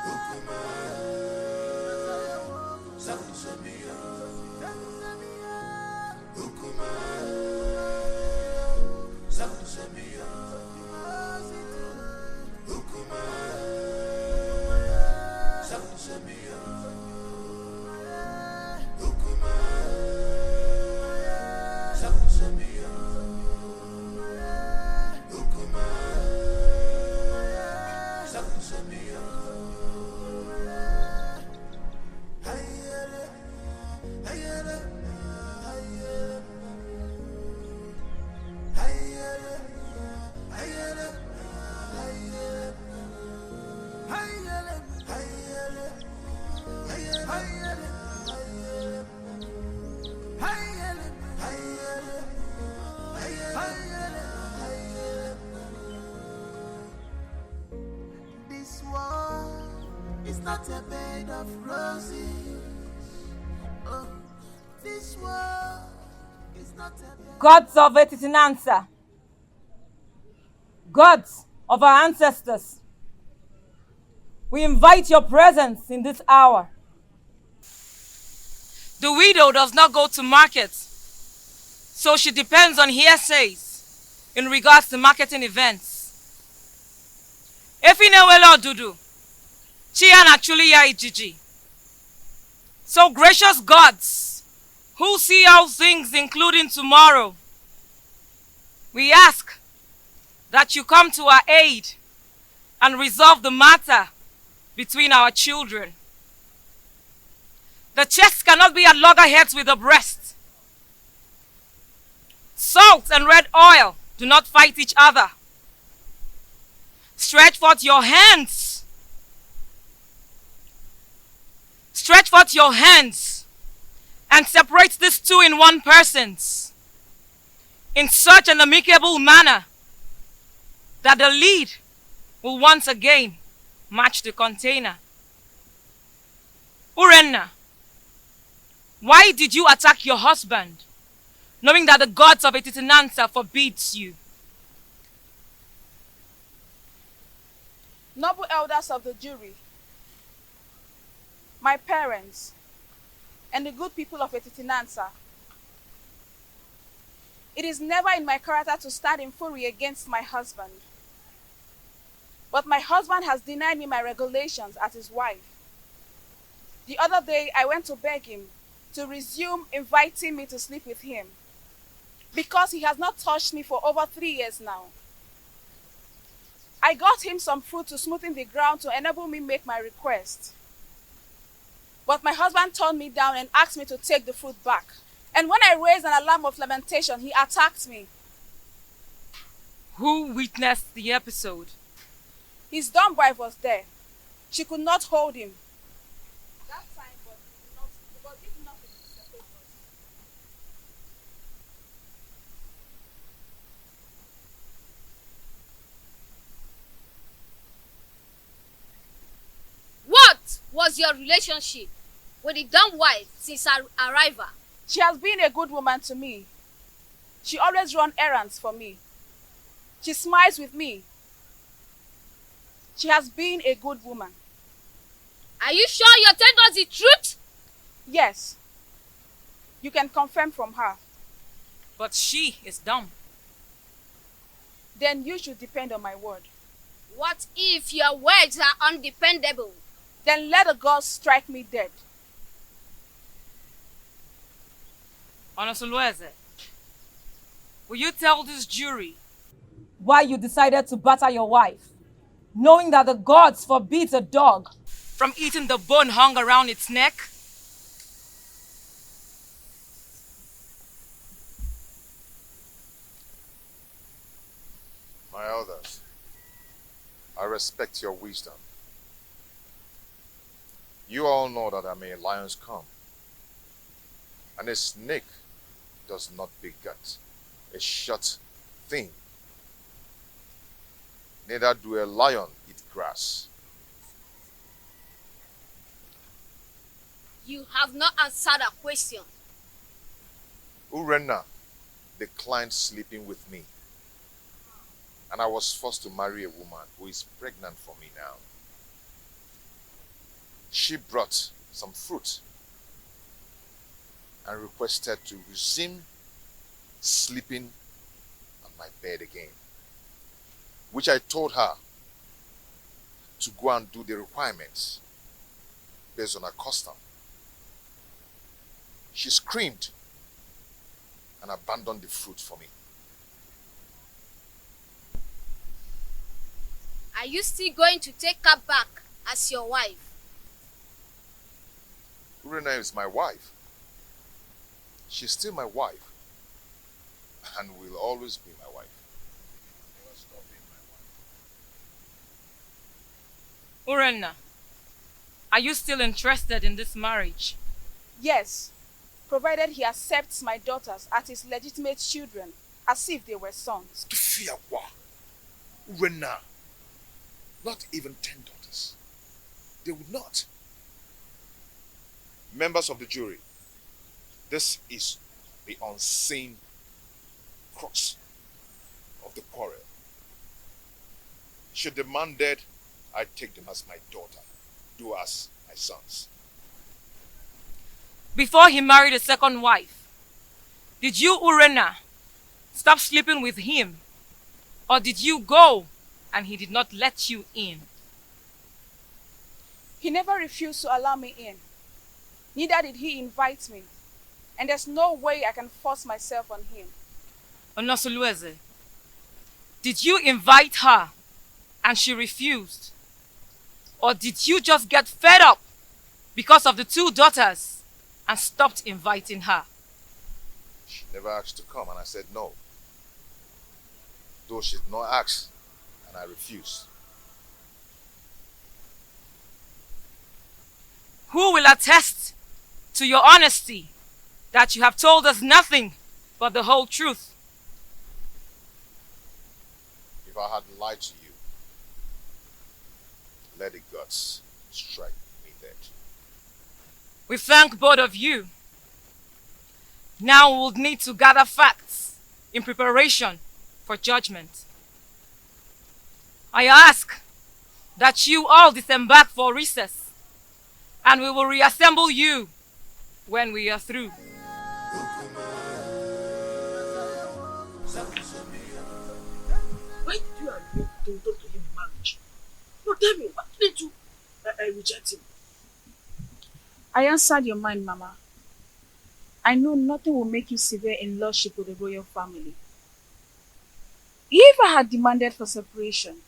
Not a bed of roses. Oh, this world is not a bed. Gods of Etitinansa, gods of our ancestors, we invite your presence in this hour. The widow does not go to market, so she depends on hearsays in regards to marketing events. Efinewelo Dudu. Chia naturally ya ijiji. So gracious gods, who see all things including tomorrow, we ask that you come to our aid and resolve the matter between our children. The chest cannot be at loggerheads with the breast. Salt and red oil do not fight each other. Stretch forth your hands. Stretch forth your hands and separate these two in one persons in such an amicable manner that the lead will once again match the container. Urenna, why did you attack your husband, knowing that the gods of Etitinansa forbids you? Noble elders of the jury, my parents, and the good people of Etitinansa, It is never in my character to stand in fury against my husband. But my husband has denied me my regulations as his wife. The other day, I went to beg him to resume inviting me to sleep with him because he has not touched me for over 3 years now. I got him some food to smoothen the ground to enable me make my request. But my husband turned me down and asked me to take the food back. And when I raised an alarm of lamentation, he attacked me. Who witnessed the episode? His dumb wife was there. She could not hold him. That time, but did nothing to separate us. What was your relationship with the dumb wife since her arrival? She has been a good woman to me. She always runs errands for me. She smiles with me. She has been a good woman. Are you sure you're telling us the truth? Yes. You can confirm from her. But she is dumb. Then you should depend on my word. What if your words are undependable? Then let the gods strike me dead. Onosulueze, will you tell this jury why you decided to batter your wife, knowing that the gods forbid a dog from eating the bone hung around its neck? My elders, I respect your wisdom. You all know that I'm a lion's come, and a snake does not beget a short thing. Neither do a lion eat grass. You have not answered a question. Urenna declined sleeping with me, and I was forced to marry a woman who is pregnant for me now. She brought some fruit and requested to resume sleeping on my bed again, which I told her to go and do the requirements based on her custom. She screamed and abandoned the fruit for me. Are you still going to take her back as your wife? Urena is my wife. She's still my wife and will always be my wife. Never stop being my wife. Urenna, are you still interested in this marriage? Yes, provided he accepts my daughters as his legitimate children, as if they were sons. Urena, not even 10 daughters. They would not. Members of the jury, this is the unseen crux of the quarrel. Should the man dead, I take them as my daughter, do as my sons. Before he married a second wife, did you, Urenna, stop sleeping with him? Or did you go and he did not let you in? He never refused to allow me in. Neither did he invite me. And there's no way I can force myself on him. Onosulueze, did you invite her and she refused? Or did you just get fed up because of the 2 daughters and stopped inviting her? She never asked to come and I said no. Though she did not ask and I refused. Who will attest to your honesty that you have told us nothing but the whole truth? If I had lied to you, let the gods strike me dead. We thank both of you. Now we'll need to gather facts in preparation for judgment. I ask that you all disembark for recess, and we will reassemble you when we are through. But tell me, why didn't you reject him? I answered your mind, Mama. I know nothing will make you severe in lordship with the royal family. If I had demanded for separation,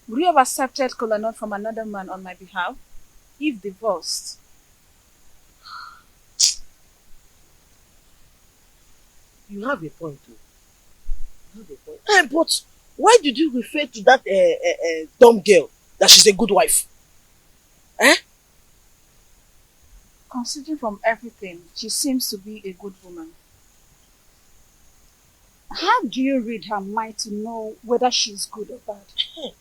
would you have accepted kolanut from another man on my behalf? If divorced? You have a point, too. You have a point. But why did you refer to that dumb girl that she's a good wife? Eh? Considering from everything, she seems to be a good woman. How do you read her mind to know whether she's good or bad?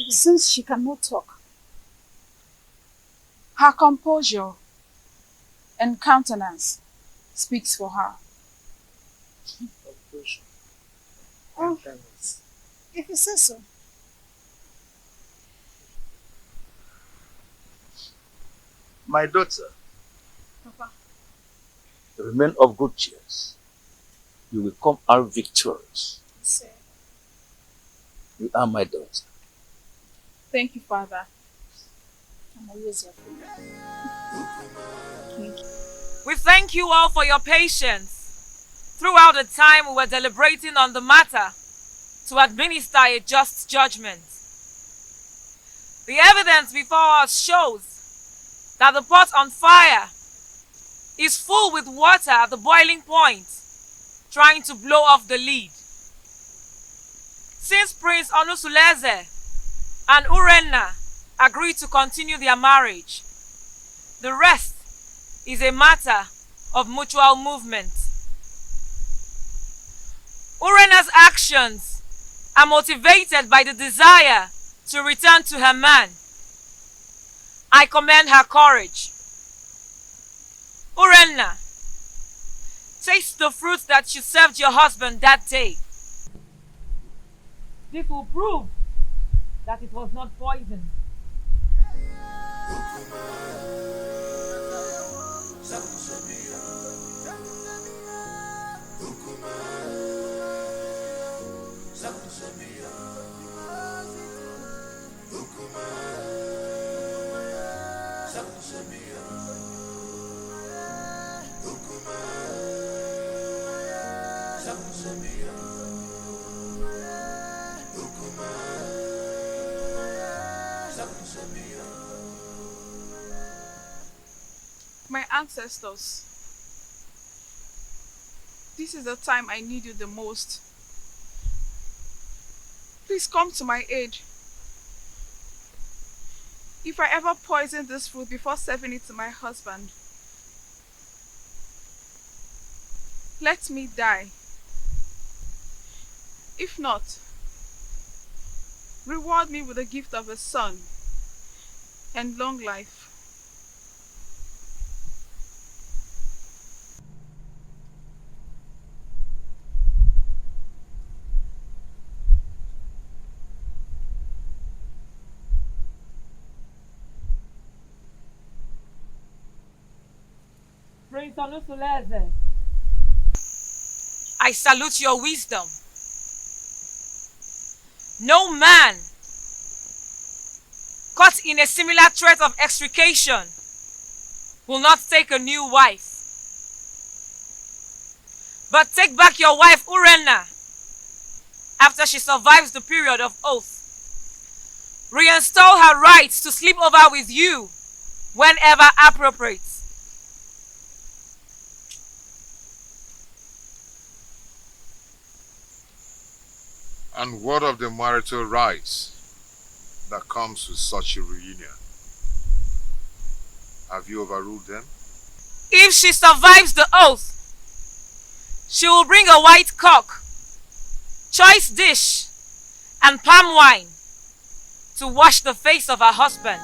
Since she cannot talk, her composure and countenance speaks for her. Oh, if you say so. My daughter, Papa. remain of good cheer. You will come out victorious. Sir. You are my daughter. Thank you, Father. I'm always your friend. Thank you. We thank you all for your patience throughout the time we were deliberating on the matter to administer a just judgment. The evidence before us shows that the pot on fire is full with water at the boiling point, trying to blow off the lid. Since Prince Onusuleze and Urenna agreed to continue their marriage, the rest is a matter of mutual movement. Urenna's actions are motivated by the desire to return to her man. I commend her courage. Urenna, taste the fruit that you served your husband that day. This will prove that it was not poison. My ancestors, this is the time I need you the most. Please come to my aid. If I ever poison this food before serving it to my husband, let me die. If not, reward me with the gift of a son and long life. Prince Onusuleze, I salute your wisdom. No man caught in a similar threat of extrication will not take a new wife. But take back your wife Urenna after she survives the period of oath. Reinstall her rights to sleep over with you whenever appropriate. And what of the marital rights that comes with such a reunion? Have you overruled them? If she survives the oath, she will bring a white cock, choice dish, and palm wine to wash the face of her husband.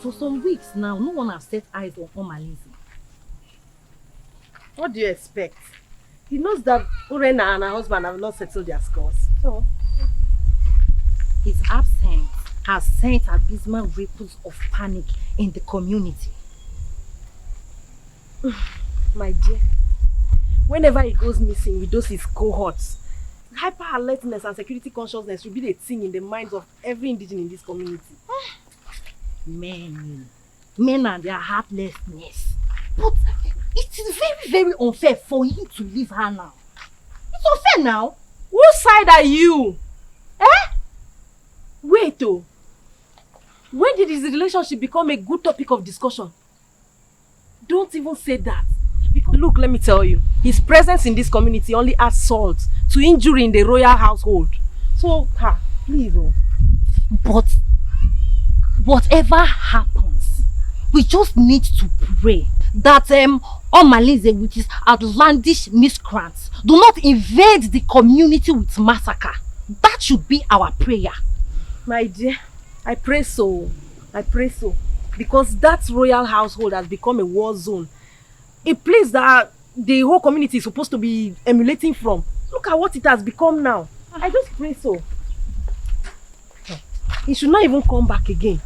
For some weeks now, no one has set eyes on Omalinze. What do you expect? He knows that Urena and her husband have not settled their scores. So, his absence has sent abysmal ripples of panic in the community. my dear, whenever he goes missing with those his cohorts, hyper alertness and security consciousness will be the thing in the minds of every indigenous in this community. Men and their heartlessness. But it is very, very unfair for him to leave her now. It's unfair now. Whose side are you? Wait, oh. When did his relationship become a good topic of discussion? Don't even say that. Because look, let me tell you, his presence in this community only adds salt to injury in the royal household. So, please, oh. But whatever happens, we just need to pray that Omalize with his outlandish miscreants do not invade the community with massacre. That should be our prayer. My dear, I pray so. I pray so. Because that royal household has become a war zone. A place that the whole community is supposed to be emulating from. Look at what it has become now. I just pray so. He should not even come back again.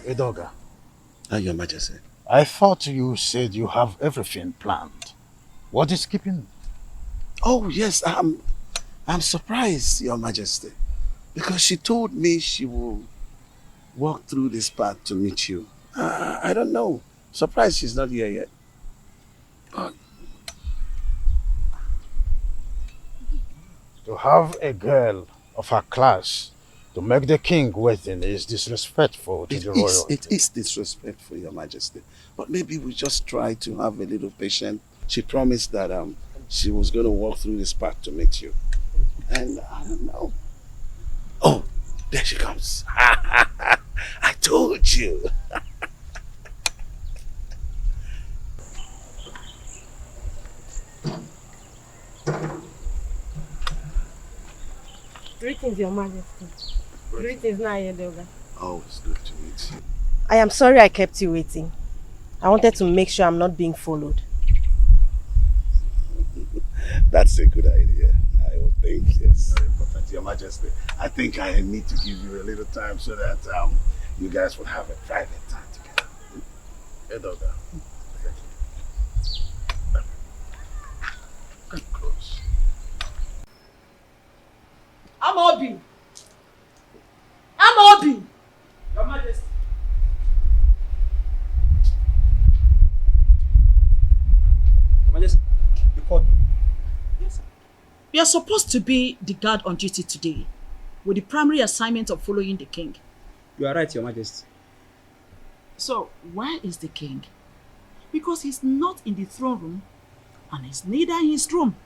Edoga. Your Majesty. I thought you said you have everything planned. What is keeping? Oh yes, I'm surprised, Your Majesty, because she told me she will walk through this path to meet you. I don't know. Surprised she's not here yet. To have a girl of her class to make the king waiting is disrespectful to the royalty. It is disrespectful, Your Majesty. But maybe we just try to have a little patience. She promised that she was going to walk through this path to meet you. And I don't know. Oh, there she comes. I told you. Greetings, Your Majesty. Greetings, Edoga. Oh, it's good to meet you. I am sorry I kept you waiting. I wanted to make sure I'm not being followed. That's a good idea. I would think, yes. Very important, Your Majesty. I think I need to give you a little time so that you guys will have a private time together. Edoga. Come close. Amobi! Your Majesty. Your Majesty, you called me. Yes, sir. You are supposed to be the guard on duty today, with the primary assignment of following the king. You are right, Your Majesty. So, where is the king? Because he's not in the throne room, and he's neither in his room.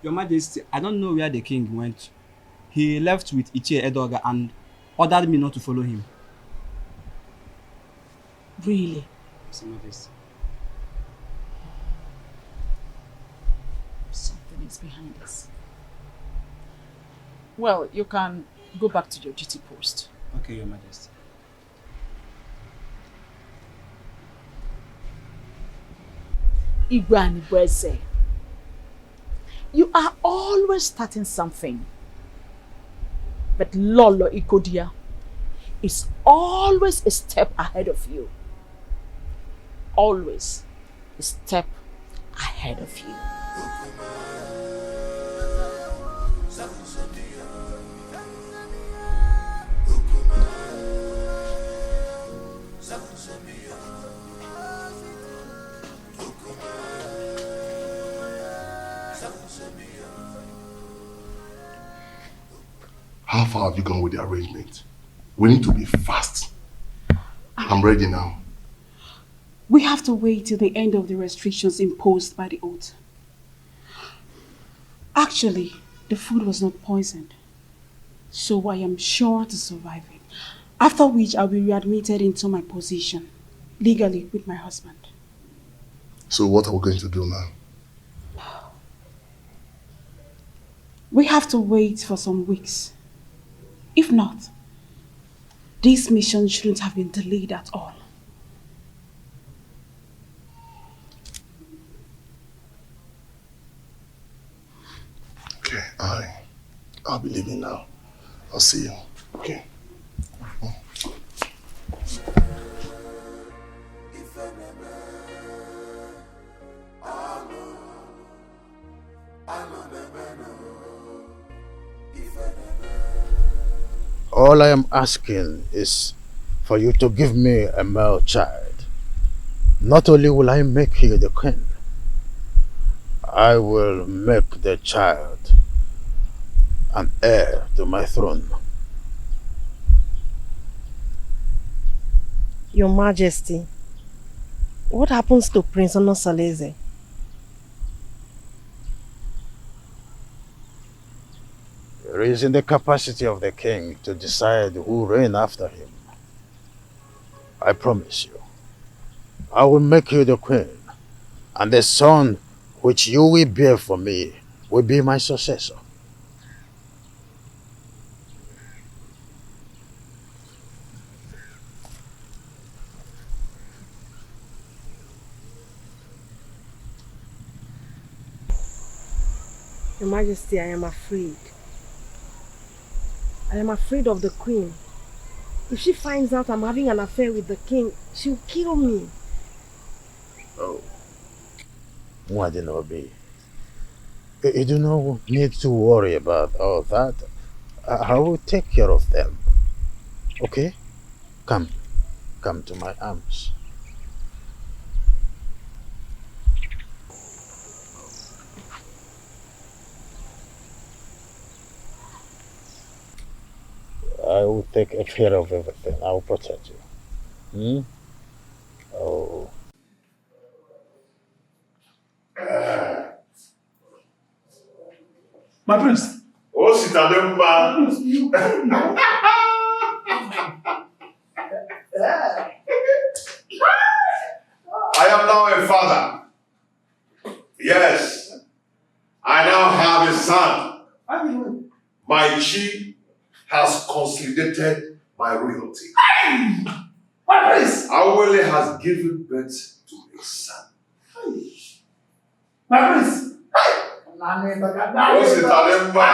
Your Majesty, I don't know where the king went. He left with Ichie Edoga and ordered me not to follow him. Really? Yes, Your Majesty. Something is behind this. Well, you can go back to your duty post. Okay, Your Majesty. Igwani Bweze, you are always starting something. But Lolo Ikodia is always a step ahead of you. Always a step ahead of you. How far have you gone with the arrangement? We need to be fast. I'm ready now. We have to wait till the end of the restrictions imposed by the oath. Actually, the food was not poisoned, so I am sure to survive it. After which, I'll be readmitted into my position, legally with my husband. So what are we going to do now? We have to wait for some weeks. If not, this mission shouldn't have been delayed at all. Okay, I'll be leaving now. I'll see you. Okay. All I am asking is for you to give me a male child. Not only will I make you the queen, I will make the child an heir to my throne. Your Majesty, what happens to Prince Onosaleze? It is in the capacity of the king to decide who reign after him. I promise you, I will make you the queen, and the son which you will bear for me will be my successor. Your Majesty, I am afraid. I am afraid of the queen. If she finds out I'm having an affair with the king, she'll kill me. Oh. Wadinobi, you do not need to worry about all that. I will take care of them. Okay? Come to my arms. I will take care of everything. I will protect you. Oh. My prince. Oh, Sitalemba. I am now a father. Yes. I now have a son. My chi has consolidated my royalty. My prince. Awele has given birth to a son. My prince. Oh, Sitalemba.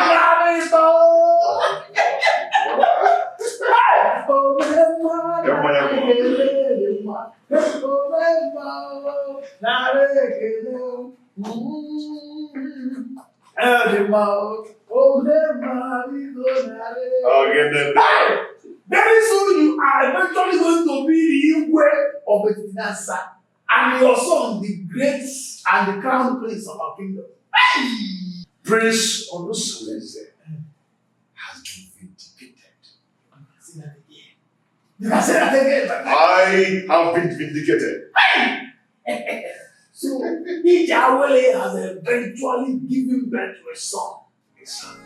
Very soon you are eventually going to be the Igwe of Betinasa, and your son the great and the crown prince of our kingdom. Prince Onosaleze has been vindicated. You can say that again. I have been vindicated. So, Ijawele has eventually given birth to a son. A son.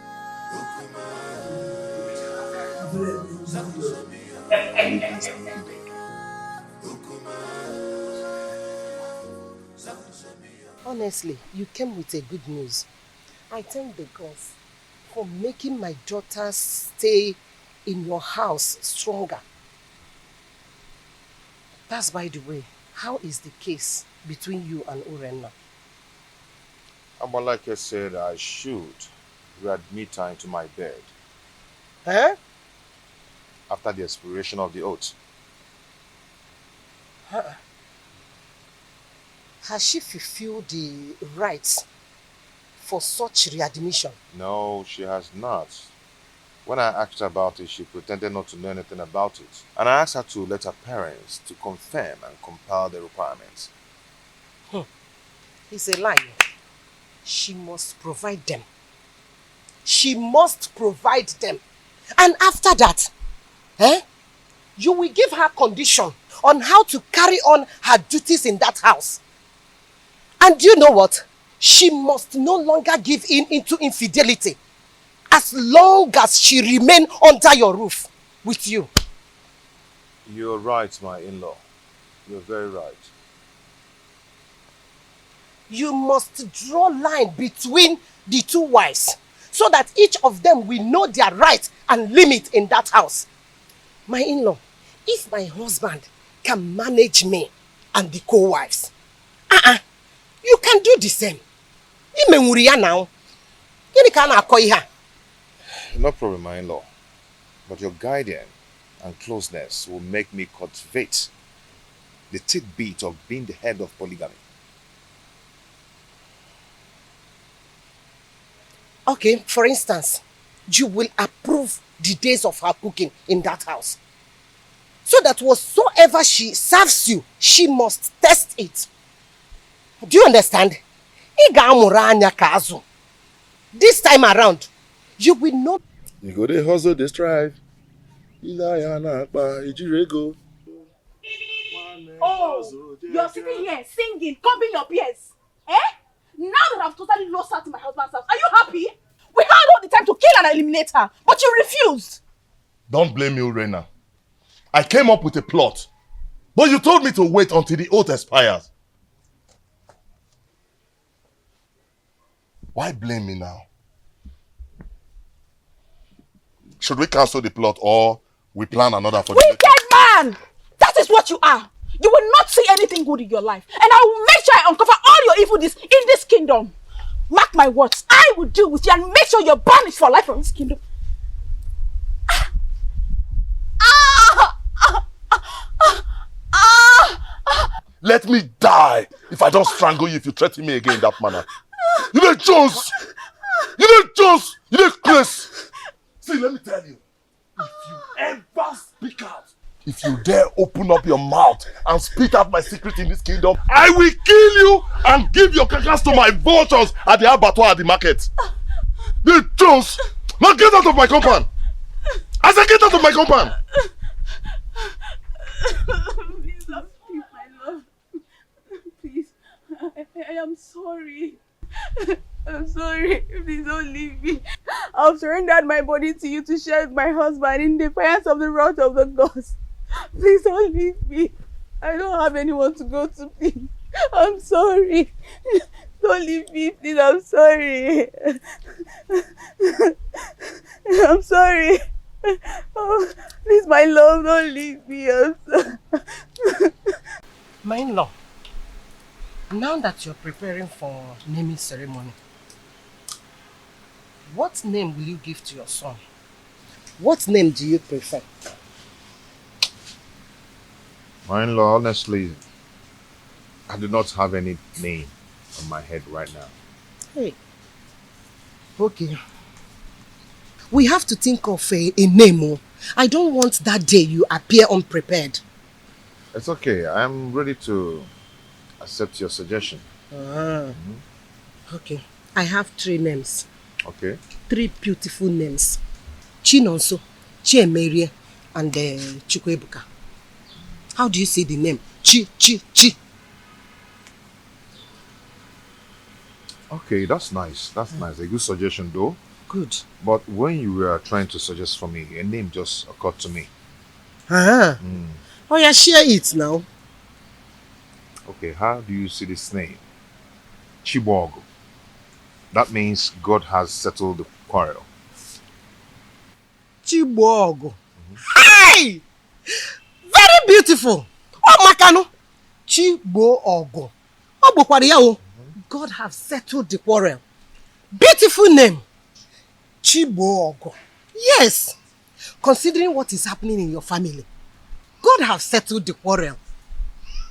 Honestly, you came with a good news. I thank the gods for making my daughter's stay in your house stronger. That's by the way. How is the case between you and Urenna? Amalake said I should readmit her into my bed. Huh? After the expiration of the oath. Has she fulfilled the rights for such readmission? No, she has not. When I asked her about it, she pretended not to know anything about it. And I asked her to let her parents to confirm and compile the requirements. It's a lie. She must provide them. She must provide them. And after that, you will give her condition on how to carry on her duties in that house. And you know what? She must no longer give in into infidelity as long as she remains under your roof with you. You're right, my in-law. You're very right. You must draw line between the two wives so that each of them will know their right and limit in that house. My in-law, if my husband can manage me and the co-wives, you can do the same. Now. No problem, my in-law. But your guidance and closeness will make me cultivate the tidbit of being the head of polygamy. Okay, for instance, you will approve the days of her cooking in that house. So that whatsoever she serves you, she must test it. Do you understand? This time around, you will not. You go there hustle, they strive. Oh, you're sitting here singing, cupping your peers. Eh? Now that I've totally lost her to my husband's house, are you happy? We had all the time to kill and eliminate her, but you refused. Don't blame me, Urena. I came up with a plot, but you told me to wait until the oath expires. Why blame me now? Should we cancel the plot or we plan another for the wicked man! That is what you are. You will not see anything good in your life. And I will make sure I uncover all your evil deeds in this kingdom. Mark my words. I will deal with you and make sure you're banished for life from this kingdom. Let me die if I don't strangle you if you threaten me again in that manner. You need Jones! You need Jones! You need Chris! See, let me tell you. If you ever speak out, if you dare open up your mouth and spit out my secret in this kingdom, I will kill you and give your carcass to my vultures at the abattoir at the market. You need Jones! Now get out of my compound! I said get out of my compound! Please don't leave my love. Please, I am sorry. I'm sorry. Please don't leave me. I've surrendered my body to you to share with my husband in defiance of the wrath of the gods. Please don't leave me. I don't have anyone to go to, please. I'm sorry. Don't leave me, please. I'm sorry. I'm sorry. Oh, please, my love, don't leave me. I'm sorry. My in-law, now that you're preparing for naming ceremony, what name will you give to your son? What name do you prefer? My in-law, honestly, I do not have any name on my head right now. Hey. Okay. We have to think of a name. I don't want that day you appear unprepared. It's okay. I'm ready to accept your suggestion. Okay. I have 3 names. Okay. 3 beautiful names. Chinonso, Chiemerie, and Chukwebuka. How do you say the name? Chi. Okay, that's nice. That's nice. A good suggestion though. Good. But when you were trying to suggest for me, a name just occurred to me. Oh yeah, share it now. Okay, how do you see this name? Chibogo. That means God has settled the quarrel. Chibogo. Hey! Very beautiful. Oh, Makano. Chibogo. Oh, God have settled the quarrel. Beautiful name. Chibogo. Yes. Considering what is happening in your family, God have settled the quarrel.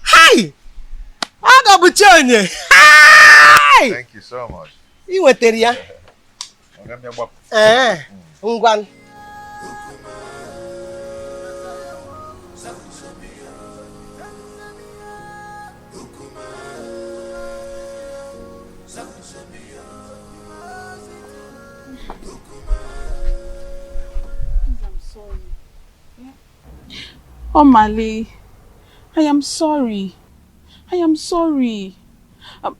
Hi! Hi! Thank you so much. You were there. Ngwan. Oh, Mali, I am sorry. I am sorry.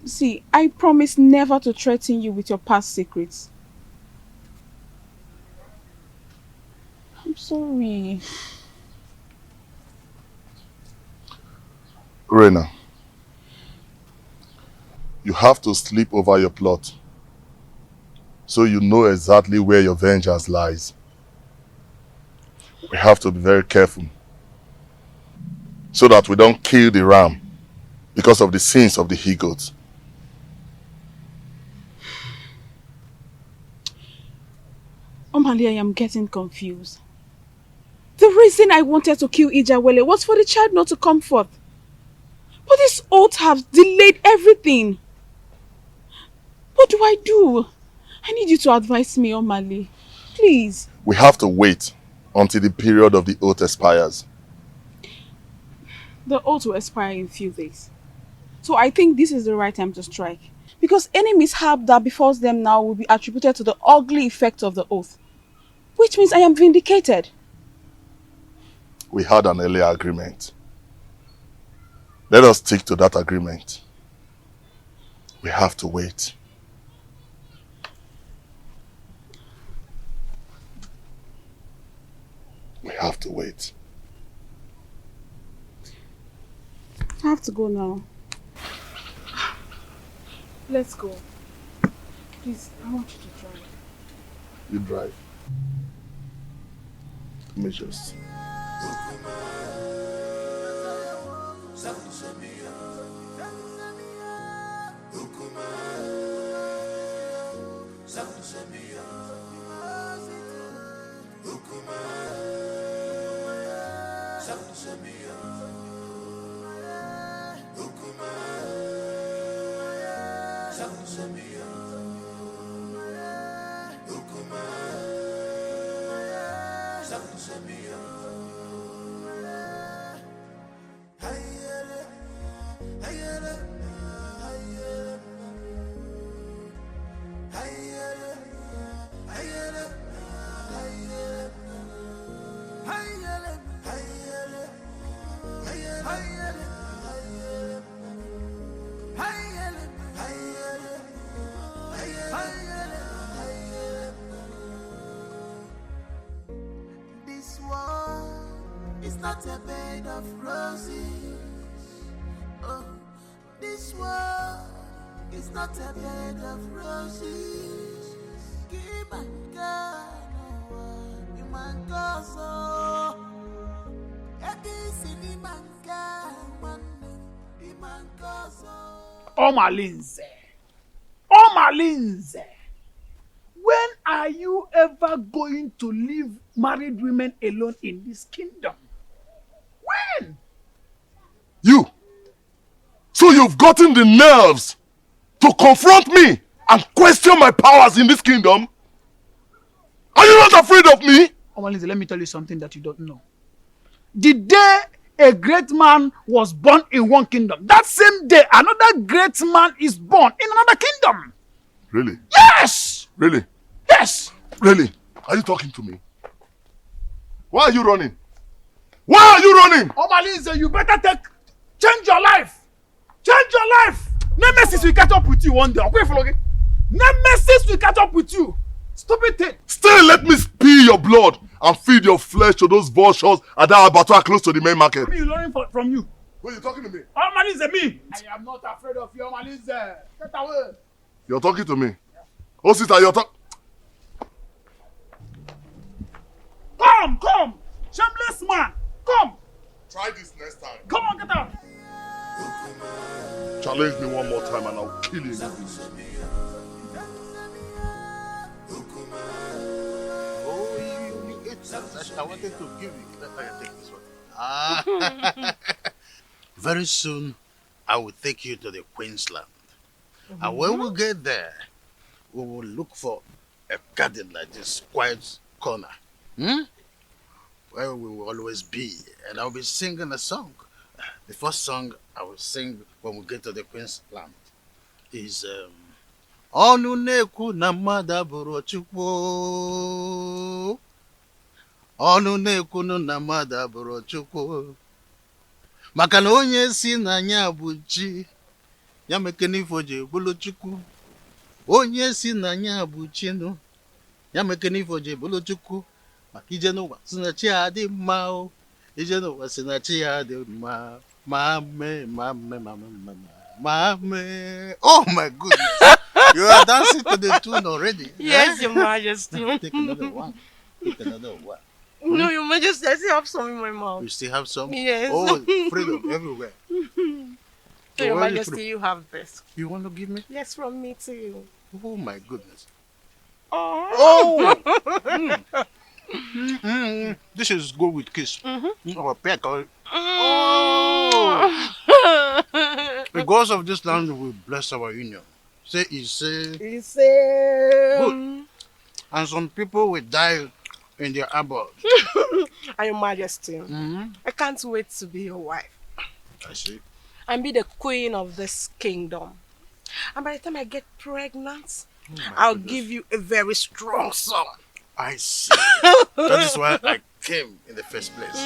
See, I promise never to threaten you with your past secrets. I'm sorry. Rena, you have to sleep over your plot so you know exactly where your vengeance lies. We have to be very careful so that we don't kill the ram because of the sins of the he-goats. Omali, I am getting confused. The reason I wanted to kill Ijawele was for the child not to come forth. But this oath has delayed everything. What do I do? I need you to advise me, Omali. Please. We have to wait until the period of the oath expires. The oath will expire in a few days. So I think this is the right time to strike. Because any mishap that befalls them now will be attributed to the ugly effect of the oath. Which means I am vindicated. We had an earlier agreement. Let us stick to that agreement. We have to wait. We have to wait. I have to go now. Let's go. Please, I want you to drive. You drive. Let me just... This world is not a bed of roses. Oh, this world is not a bed of roses. Keep on going, you man go so. Omalinze. When are you ever going to leave married women alone in this kingdom? When? You! So you've gotten the nerves to confront me and question my powers in this kingdom? Are you not afraid of me? Omalinze, let me tell you something that you don't know. The day a great man was born in one kingdom, that same day another great man is born in another kingdom. Really? Yes! Really? Yes! Really? Are you talking to me? Why are you running? Why are you running? Omalinze, you better change your life. Change your life. Nemesis will catch up with you one day. Okay, Flogi? Nemesis will catch up with you. Stupid thing. Still let me spill your blood and feed your flesh to those vultures at that abattoir close to the main market. What are you learning from you? Who are you talking to me? Omalinze, me. I am not afraid of you, Omalinze. Get away. You're talking to me. Oh, sister, you're talking. Come. Shameless man. Come. Try this next time. Come on, get out. Challenge me one more time and I'll kill you. Oh, you get that. I wanted to give you. Let me take this one. Very soon, I will take you to the Queensland. And when we get there, we will look for a garden like this, quiet corner. Where we will always be. And I'll be singing a song. The first song I will sing when we get to the Queensland is Onu neku na mmadụ abụrụ Chukwu. Onu neku na mmadụ abụrụ Chukwu. maka na onye si na nya bụ chi ya mekene ifo ji bụlụ chukwu onye si na nya bụ chi nụ ya mekene ifo ji bụlụ chukwu maka ije n'ụwa si na chi ya dị mma o ije n'ụwa si na chi ya dị mma mame. Oh my goodness, you are dancing to the tune already. Yes, Your Majesty. Take another one. Take another one. No, Your Majesty, I still have some in my mouth. You still have some? Yes. Oh, freedom everywhere. So, Your Majesty, you have this. You want to give me? Yes, from me to you. Oh my goodness. Oh! This is good with kiss. Or peck. Oh! The gods of this land will bless our union. Say, good. And some people will die in their abode. And Your Majesty, I can't wait to be your wife. I see. And be the queen of this kingdom. And by the time I get pregnant, I'll give you a very strong son. I see. That is why I came in the first place.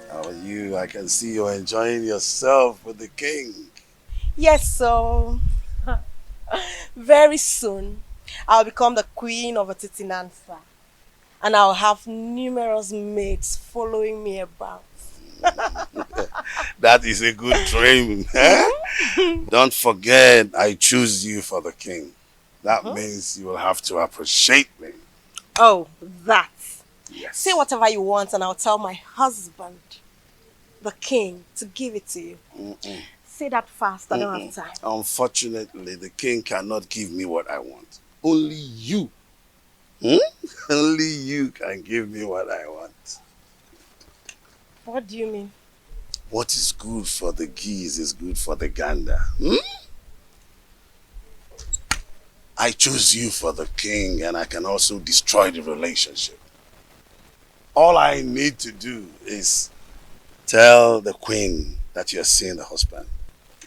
How are you? I can see you're enjoying yourself with the king. Yes, so very soon I'll become the queen of Atitinansa. And I'll have numerous maids following me about. That is a good dream. Don't forget, I choose you for the king. That means you will have to appreciate me. Oh, that. Yes. Say whatever you want and I'll tell my husband, the king, to give it to you. Say that fast, I don't have time. Unfortunately, the king cannot give me what I want. Only you. Only you can give me what I want. What do you mean? What is good for the geese is good for the gander. I choose you for the king and I can also destroy the relationship. All I need to do is tell the queen that you're seeing the husband.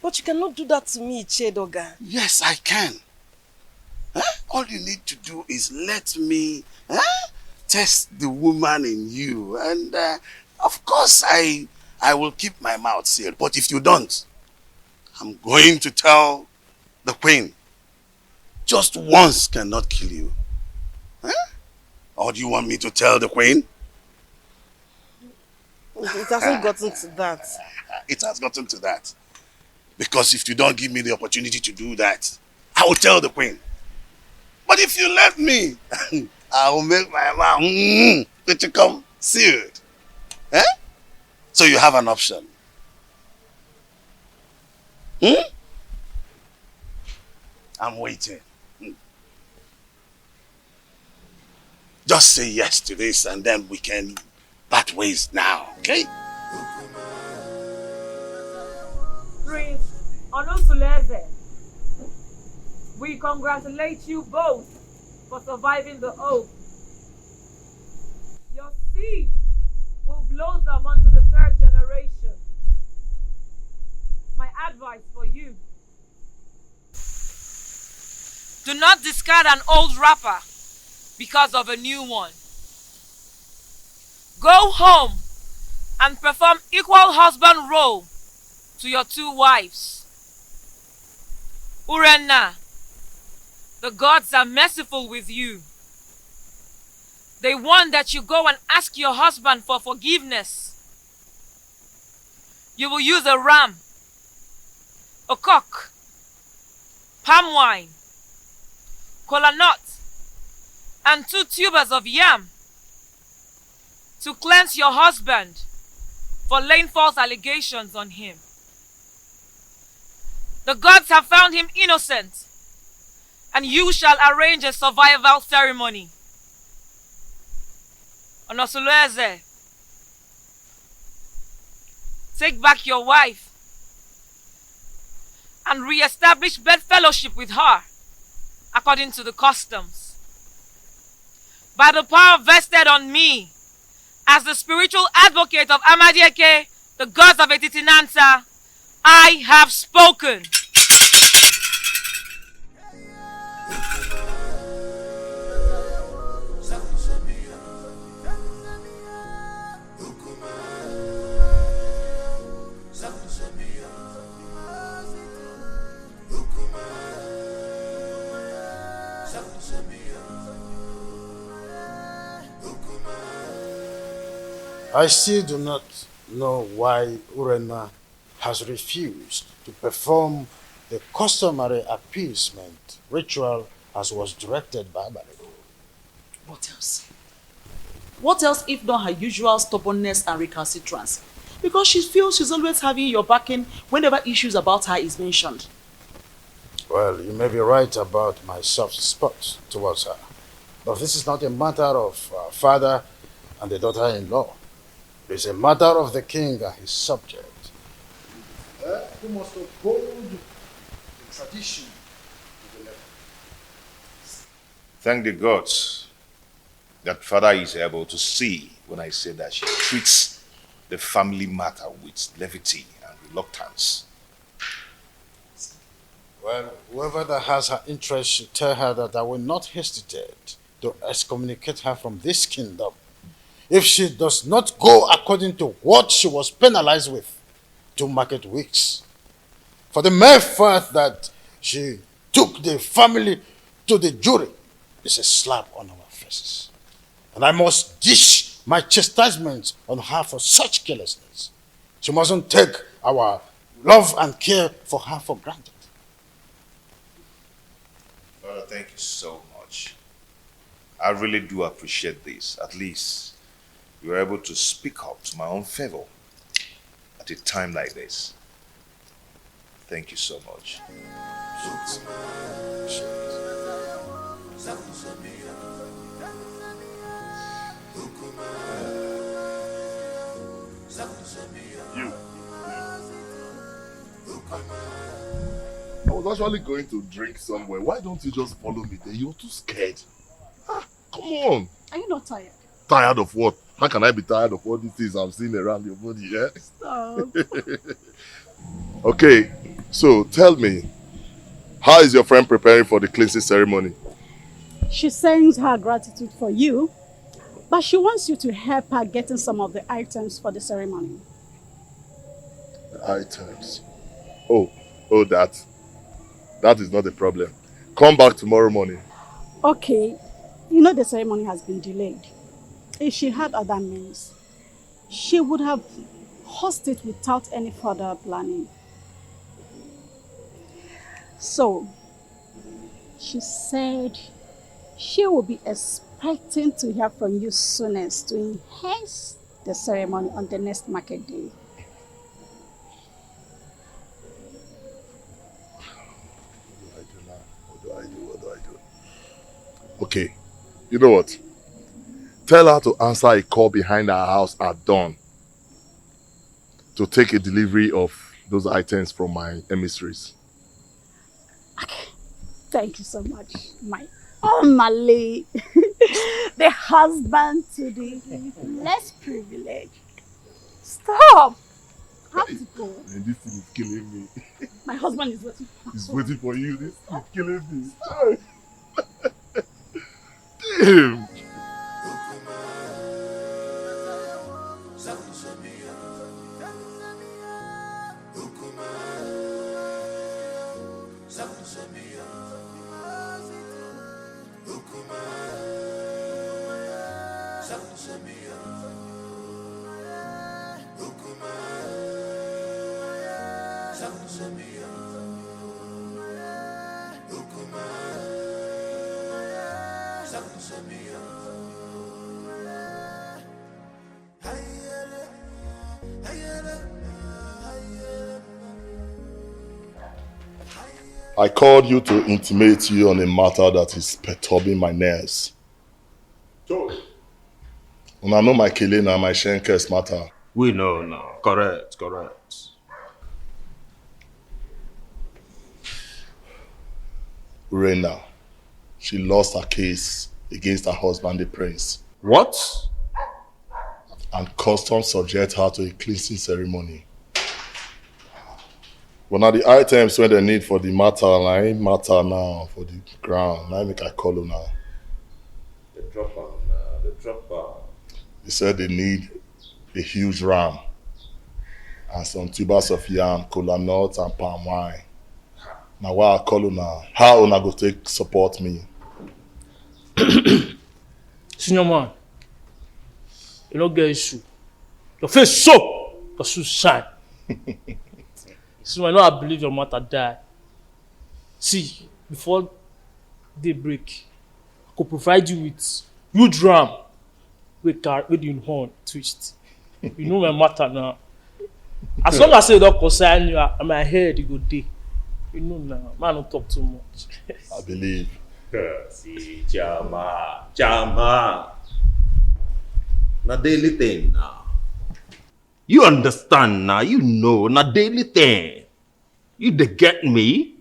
But you cannot do that to me, Chedoga. Yes, I can. All you need to do is let me test the woman in you. And of course, I will keep my mouth sealed. But if you don't, I'm going to tell the queen. Just once cannot kill you. Or do you want me to tell the queen? It hasn't gotten to that. It has gotten to that. Because if you don't give me the opportunity to do that, I will tell the queen. But if you let me, I will make my mouth to come sealed. So you have an option. I'm waiting. Just say yes to this and then we can part ways now, okay? Prince Onosuleze, we congratulate you both for surviving the oath. Your seed will blossom unto the 3rd generation. My advice for you: do not discard an old wrapper because of a new one. Go home and perform equal husband role to your 2 wives. Urenna, the gods are merciful with you. They want that you go and ask your husband for forgiveness. You will use a ram, a cock, palm wine, kola nut, and 2 tubers of yam to cleanse your husband for laying false allegations on him. The gods have found him innocent, and you shall arrange a survival ceremony. Onosuleze, take back your wife and re-establish bedfellowship with her, according to the customs. By the power vested on me, as the spiritual advocate of Amadieke, the gods of Etitinansa, I have spoken. I still do not know why Urena has refused to perform the customary appeasement ritual as was directed by Abale. What else? What else if not her usual stubbornness and recalcitrance? Because she feels she's always having your backing whenever issues about her is mentioned. Well, you may be right about my soft spot towards her. But this is not a matter of father and the daughter-in-law. It is a matter of the king and his subject. Who must uphold the tradition to the letter. Thank the gods that father is able to see when I say that she treats the family matter with levity and reluctance. Well, whoever that has her interest should tell her that I will not hesitate to excommunicate her from this kingdom if she does not go according to what she was penalized with 2 market weeks. For the mere fact that she took the family to the jury is a slap on our faces. And I must dish my chastisement on her for such carelessness. She mustn't take our love and care for her for granted. Brother, thank you so much. I really do appreciate this. At least you were able to speak up to my own favor at a time like this. Thank you so much. You. I was actually going to drink somewhere. Why don't you just follow me there? You're too scared. Come on. Are you not tired? Tired of what? How can I be tired of all these things I'm seeing around your body, yeah? Stop. Okay, so tell me, how is your friend preparing for the cleansing ceremony? She sends her gratitude for you, but she wants you to help her getting some of the items for the ceremony. The items? Oh, that. That is not a problem. Come back tomorrow morning. Okay, you know the ceremony has been delayed. If she had other means, she would have hosted it without any further planning. So, she said she will be expecting to hear from you soonest to enhance the ceremony on the next market day. What do I do? Okay, you know what? Tell her to answer a call behind our house at dawn to take a delivery of those items from my emissaries. Okay. Thank you so much, my Omale, the husband to the less privileged. Stop! I have to go. And this thing is killing me. My husband is waiting. He's waiting for you. This is killing me. Damn! I called you to intimate you on a matter that is perturbing my nerves. And I know my killing and my Shenker's matter. We know now. Correct. Urena, she lost her case against her husband, the prince. What? And customs subject her to a cleansing ceremony. But now the items when they need for the matter, ain't matter now for the ground. I make I call her now. The dropper. They said they need a huge ram and some tubers of yam, cola nuts and palm wine. Now why I call you now? How una go take support me? Senior man, you don't get issue. Your face so, your shoes shine. So I know I believe your mother die. See, before daybreak, I could provide you with huge ram with the horn twist. You know my matter now. As long as you don't concern you, my head you go day. You know now, man don't talk too much. I believe. See, Jama. Na daily thing now. You understand now, you know, na daily thing. You dey get me?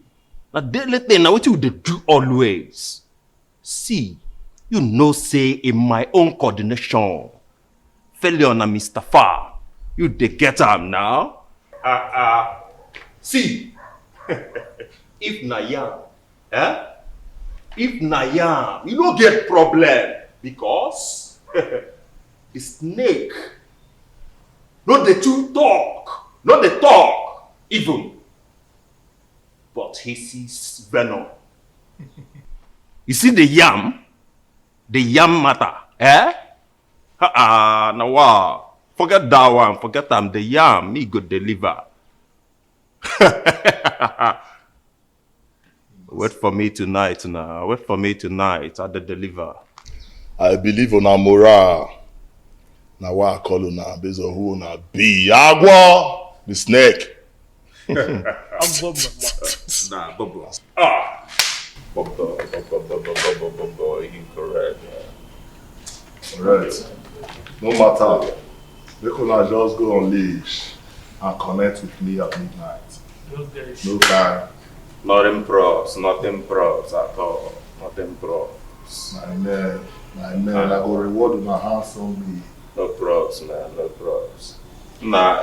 Na daily thing, now what you dey do always. See, you know say in my own coordination, failure na Mr. Far, you dey get am now? See, if na yam, if na yam, you don't get problem because the snake, not the two talk, not the talk even, but he sees venom. You see the yam matter, now wow, forget that one, forget them, the yam, me go deliver. Wait for me tonight now. Wait for me tonight at the deliver. I believe on a morale. Now why I call you now based on who na be Agua, the snake. Nah, Bobo. Bobo, incorrect. Alright. No matter. They could not just go on leash and connect with me at midnight. No time. Nothing props at all. Nothing props. My man, I go reward my handsomely. No props, man, no props. Nah,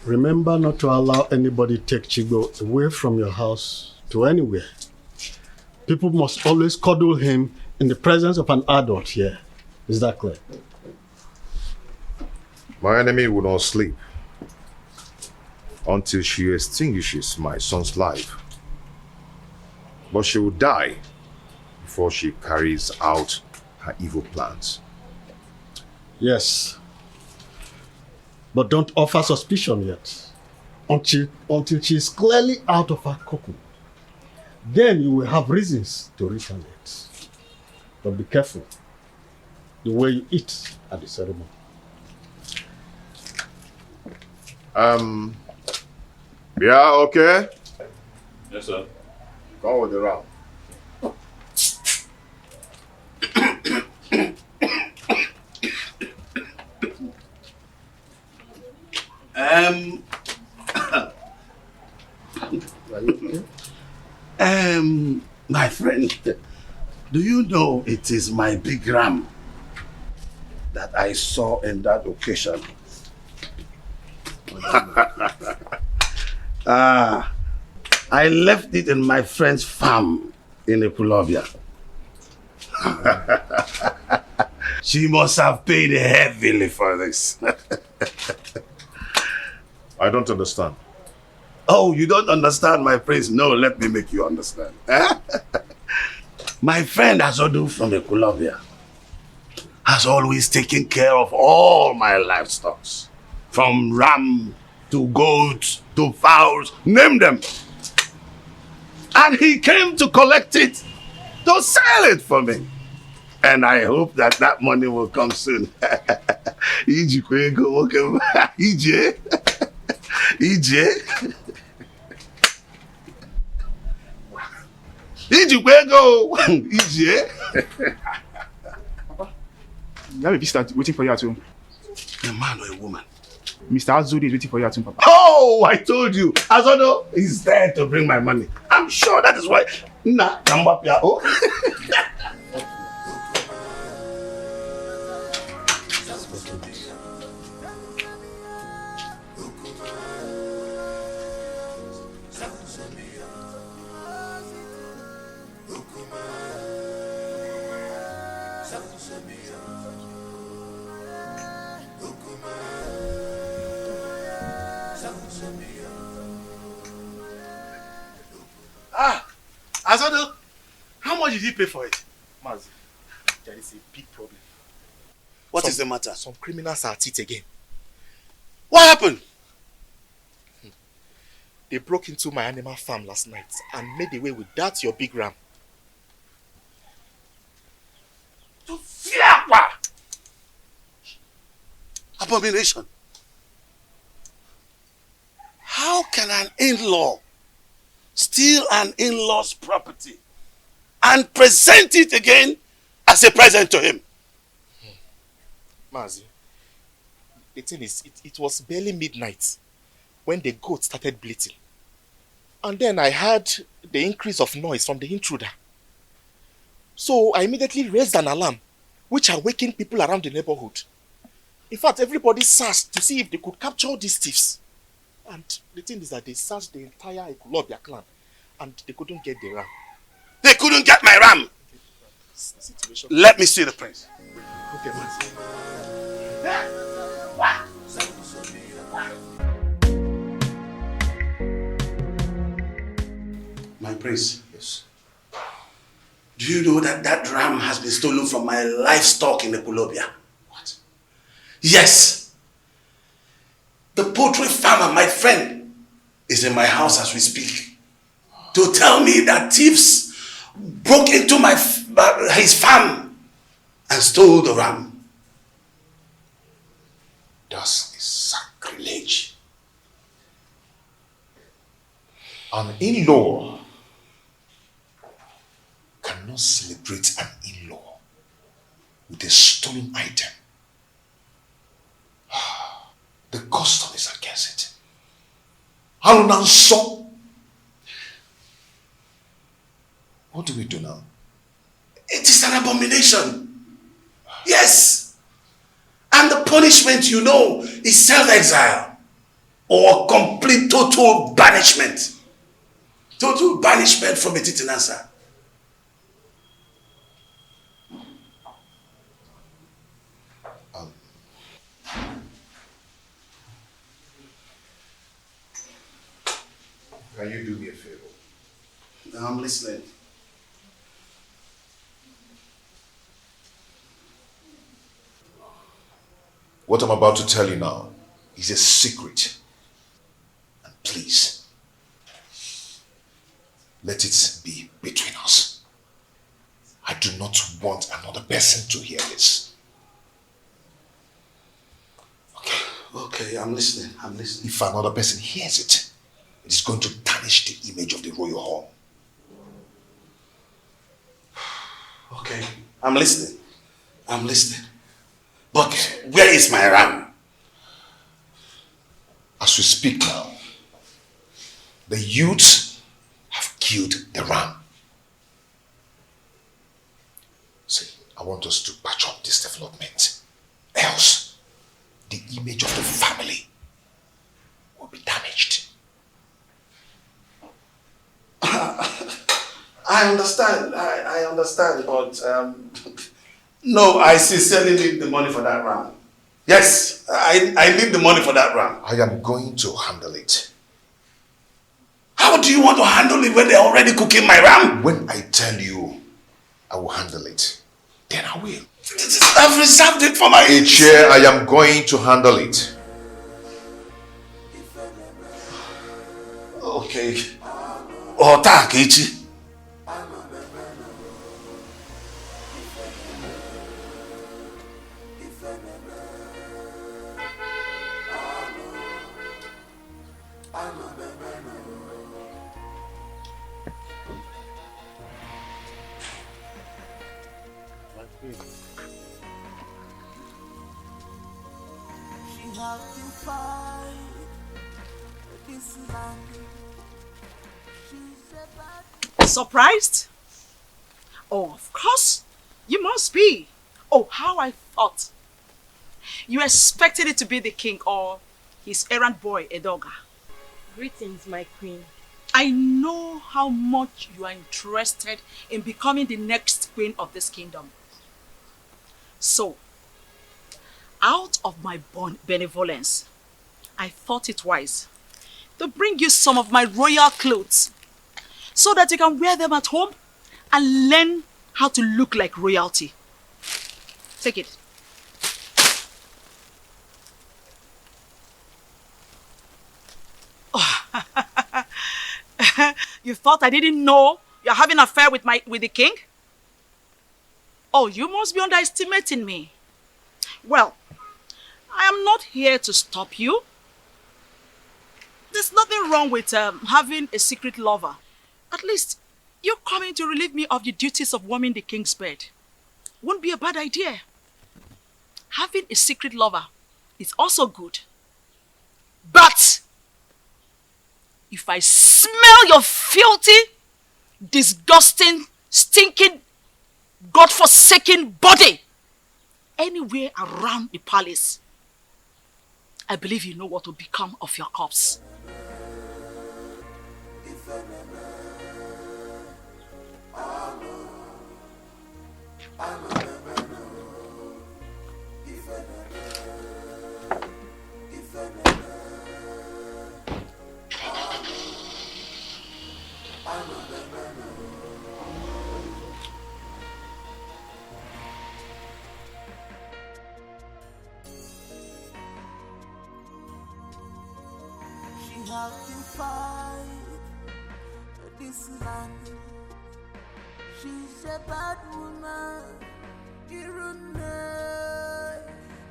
Remember not to allow anybody take Chigo away from your house to anywhere. People must always cuddle him in the presence of an adult here. Is that clear? my enemy will not sleep until she extinguishes my son's life. But she will die before she carries out her evil plans. Yes. But don't offer suspicion yet. Until she is clearly out of her cocoon. Then you will have reasons to retaliate. But be careful the way you eat at the ceremony. Yeah, okay? Yes, sir. Go with the round. My friend, do you know it is my big ram that I saw in that occasion? I left it in my friend's farm in Epulovia. She must have paid heavily for this. I don't understand. Oh, you don't understand, my prince? No, let me make you understand. My friend Azodu from Epulovia has always taken care of all my livestock. From ram to goats to fowls, name them. And he came to collect it, to sell it for me. And I hope that that money will come soon. EJ. You have a visitor waiting for you at home. A man or a woman? Mr. Azuri is waiting for you at home, Papa. Oh, I told you. Azodo is there to bring my money. I'm sure that is why. Nah, come up here. Oh. Azodo, how much did you pay for it? Mazi, there is a big problem. What is the matter? Some criminals are at it again. What happened? They broke into my animal farm last night and made away with that your big ram. Abomination. How can an in-law steal an in-law's property and present it again as a present to him? Mazi, the thing is, it was barely midnight when the goat started bleating. And then I heard the increase of noise from the intruder. So I immediately raised an alarm, which awakened people around the neighborhood. In fact, everybody searched to see if they could capture these thieves. And the thing is that they searched the entire Ekulobia clan and they couldn't get the ram. They couldn't get my ram! Situation. Let me see the prince. Okay, Mazi. My prince. Yes. Do you know that that ram has been stolen from my livestock in the Ekulobia? What? Yes. The poultry farmer, my friend, is in my house as we speak to tell me that thieves broke into his farm and stole the ram. That is sacrilege. An in-law cannot celebrate an in-law with a stolen item. The custom is against it. So, what do we do now? It is an abomination. Yes. And the punishment, you know, is self-exile or complete total banishment. Total banishment from Etitinasa. Can you do me a favor? I'm listening. What I'm about to tell you now is a secret. And please, let it be between us. I do not want another person to hear this. Okay, I'm listening. I'm listening. If another person hears it, it is going to tarnish the image of the royal home. Okay, I'm listening. I'm listening. But where is my ram? As we speak now, the youths have killed the ram. See, I want us to patch up this development. Else, the image of the family will be damaged. I understand. I understand, but no, I sincerely need the money for that ram. Yes, I need the money for that ram. I am going to handle it. How do you want to handle it when they're already cooking my ram? When I tell you I will handle it, then I will. I've reserved it for my... Chair, I am going to handle it. Okay. Oh, thank you. She has been far Surprised? Oh, of course. You must be. Oh, how I thought. You expected it to be the king or his errand boy, Edoga. Greetings, my queen. I know how much you are interested in becoming the next queen of this kingdom. So, out of my benevolence, I thought it wise to bring you some of my royal clothes so that you can wear them at home and learn how to look like royalty. Take it. Oh. You thought I didn't know you're having an affair with the king? Oh, you must be underestimating me. Well, I am not here to stop you. There's nothing wrong with having a secret lover. At least, you coming to relieve me of the duties of warming the king's bed. Won't be a bad idea. Having a secret lover is also good. But, if I smell your filthy, disgusting, stinking, God-forsaken body anywhere around the palace, I believe you know what will become of your corpse. This land, she's a bad woman.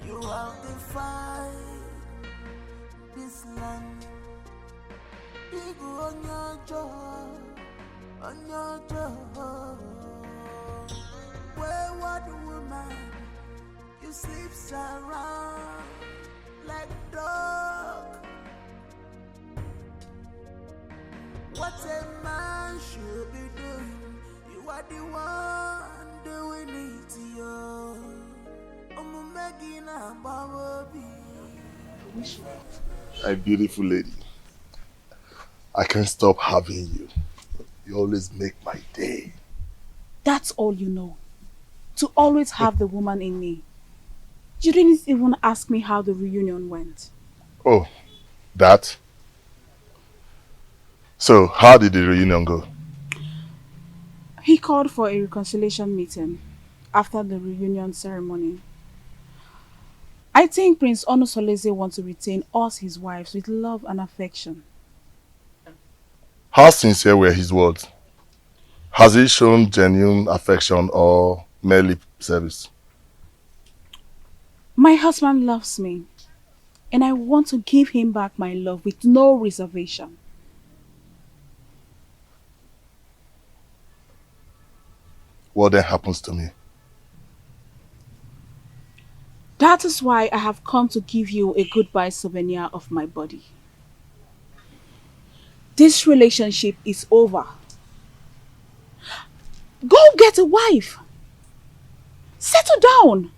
You have to fight this land. Big on your jaw, on your jaw. Wayward woman, you sleeps around like dog. What a man should be doing, you are the one doing it to you. I'm making a baby. My beautiful lady, I can't stop having you. You always make my day. That's all you know. To always have the woman in me. You didn't even ask me how the reunion went. Oh, that? So, how did the reunion go? He called for a reconciliation meeting after the reunion ceremony. I think Prince Onosoleze wants to retain us, his wives, with love and affection. How sincere were his words? Has he shown genuine affection or mere lip service? My husband loves me, and I want to give him back my love with no reservation. What then happens to me? That is why I have come to give you a goodbye souvenir of my body. This relationship is over. Go get a wife. Settle down.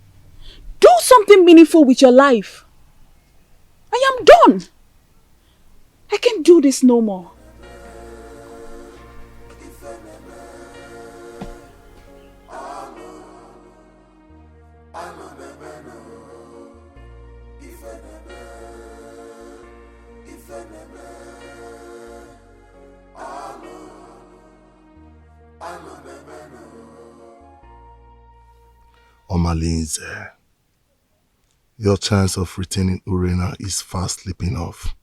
Do something meaningful with your life. I am done. I can't do this no more. Omalinze, your chance of retaining Urena is fast slipping off.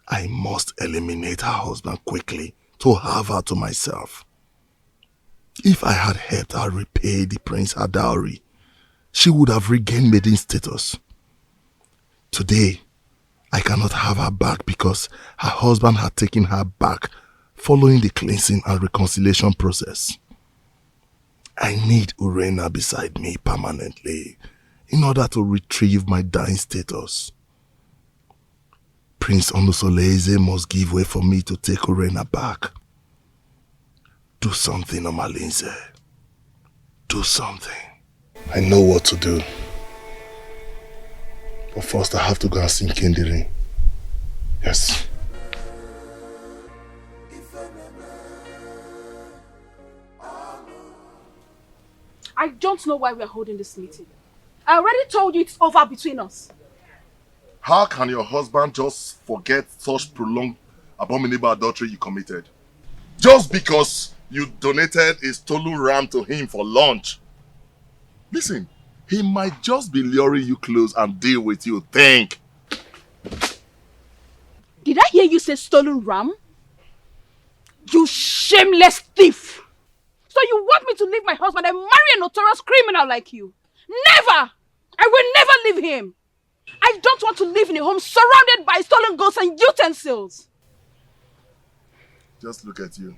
I must eliminate her husband quickly to have her to myself. If I had helped her repay the prince her dowry, she would have regained maiden status. Today, I cannot have her back because her husband had taken her back following the cleansing and reconciliation process. I need Urena beside me permanently in order to retrieve my dying status. Prince Onusoleze must give way for me to take Urena back. Do something, Omalinze. Do something. I know what to do. But first I have to go and sing Kindiri. Yes. I don't know why we are holding this meeting. I already told you it's over between us. How can your husband just forget such prolonged abominable adultery you committed? Just because you donated a stolen ram to him for lunch. Listen, he might just be luring you close and deal with you. Think. Did I hear you say stolen ram? You shameless thief! So you want me to leave my husband and marry a notorious criminal like you? Never! I will never leave him! I don't want to live in a home surrounded by stolen goods and utensils. Just look at you.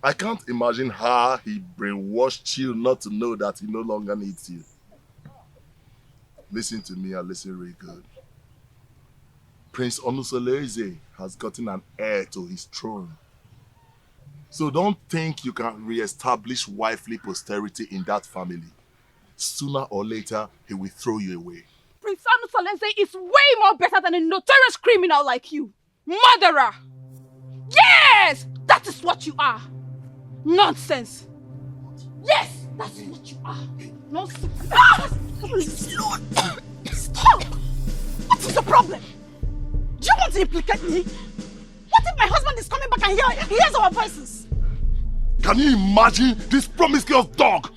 I can't imagine how he brainwashed you not to know that he no longer needs you. Listen to me and listen really good. Prince Onusoleze has gotten an heir to his throne. So don't think you can re-establish wifely posterity in that family. Sooner or later, he will throw you away. Prince Onusoleze is way more better than a notorious criminal like you. Murderer! Yes! That is what you are. Nonsense. Yes, that is what you are. Nonsense. Ah! Lord! Stop! What is the problem? Do you want to implicate me? What if my husband is coming back and hears our voices? Can you imagine this promiscuous dog?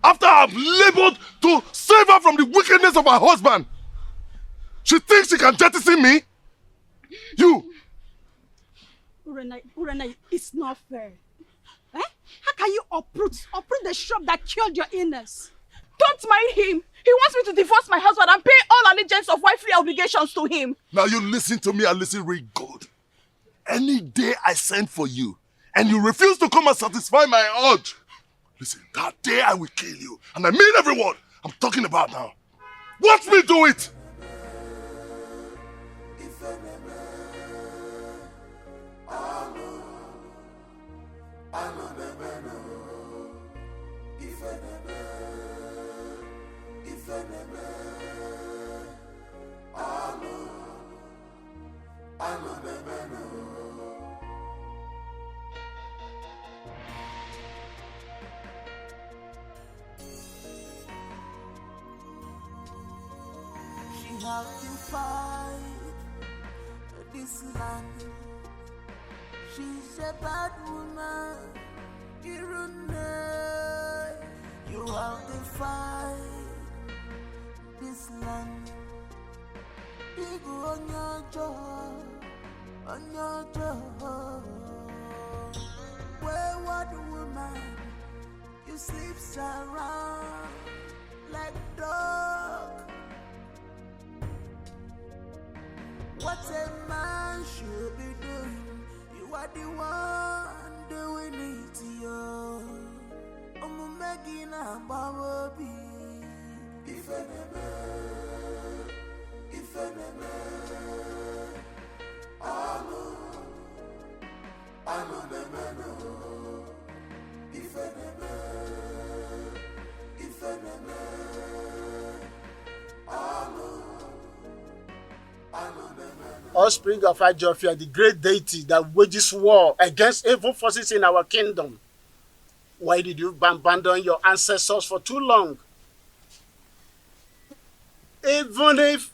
After I've labored to save her from the wickedness of her husband, she thinks she can jettison me? You! Urena, it's not fair. Eh? How can you uproot the shrub that killed your illness? Don't mind him. He wants me to divorce my husband and pay all allegiance of wifely obligations to him. Now you listen to me and listen real good. Any day I send for you and you refuse to come and satisfy my urge, listen, that day I will kill you. And I mean every word I'm talking about now. Watch me do it! She have to fight this land. She's a bad woman. You have to fight this land. Big on your job, on your job. Wayward woman, you sleep around like dog. What a man should be doing, you are the one doing it to you. I'm making a baby. If Offspring of Ajofia, the great deity that wages war against evil forces in our kingdom. Why did you abandon your ancestors for too long? Even if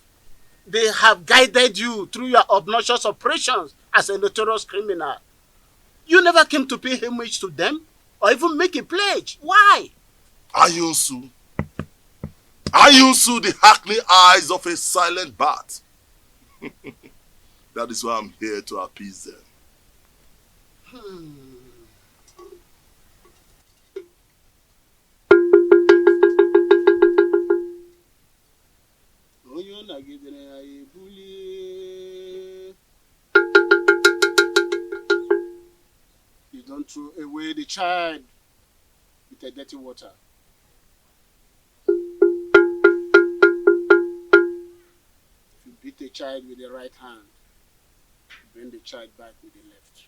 they have guided you through your obnoxious operations as a notorious criminal, you never came to pay homage to them or even make a pledge. Why? Ayunsu, the hackney eyes of a silent bat. That is why I'm here to appease them. You don't throw away the child with a dirty water. beat a child with the right hand, bring the child back with the left.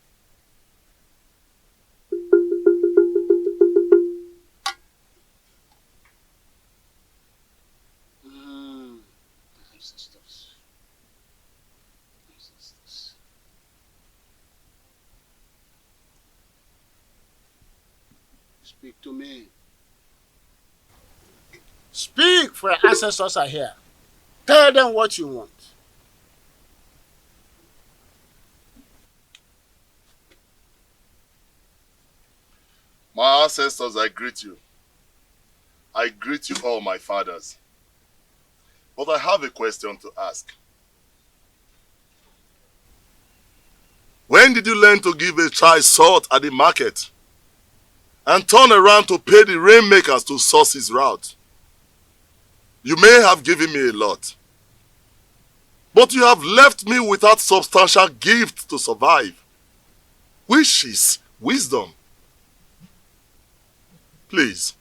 Ancestors. Ancestors. Speak to me. Speak, for your ancestors are here. Tell them what you want. My ancestors, I greet you. I greet you all, my fathers. But I have a question to ask. When did you learn to give a child salt at the market and turn around to pay the rainmakers to source his route? You may have given me a lot, but you have left me without substantial gift to survive, which is wisdom. Please,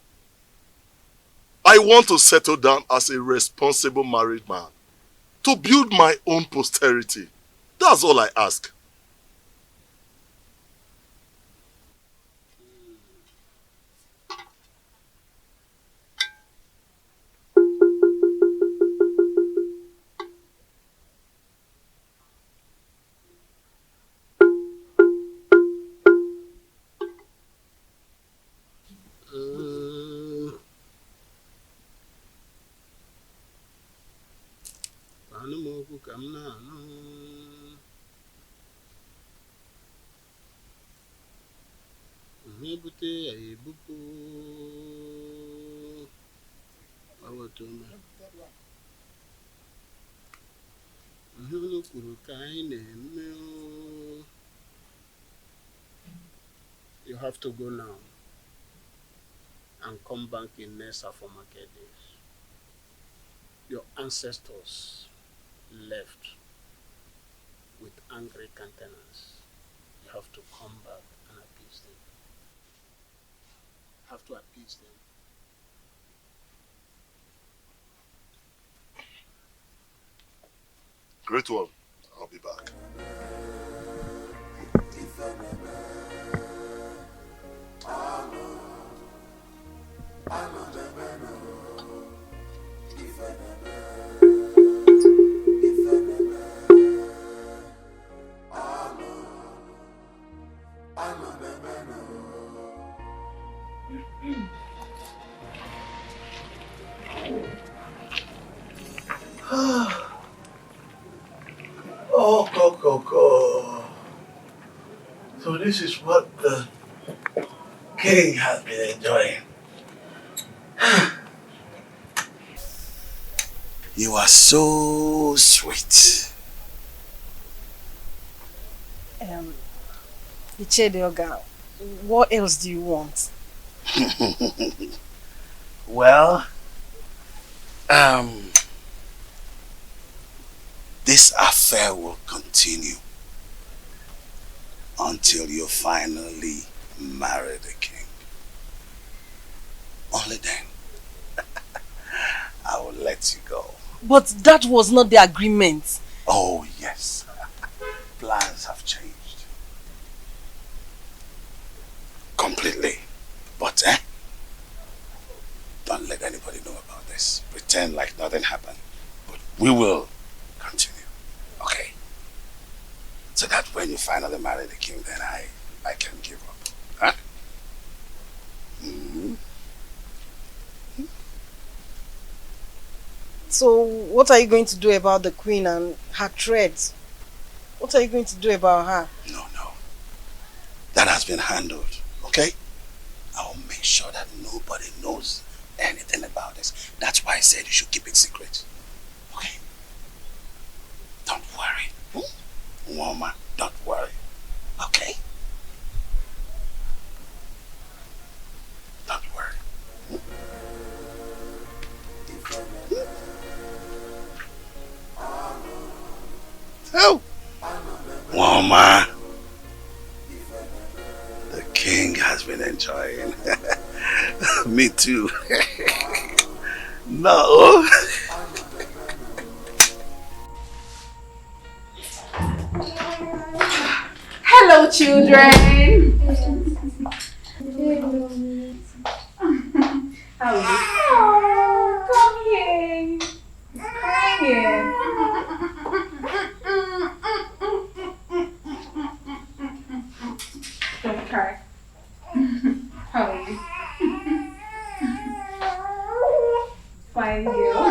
I want to settle down as a responsible married man, to build my own posterity. That's all I ask. You have to go now and come back in Nessa for market days. Your ancestors left with angry countenance. You have to come back and appease them. You have to appease them. Great one. I'll be back. Oh, Coco. So this is what the king has been enjoying. You are so sweet. Ichedioga, what else do you want? Well, this affair will continue until you finally marry the king. Only then I will let you go. But that was not the agreement. Oh yes, plans have changed completely. But don't let anybody know about this. Pretend like nothing happened. But we will continue. Okay? So that when you finally marry the king, then I can give up. Huh? Mm-hmm. So what are you going to do about the queen and her threats? What are you going to do about her? No. That has been handled. Okay? I will make sure that nobody knows anything about this. That's why I said you should keep it secret. Okay? Don't worry. Woman, don't worry. Okay? Don't worry. Oh! Woman! The king has been enjoying. Me too. No. Hello, children. How is it? Oh, come here. Come here. Don't cry. How are you? Fine, girl.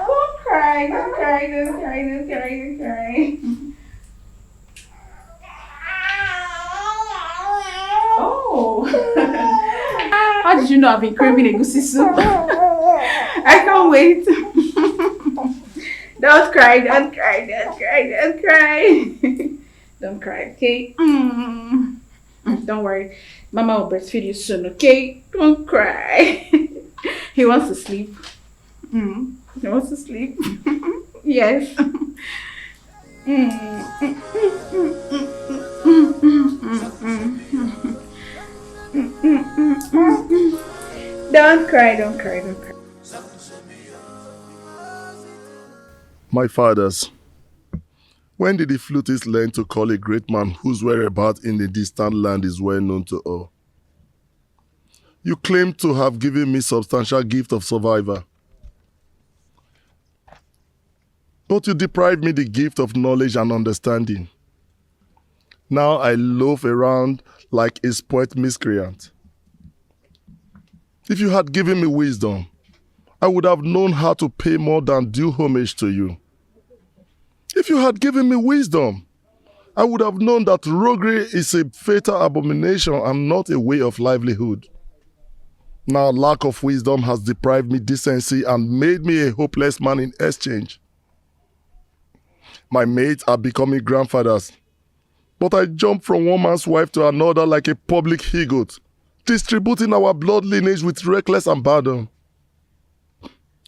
Don't cry, don't cry, don't cry, don't cry, don't cry. Oh. How did you know I've been craving a goosey soup? I can't wait. Don't cry, don't cry, don't cry, don't cry. Don't cry, okay? Don't worry. Mama will breastfeed you soon, okay? Don't cry. He wants to sleep. He wants to sleep. Yes. Don't cry, don't cry, don't cry. My fathers, when did the flutist learn to call a great man whose whereabouts in the distant land is well known to all? You claim to have given me substantial gift of survivor. But you deprived me the gift of knowledge and understanding. Now I loaf around like a spoilt miscreant. If you had given me wisdom, I would have known how to pay more than due homage to you. If you had given me wisdom, I would have known that roguery is a fatal abomination and not a way of livelihood. Now lack of wisdom has deprived me decency and made me a hopeless man in exchange. My mates are becoming grandfathers, but I jump from one man's wife to another like a public he-goat, distributing our blood lineage with reckless abandon.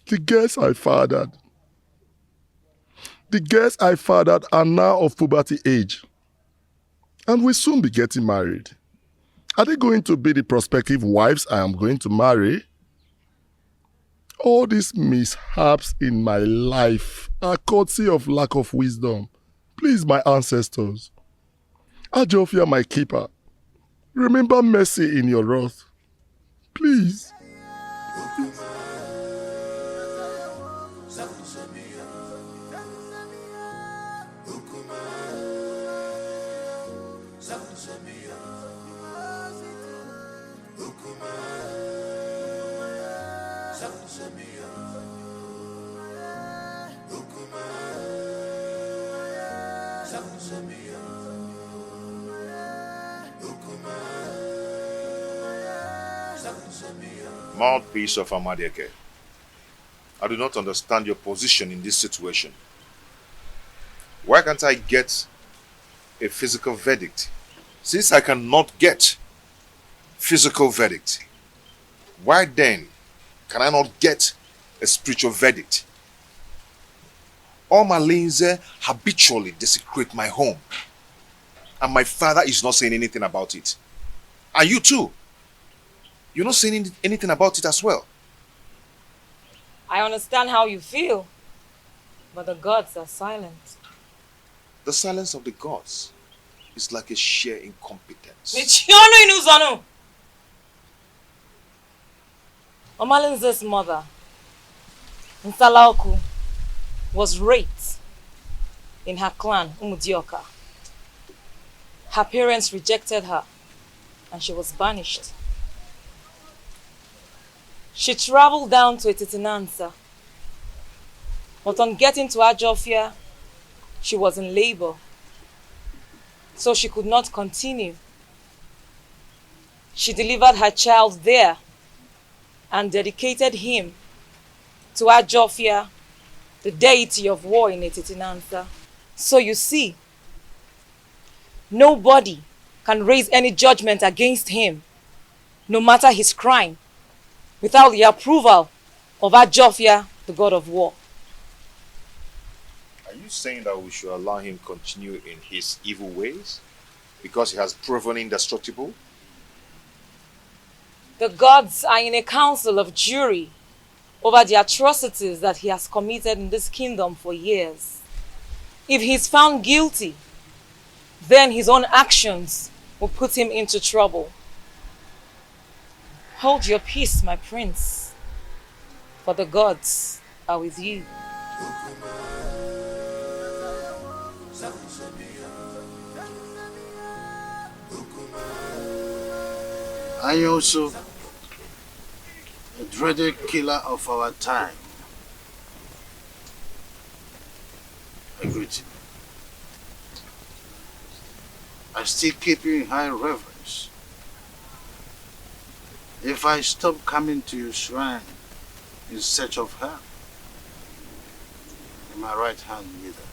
The girls I fathered are now of puberty age and will soon be getting married. Are they going to be the prospective wives I am going to marry? All these mishaps in my life are courtesy of lack of wisdom. Please, my ancestors, Ajofia, my keeper, remember mercy in your wrath. Please. Mouthpiece of Amadeke, I do not understand your position in this situation. Why can't I get a physical verdict? Since I cannot get physical verdict, why then can I not get a spiritual verdict? All my Linze habitually desecrate my home, and my father is not saying anything about it. And you too. You're not saying anything about it as well. I understand how you feel, but the gods are silent. The silence of the gods is like a sheer incompetence. Omalinze's mother, Nsalaoku, was raped in her clan, Umudioka. Her parents rejected her and she was banished. She traveled down to Etitinansa, but on getting to Ajofia, she was in labor, so she could not continue. She delivered her child there and dedicated him to Ajofia, the deity of war in Etitinansa. So you see, nobody can raise any judgment against him, no matter his crime, without the approval of Ajofia, the god of war. Are you saying that we should allow him continue in his evil ways because he has proven indestructible? The gods are in a council of jury over the atrocities that he has committed in this kingdom for years. If he is found guilty, then his own actions will put him into trouble. Hold your peace, my prince, for the gods are with you. I also, a dreaded killer of our time. I greet you. I still keep you in high reverence. If I stop coming to your shrine in search of her, in my right hand neither.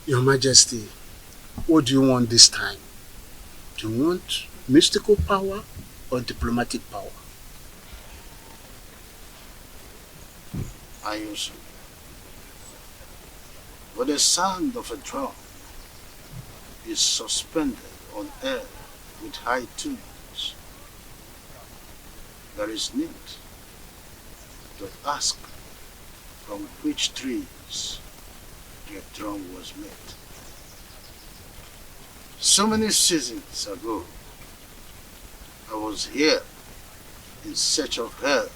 Your Majesty, what do you want this time? Do you want mystical power or diplomatic power? I also. But the sound of a drum is suspended on air with high tunes. There is need to ask from which trees your drum was made. So many seasons ago, I was here in search of her.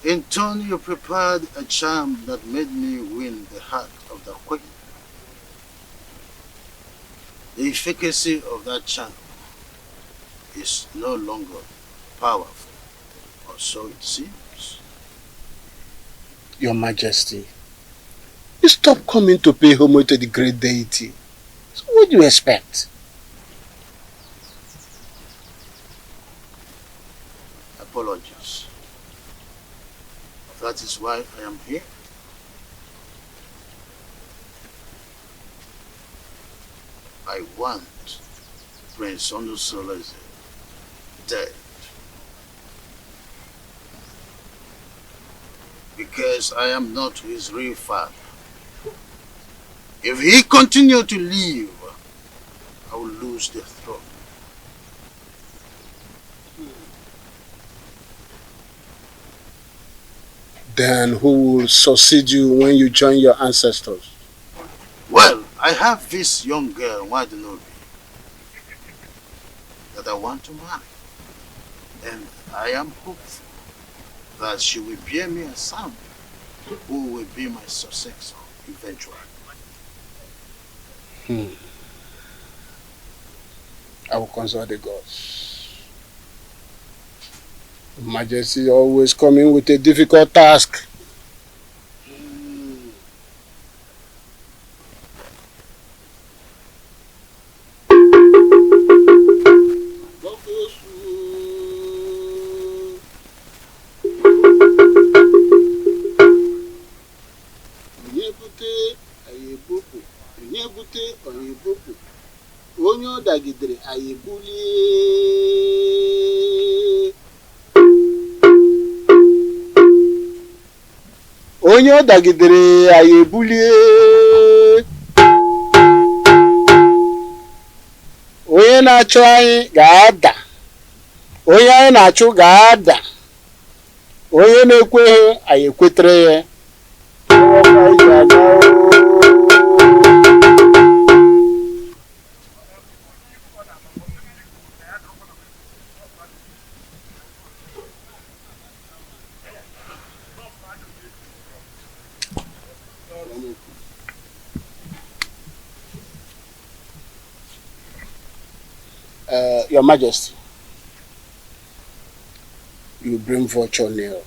In turn, you prepared a charm that made me win the heart of the queen. The efficacy of that charm is no longer powerful, or so it seems. Your Majesty, you stop coming to pay homage to the great deity. So what do you expect? Apologies. That is why I am here. I want Prince Onusoleze dead. Because I am not his real father. If he continues to live, I will lose the throne. Then who will succeed you when you join your ancestors? Well, I have this young girl, Wadinobi, that I want to marry. And I am hopeful that she will bear me a son who will be my successor eventually. I will consult the gods. Your Majesty always coming with a difficult task. Onye ọ dagidere anyị ebulie. Onye ọ dagidere anyị ebulie. Onye na-achụ anyị ga-ada. Onye anyị na-achụ ga-ada. Onye na-ekweghị anyị ekwetere ya. Your Majesty, you bring vulture nail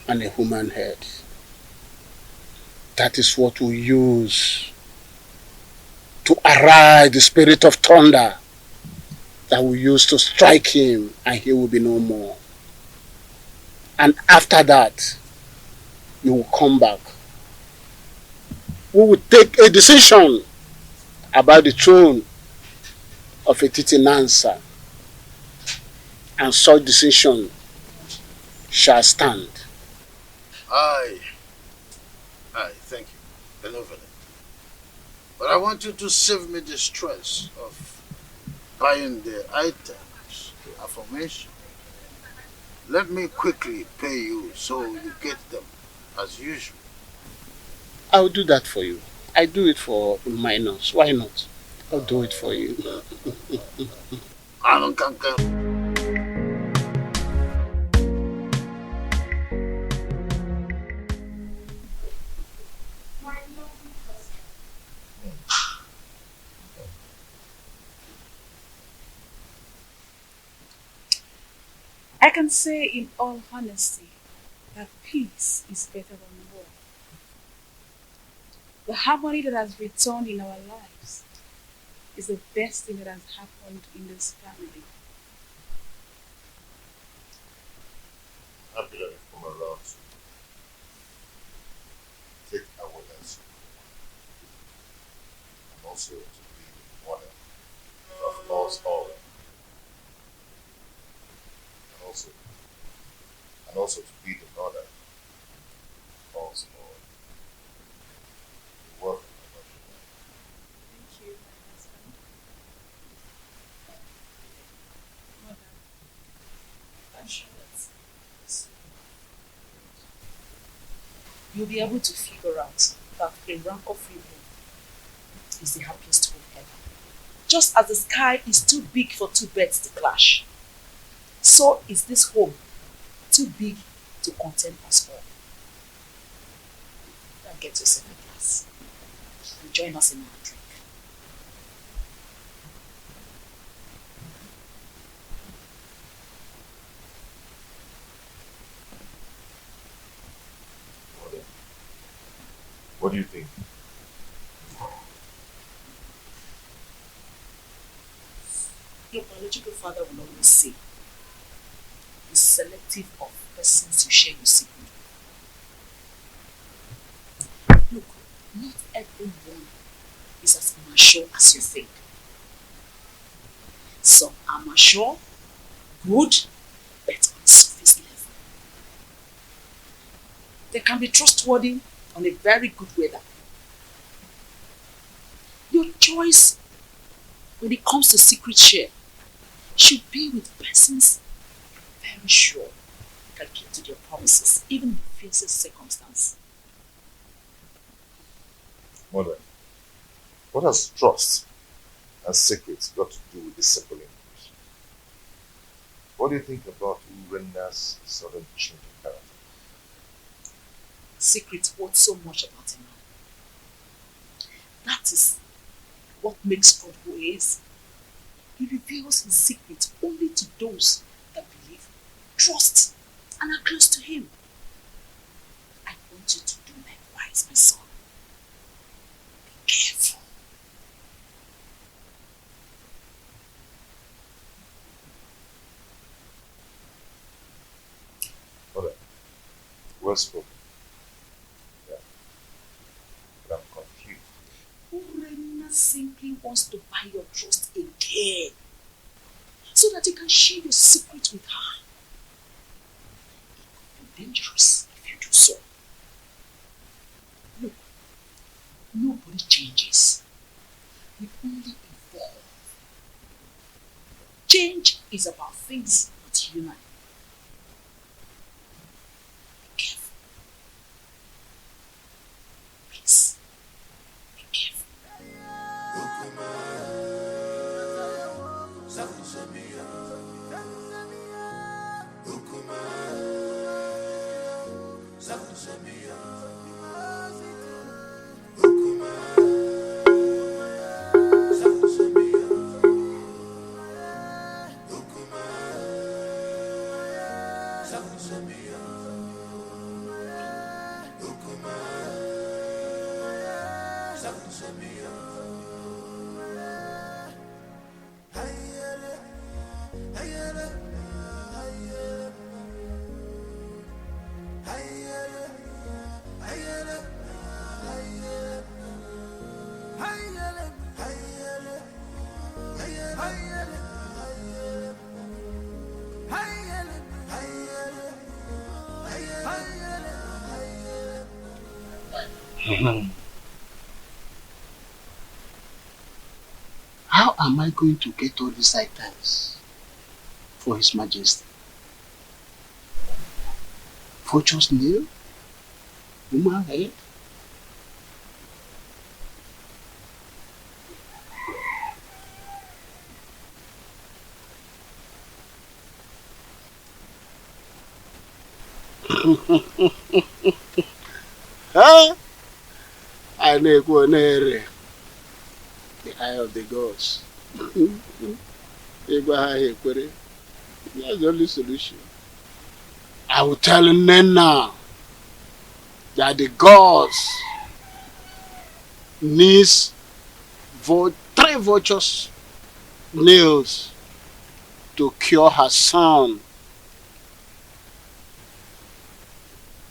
and a human head. That is what we use to arise the spirit of thunder that we use to strike him, and he will be no more. And after that, you will come back. We will take a decision about the throne of Etiti Nansa, and such decision shall stand. Aye, thank you, benevolent. But I want you to save me the stress of buying the items aforementioned. Let me quickly pay you so you get them as usual. I'll do that for you. I do it for minors. Why not? I'll do it for you. I can say in all honesty that peace is better than war. The harmony that has returned in our lives is the best thing that has happened in this family. Happy that you've come around to take our as and also to be the mother of us all. And also to be the mother of us all. You're welcome, my love. Thank you, my husband. Mother, I'm sure that you'll be able to figure out that a rancor-free home is the happiest home ever. Just as the sky is too big for two birds to clash, so is this home too big to contain us all. Now get yourself a glass and join us in our drink. What do you think? Your biological father will always say, be selective of persons you share your secret with. Look, not everyone is as mature as you think. Some are mature, good, but on the surface level. They can be trustworthy on a very good weather. Your choice when it comes to secret share should be with persons you're very sure can keep to their promises, even in the fiercest circumstance. Mother, what has trust and secrets got to do with this simple English? What do you think about Urena's sudden change in character? Secrets worth so much about a man. That is what makes God who he is. He reveals his secrets only to those that believe, trust, and are close to him. I want you to do likewise, my son. Be careful. Mother, well spoken. Yeah. But I'm confused. Urena simply wants to buy your trust again, so that you can share your secret with her. It could be dangerous if you do so. Look, nobody changes. We only evolve. Change is about things not human. Be careful. Please, be careful. How am I going to get all these items for His Majesty? vulture's nail? Woman head? Huh? I know the eye of the gods. That's the only solution. I will tell them now that the gods needs 3 vultures nails to cure her son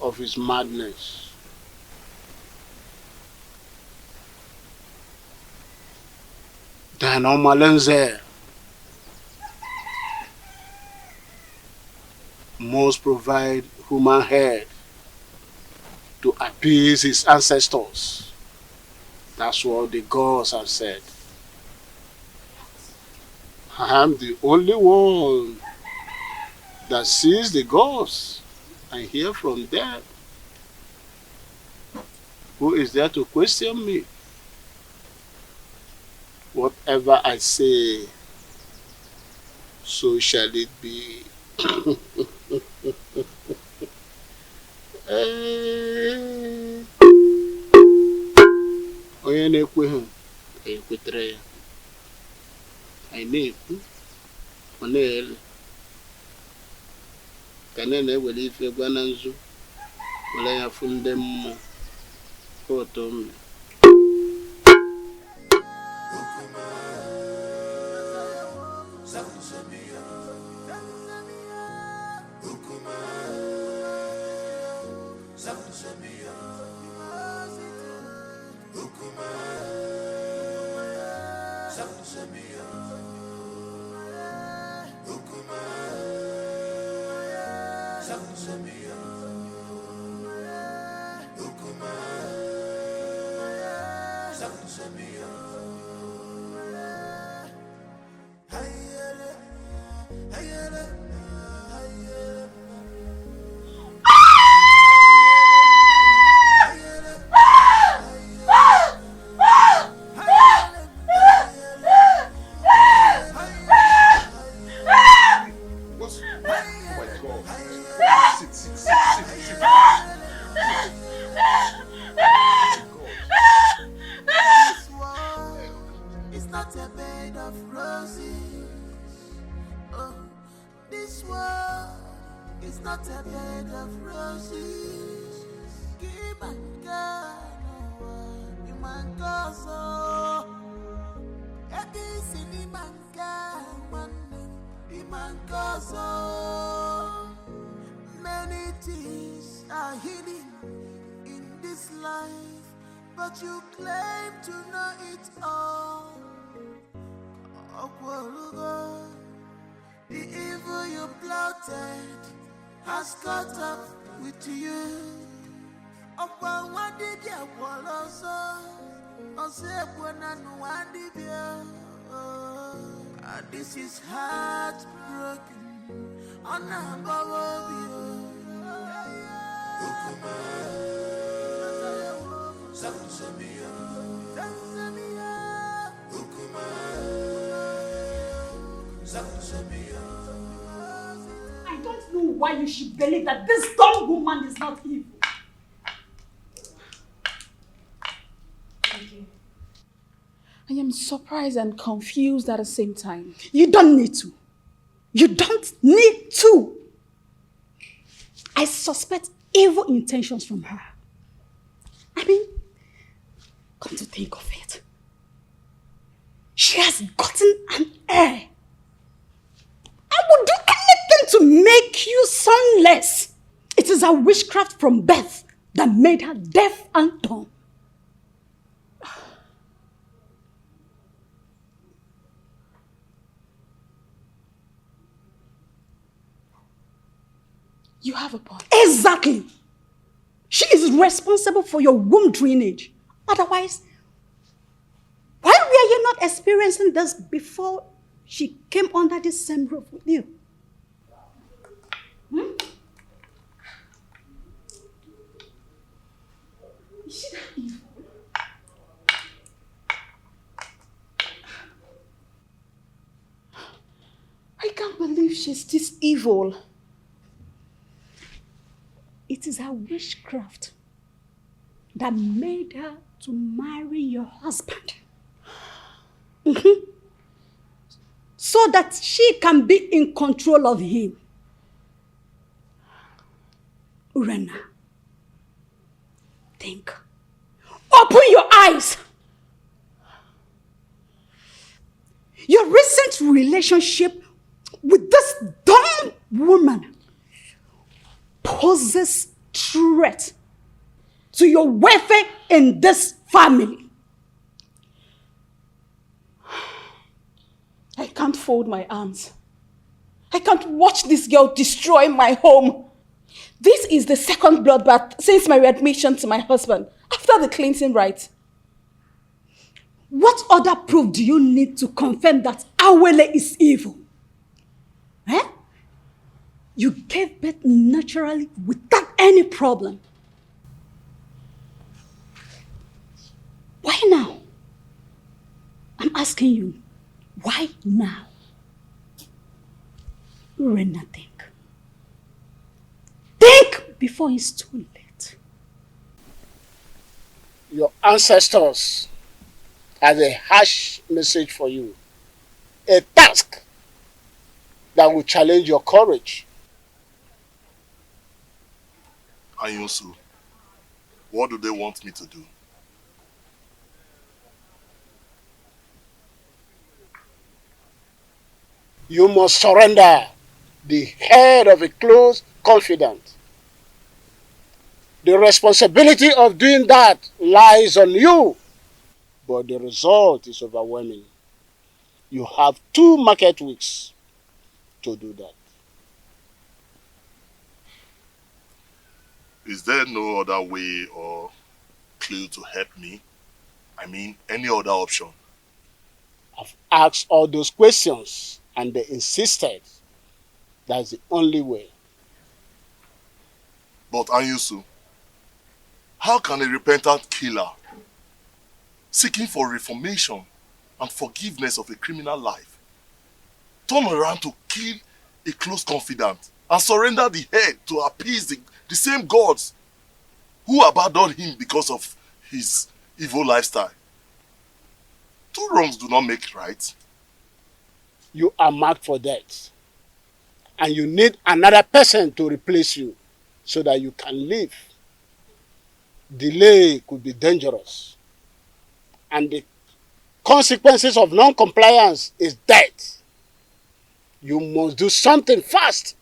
of his madness. Then Omalenze must provide human head to appease his ancestors. That's what the gods have said. I am the only one that sees the gods and hear from them. Who is there to question me? Whatever I say, so shall it be. Onye na-ekweghị ekwetere ya. Anyị na-ekwu, ọ na-ele. Ka na-ewere ife gwa na nzu, were ya fụ ndị mmụọ. Foto mme. Many things are hidden in this life, but you claim to know it all. The evil you plotted has caught up with you. This is heartbroken. I don't know why you should believe that this dumb woman is not evil. I am surprised and confused at the same time. You don't need to. You don't need to. I suspect evil intentions from her. I mean, come to think of it, she has gotten an heir. I would do anything to make you sonless. It is a witchcraft from birth that made her deaf and dumb. You have a point. Exactly. She is responsible for your womb drainage. Otherwise, why were you not experiencing this before she came under this same roof with you? Is she that evil? I can't believe she's this evil. It is her witchcraft that made her to marry your husband. So that she can be in control of him. Urena, think. Open your eyes. Your recent relationship with this dumb woman poses threat to your welfare in this family. I can't fold my arms. I can't watch this girl destroy my home. This is the second bloodbath since my readmission to my husband after the cleansing rite. What other proof do you need to confirm that Awele is evil? Eh? You gave birth naturally without any problem. Why now? I'm asking you, why now? Urena, think. Think before it's too late. Your ancestors have a harsh message for you. A task that will challenge your courage. Anyusu, what do they want me to do? You must surrender the head of a close confidant. The responsibility of doing that lies on you, but the result is overwhelming. You have 2 market weeks to do that. Is there no other way or clue to help me? I mean, any other option? I've asked all those questions and they insisted that's the only way. But Anyusu, how can a repentant killer seeking for reformation and forgiveness of a criminal life turn around to kill a close confidant and surrender the head to appease the same gods who abandoned him because of his evil lifestyle? 2 wrongs do not make right. You are marked for death. And you need another person to replace you so that you can live. Delay could be dangerous. And the consequences of non-compliance is death. You must do something fast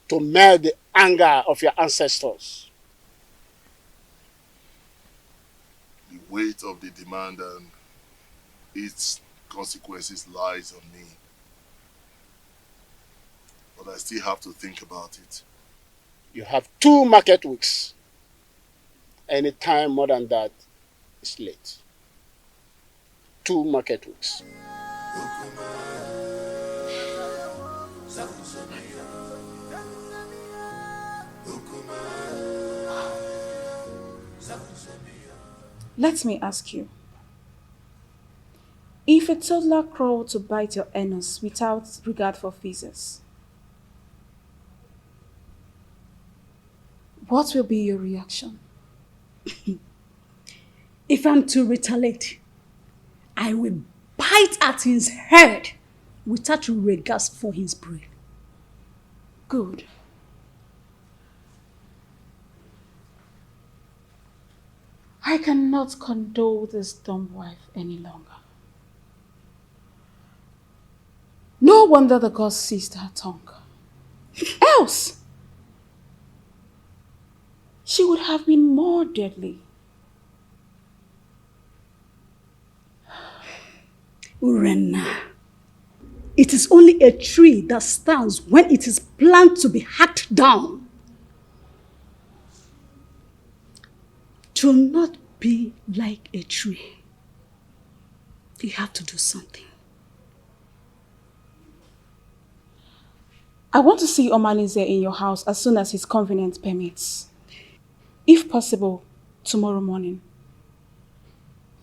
to melt the anger of your ancestors. The weight of the demand and its consequences lies on me. But I still have to think about it. You have 2 market weeks. Any time more than that is late. 2 market weeks. Let me ask you. If a toddler crawled to bite your anus without regard for physics, what will be your reaction? If I'm to retaliate, I will bite at his head without regard for his brain. Good. I cannot condole this dumb wife any longer. No wonder the gods seized her tongue. Else, she would have been more deadly. Urena, it is only a tree that stands when it is planned to be hacked down. To not be like a tree, you have to do something. I want to see Omalize in your house as soon as his convenience permits. If possible, tomorrow morning.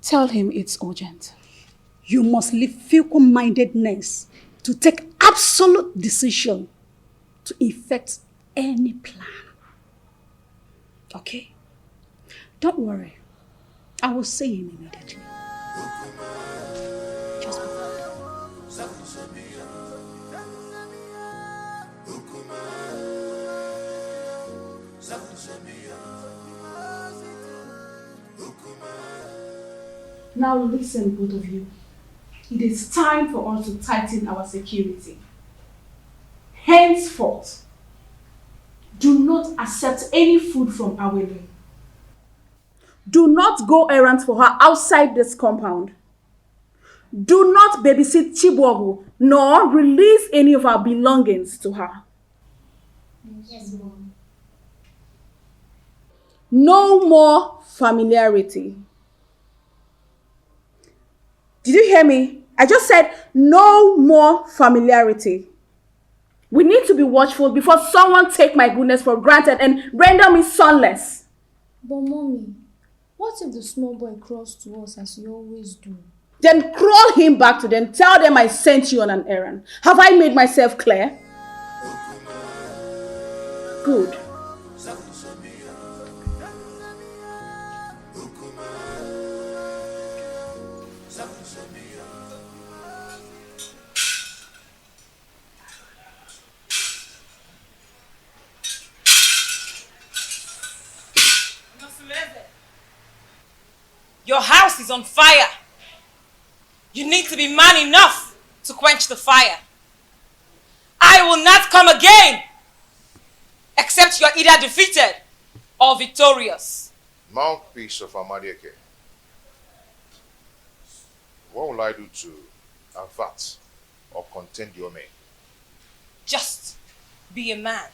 Tell him it's urgent. You must leave fickle-mindedness to take absolute decision to effect any plan. Okay? Don't worry. I will see him immediately. Just be Now listen, both of you. It is time for us to tighten our security. Henceforth, do not accept any food from Awele. Do not go errands for her outside this compound. Do not babysit Chibuogu, nor release any of our belongings to her. Yes, Mom. No more familiarity. Did you hear me? I just said no more familiarity. We need to be watchful before someone take my goodness for granted and render me sonless. But Mommy, what if the small boy crawls to us as you always do? Then crawl him back to them. Tell them I sent you on an errand. Have I made myself clear? Good. Your house is on fire. You need to be man enough to quench the fire. I will not come again except you are either defeated or victorious. Mouthpiece of Amadieke. What will I do to avert or contain your men? Just be a man.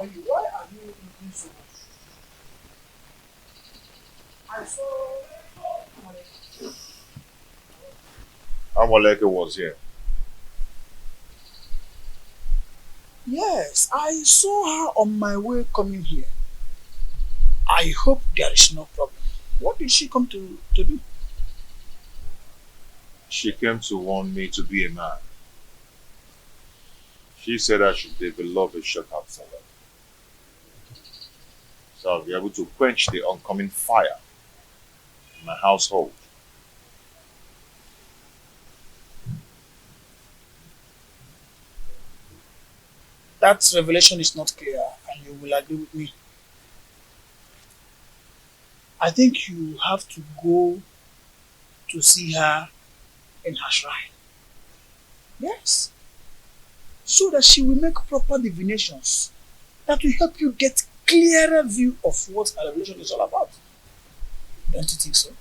Why are you eating so much? I saw Amoleke was here. Yes, I saw her on my way coming here. I hope there is no problem. What did she come to do? She came to warn me to be a man. She said I should develop a shortcut for her, so I'll be able to quench the oncoming fire in my household. That revelation is not clear, and you will agree with me. I think you have to go to see her in her shrine. Yes. So that she will make proper divinations that will help you get clearer view of what her revelation is all about. Don't you think so?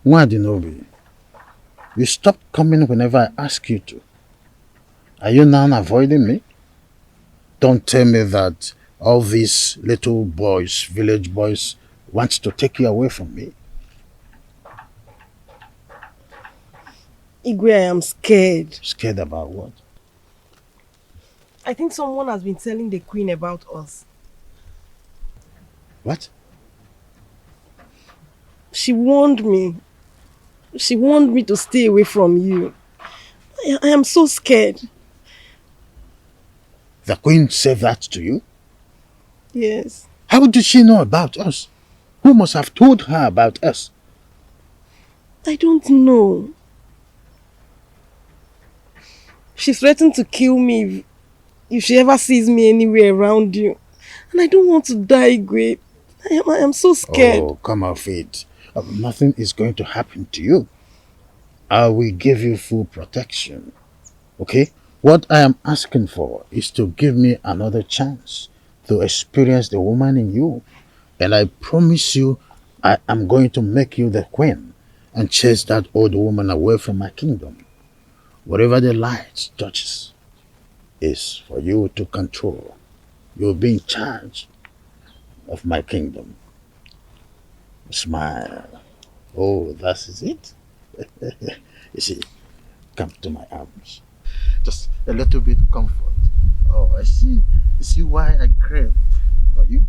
Nwadinobi, you stop coming whenever I ask you to. Are you now avoiding me? Don't tell me that All these little boys, village boys, want to take you away from me. Igwe, I am scared. Scared about what? I think someone has been telling the queen about us. What? She warned me. She warned me to stay away from you. I am so scared. The queen said that to you? Yes. How did she know about us? Who must have told her about us? I don't know. She threatened to kill me if she ever sees me anywhere around you. And I don't want to die, Igwe. I am so scared. Oh, come off it. Nothing is going to happen to you. I will give you full protection. Okay? What I am asking for is to give me another chance to experience the woman in you. And I promise you, I am going to make you the queen and chase that old woman away from my kingdom. Whatever the light touches is for you to control. You'll be in charge of my kingdom. Smile. Oh, that is it. You see, come to my arms. Just a little bit comfort. Oh, I see. You see why I crave for you?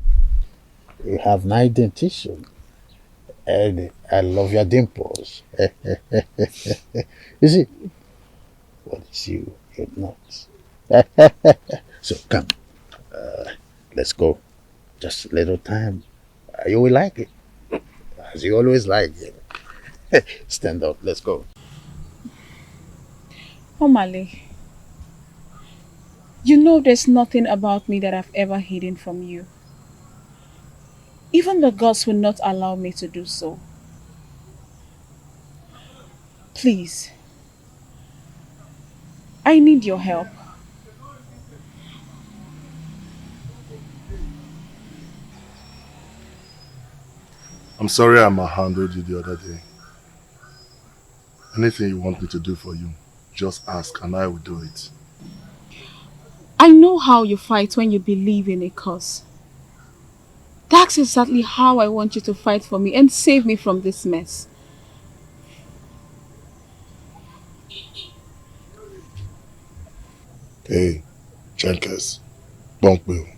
You have nice dentition. And I love your dimples. You see, what is you? You're not. So come. Let's go. Just a little time. You will like it. As you always like it. Stand up. Let's go. Omale, you know there's nothing about me that I've ever hidden from you. Even the gods will not allow me to do so. Please, I need your help. I'm sorry I mishandled you the other day. Anything you want me to do for you, just ask and I will do it. I know how you fight when you believe in a cause. That's exactly how I want you to fight for me and save me from this mess. Hey, Jenkins, Bunkbill.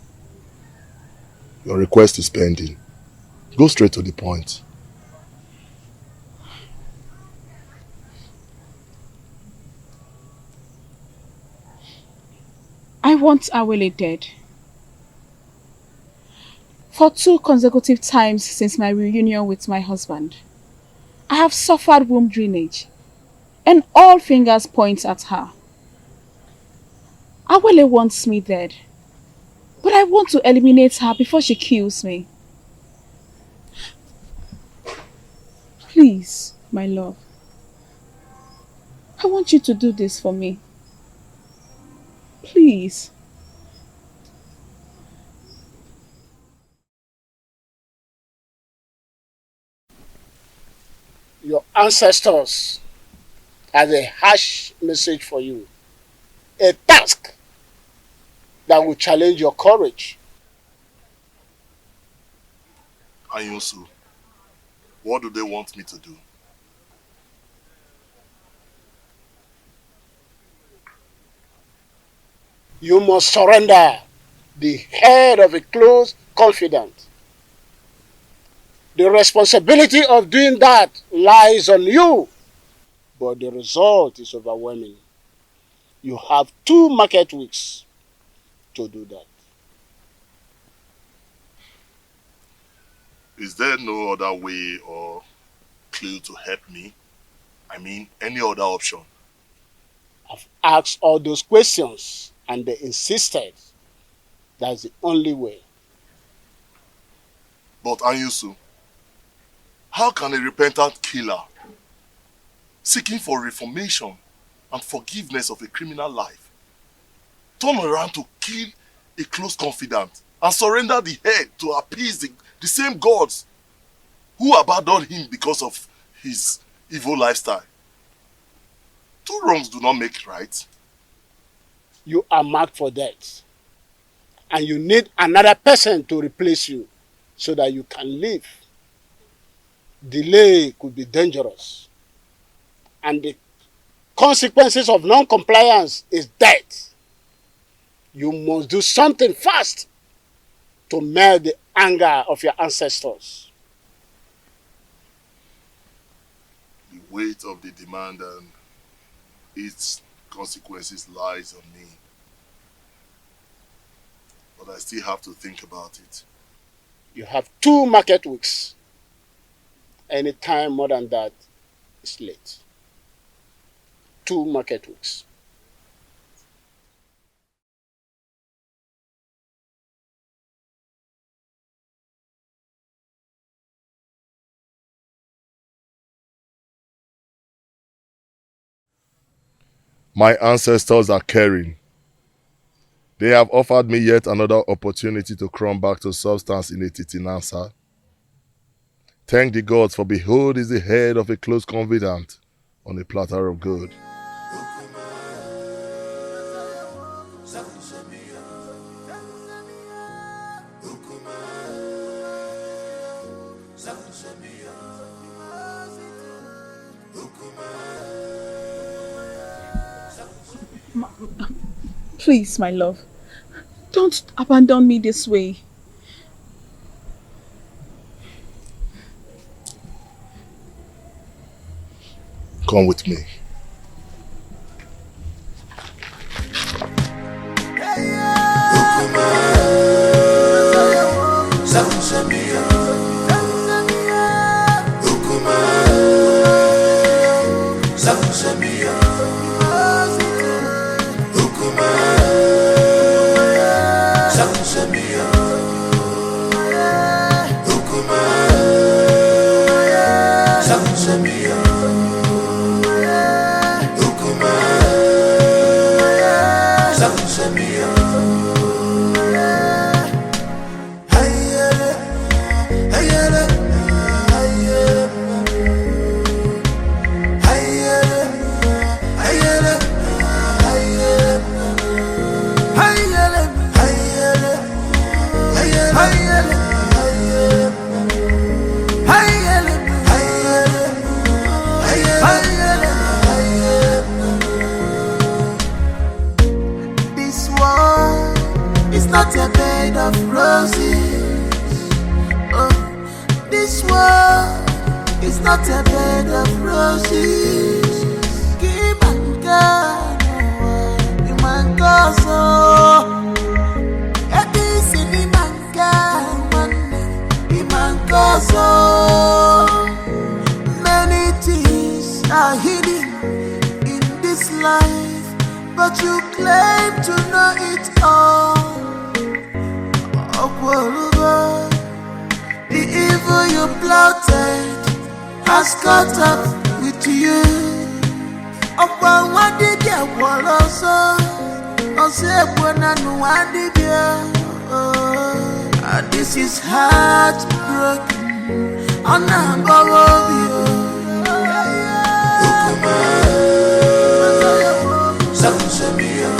Your request is pending. Go straight to the point. I want Awele dead. For 2 consecutive times since my reunion with my husband, I have suffered womb drainage, and all fingers point at her. Awele wants me dead, but I want to eliminate her before she kills me. Please, my love, I want you to do this for me. Please. Your ancestors has a harsh message for you. A task that will challenge your courage. Ayunsu, what do they want me to do? You must surrender the head of a close confidant. The responsibility of doing that lies on you, but the result is overwhelming. You have 2 market weeks to do that. Is there no other way or clue to help me? I mean, any other option? I've asked all those questions and they insisted that's the only way. But Anyusu, how can a repentant killer seeking for reformation and forgiveness of a criminal life turn around to kill a close confidant and surrender the head to appease the same gods who abandoned him because of his evil lifestyle? 2 wrongs do not make right. You are marked for death. and you need another person to replace you so that you can live. Delay could be dangerous, and the consequences of non-compliance is death. You must do something fast to melt the anger of your ancestors. The weight of the demand and its consequences lies on me. But I still have to think about it. You have 2 market weeks. Any time more than that is late. 2 market weeks. My ancestors are caring. They have offered me yet another opportunity to come back to substance in a titinansa. Thank the gods, for behold is the head of a close confidant on a platter of gold. Please, my love, don't abandon me this way. Come with me. This world is not a bed of roses. Oh, this world is not a bed of roses. Give and God, you man go so. This in the man God, the man go so. Many things are hidden in this life, but you claim to know it all. Oh, the evil you plotted has caught up with you. Oh, what did you want also? Oh, say, what did you? This is heartbroken. I'm not going to Samshamia.